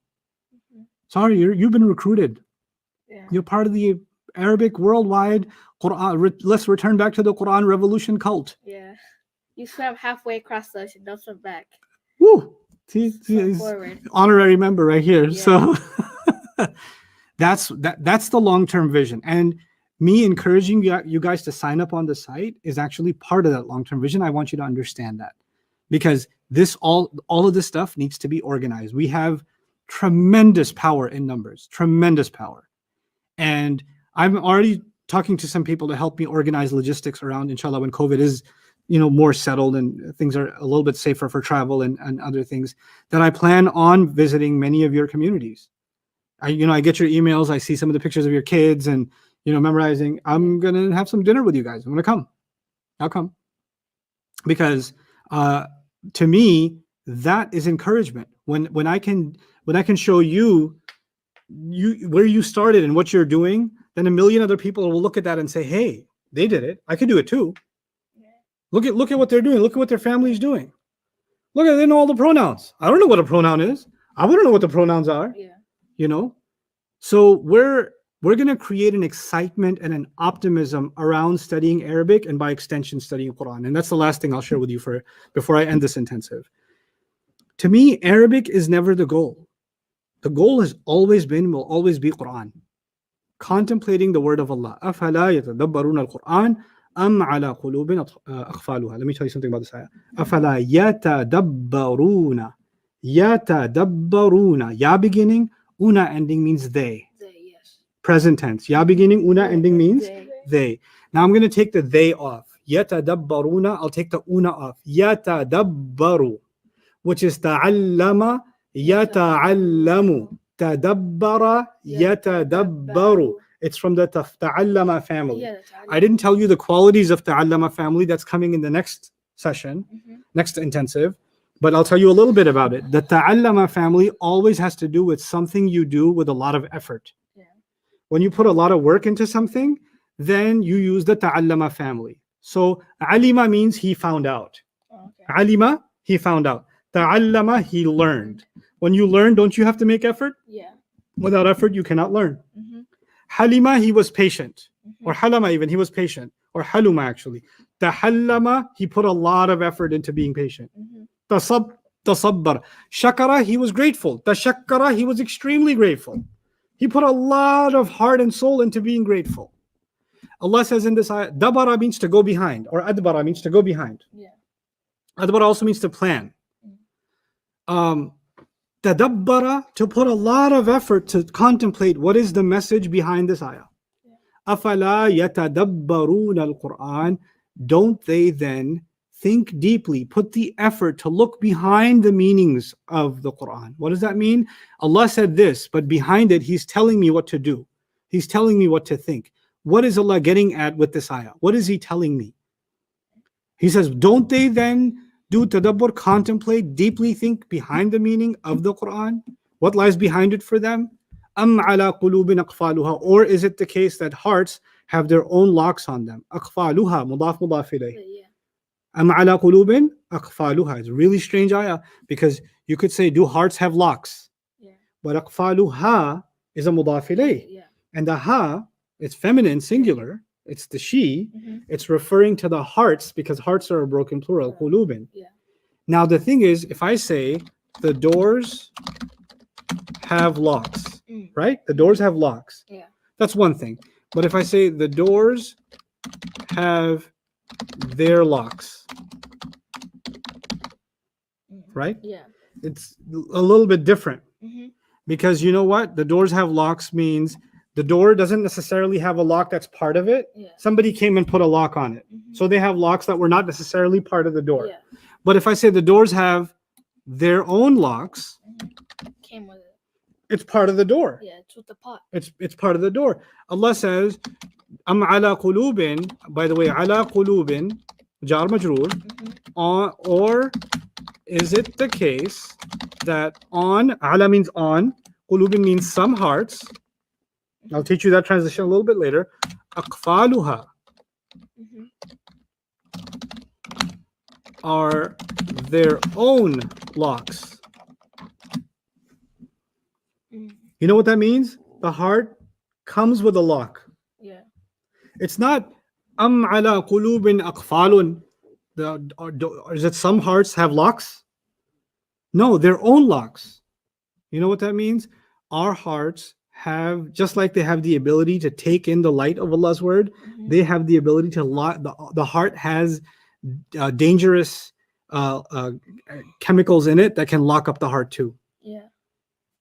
Sorry, you've been recruited. You're part of the Arabic worldwide Quran. Let's return back to the Quran revolution cult. You swam halfway across the ocean. Don't swim back. Woo! See, honorary member right here. So that's the long-term vision. And me encouraging you guys to sign up on the site is actually part of that long-term vision. I want you to understand that, because all of this stuff needs to be organized. We have tremendous power in numbers, tremendous power. And I'm already talking to some people to help me organize logistics around, inshallah, when COVID is, more settled and things are a little bit safer for travel and other things, that I plan on visiting many of your communities. I get your emails. I see some of the pictures of your kids and, memorizing. I'm going to have some dinner with you guys. I'm going to come. I'll come. Because to me, that is encouragement. When I can show you where you started and what you're doing, then a million other people will look at that and say, hey, they did it. I could do it too. Look at what they're doing. Look at what their family's doing. Look at, they know all the pronouns. I don't know what a pronoun is. I wouldn't know what the pronouns are. Yeah. You know, so we're going to create an excitement and an optimism around studying Arabic, and by extension studying Quran. And that's the last thing I'll share with you before I end this intensive. To me, Arabic is never the goal. The goal has always been, will always be Quran. Contemplating the word of Allah. أَفَلَا يَتَدَبَّرُونَ الْقُرْآنَ أَمْ عَلَى قُلُوبٍ أَقْفَالُهَا. Let me tell you something about this ayah. أَفَلَا يَتَدَبَّرُونَ. يَتَدَبَّرُونَ. Ya beginning, una ending means they. They, yes. Present tense. Ya beginning, una ending means They. they. Now I'm going to take the they off. يَتَدَبَّرُونَ. I'll take the una off. يَتَدَبَّرُ, which is ta'allama yata'allamu. Tadabbara yatadabbaru. It's from the ta'allama family. Yeah, that's how I didn't tell you the qualities of ta'allama family. That's coming in the next session, next intensive. But I'll tell you a little bit about it. The ta'allama family always has to do with something you do with a lot of effort. Yeah. When you put a lot of work into something, then you use the ta'allama family. So alima means he found out. Okay. Alima, he found out. Ta'allama, he learned. When you learn, don't you have to make effort? Yeah. Without effort, you cannot learn. Mm-hmm. Halima, he was patient. Mm-hmm. Or halama even, he was patient. Or haluma actually. Tahallama, he put a lot of effort into being patient. Mm-hmm. Tasabbar. Shakara, he was grateful. Tashakkara, he was extremely grateful. He put a lot of heart and soul into being grateful. Allah says in this ayah, dabara means to go behind, or adbara means to go behind. Yeah. Adbara also means to plan. Tadabbara, to put a lot of effort to contemplate what is the message behind this ayah. Afala yatadabbaruna al-Quran. Don't they then think deeply, put the effort to look behind the meanings of the Quran? What does that mean? Allah said this, but behind it, He's telling me what to do. He's telling me what to think. What is Allah getting at with this ayah? What is He telling me? He says, don't they then do tadabbur, contemplate, deeply think behind the meaning of the Quran? What lies behind it for them? Am ala qulubin aqfaluha. Or is it the case that hearts have their own locks on them? Aqfaluha, mudaf mudaf ilayh. Yeah. Am ala qulubin aqfaluha. It's a really strange ayah, because you could say, do hearts have locks? Yeah. But aqfaluha is a mudaf ilayh. Yeah. And the ha, it's feminine, singular. It's the she. Mm-hmm. It's referring to the hearts, because hearts are a broken plural, qulubin. Yeah. Now the thing is, if I say the doors have locks, right? The doors have locks. Yeah. That's one thing. But if I say the doors have their locks, right? Yeah. It's a little bit different, Mm-hmm. because you know what? The doors have locks means the door doesn't necessarily have a lock that's part of it. Yeah. Somebody came and put a lock on it. Mm-hmm. So they have locks that were not necessarily part of the door. Yeah. But if I say the doors have their own locks, Came with it. it's part of the door. Yeah, it's with the pot. It's part of the door. Allah says, Am ala qulubin, by the way, ala qulubin, jar majroor, or is it the case that on, ala means on, qulubin means some hearts. I'll teach you that transition a little bit later. Aqfaluha are their own locks. You know what that means? The heart comes with a lock. Yeah. It's not am ala qulubin aqfalun. Is it some hearts have locks? No, their own locks. You know what that means? Our hearts have, just like they have the ability to take in the light of Allah's word, they have the ability to lock. The heart has dangerous chemicals in it that can lock up the heart too. Yeah.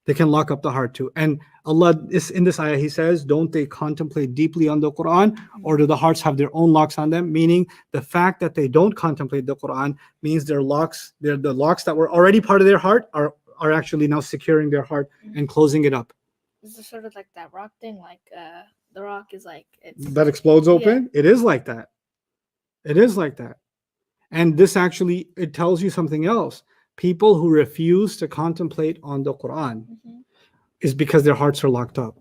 They can lock up the heart too. And Allah is in this ayah, He says, don't they contemplate deeply on the Quran, or do the hearts have their own locks on them? Meaning the fact that they don't contemplate the Quran means their locks, the locks that were already part of their heart are actually now securing their heart and closing it up. This is sort of like that rock thing, like the rock is like it's That explodes open. It is like that. It is like that. And this actually, it tells you something else. People who refuse to contemplate on the Quran is because their hearts are locked up.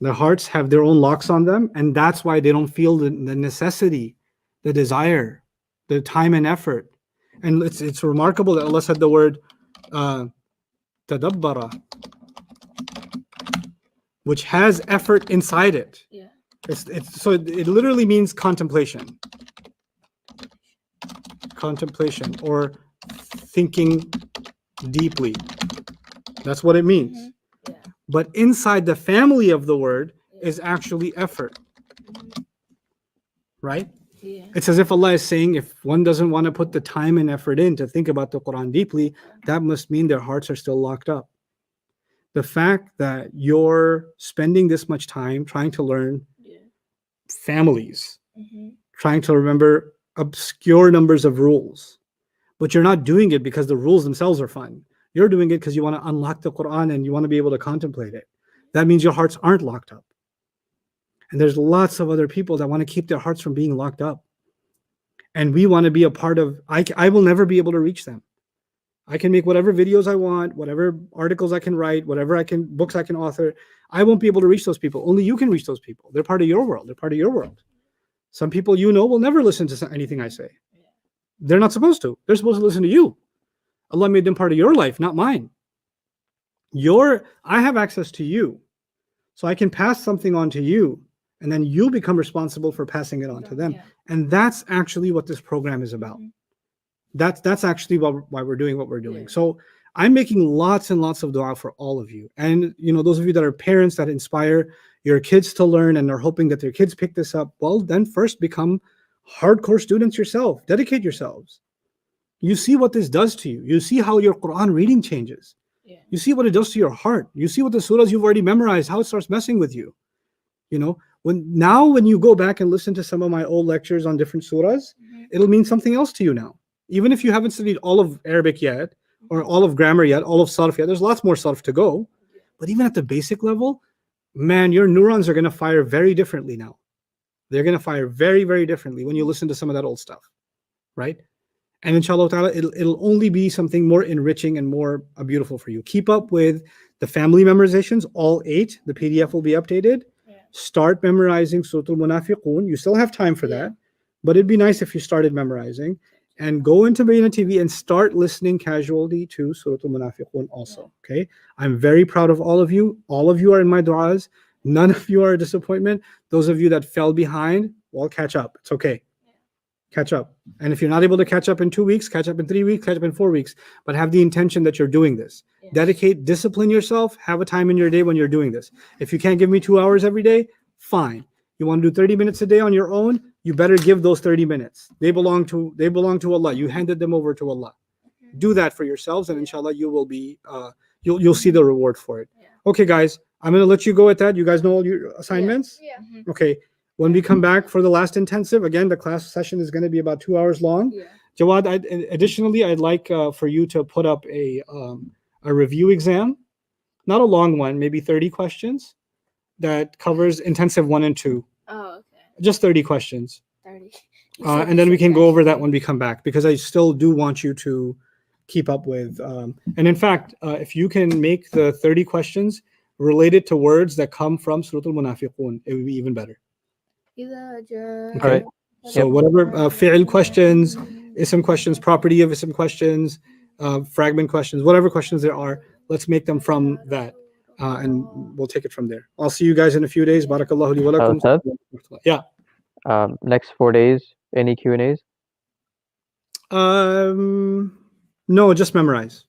Their hearts have their own locks on them, and that's why they don't feel the necessity the desire, the time and effort. And it's remarkable that Allah said the word tadabbara, which has effort inside it. Yeah. So it literally means contemplation. Contemplation or thinking deeply. That's what it means. Mm-hmm. Yeah. But inside the family of the word is actually effort. Mm-hmm. Right? Yeah. It's as if Allah is saying, if one doesn't want to put the time and effort in to think about the Quran deeply, that must mean their hearts are still locked up. The fact that you're spending this much time trying to learn families, trying to remember obscure numbers of rules, but you're not doing it because the rules themselves are fun. You're doing it because you want to unlock the Quran and you want to be able to contemplate it. That means your hearts aren't locked up. And there's lots of other people that want to keep their hearts from being locked up. And we want to be a part of, I will never be able to reach them. I can make whatever videos I want, whatever articles I can write, books I can author. I won't be able to reach those people. Only you can reach those people. They're part of your world. They're part of your world. Some people will never listen to anything I say. They're not supposed to. They're supposed to listen to you. Allah made them part of your life, not mine. I have access to you. So I can pass something on to you, and then you become responsible for passing it on to them. Yeah. And that's actually what this program is about. That's actually why we're doing what we're doing. Yeah. So I'm making lots and lots of dua for all of you. And those of you that are parents that inspire your kids to learn and are hoping that their kids pick this up, well, then first become hardcore students yourself. Dedicate yourselves. You see what this does to you. You see how your Quran reading changes. Yeah. You see what it does to your heart. You see what the surahs you've already memorized, how it starts messing with you. When you go back and listen to some of my old lectures on different surahs, it'll mean something else to you now. Even if you haven't studied all of Arabic yet, or all of grammar yet, all of sarf yet, there's lots more sarf to go. But even at the basic level, man, your neurons are going to fire very differently now. They're going to fire very, very differently when you listen to some of that old stuff, right? And inshallah ta'ala, it'll only be something more enriching and more beautiful for you. Keep up with the family memorizations, all 8. The PDF will be updated. Yeah. Start memorizing Surah Al-Munafiqun. You still have time for that, but it'd be nice if you started memorizing. And go into bayyinahTV and start listening casually to Surah Al-Munafiqun also, okay? I'm very proud of all of you. All of you are in my du'as. None of you are a disappointment. Those of you that fell behind, well, catch up. It's okay. Catch up. And if you're not able to catch up in 2 weeks, catch up in 3 weeks, catch up in 4 weeks, but have the intention that you're doing this. Yeah. Dedicate, discipline yourself, have a time in your day when you're doing this. If you can't give me 2 hours every day, fine. You want to do 30 minutes a day on your own, you better give those 30 minutes. They belong to Allah. You handed them over to Allah. Do that for yourselves, and inshallah you will be you'll see the reward for it. Yeah. Okay, guys, I'm gonna let you go at that. You guys know all your assignments? Yeah. Okay. When we come back for the last intensive, again, the class session is going to be about 2 hours long. Yeah. Jawad, additionally, I'd like for you to put up a review exam, not a long one, maybe 30 questions that covers intensive 1 and 2. Oh, okay. Just 30 questions. 30. And then we can go over that when we come back, because I still do want you to keep up with. And in fact, if you can make the 30 questions related to words that come from Surah Al-Munafiqun, it would be even better. Okay. All right. So whatever fi'l questions, ism questions, property of ism questions, fragment questions, whatever questions there are, let's make them from that. And we'll take it from there. I'll see you guys in a few days. Barakallahu li wa lakum. Ustadh? Yeah. Next 4 days, any Q&As? No, just memorize.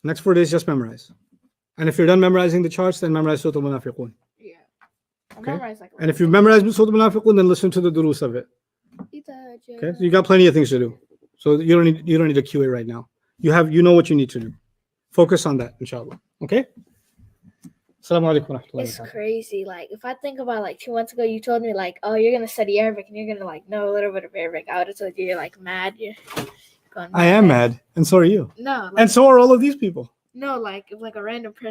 Next 4 days, just memorize. And if you're done memorizing the charts, then memorize Surah Al-Munafiqun. Yeah. Okay. And if you've memorized Surah Al-Munafiqun, then listen to the durus of it. Okay. So you got plenty of things to do. So you don't need a QA right now. You know what you need to do. Focus on that, inshallah. Okay. Assalamu alaikum wa rahmatullahi It's wa barakatuh. crazy. Like, if I think about 2 months ago, you told me oh, you're gonna study Arabic and you're gonna know a little bit of Arabic. I would have told you you're mad. You're going I am mad, and so are you, No, and so are all of these people. no, if a random person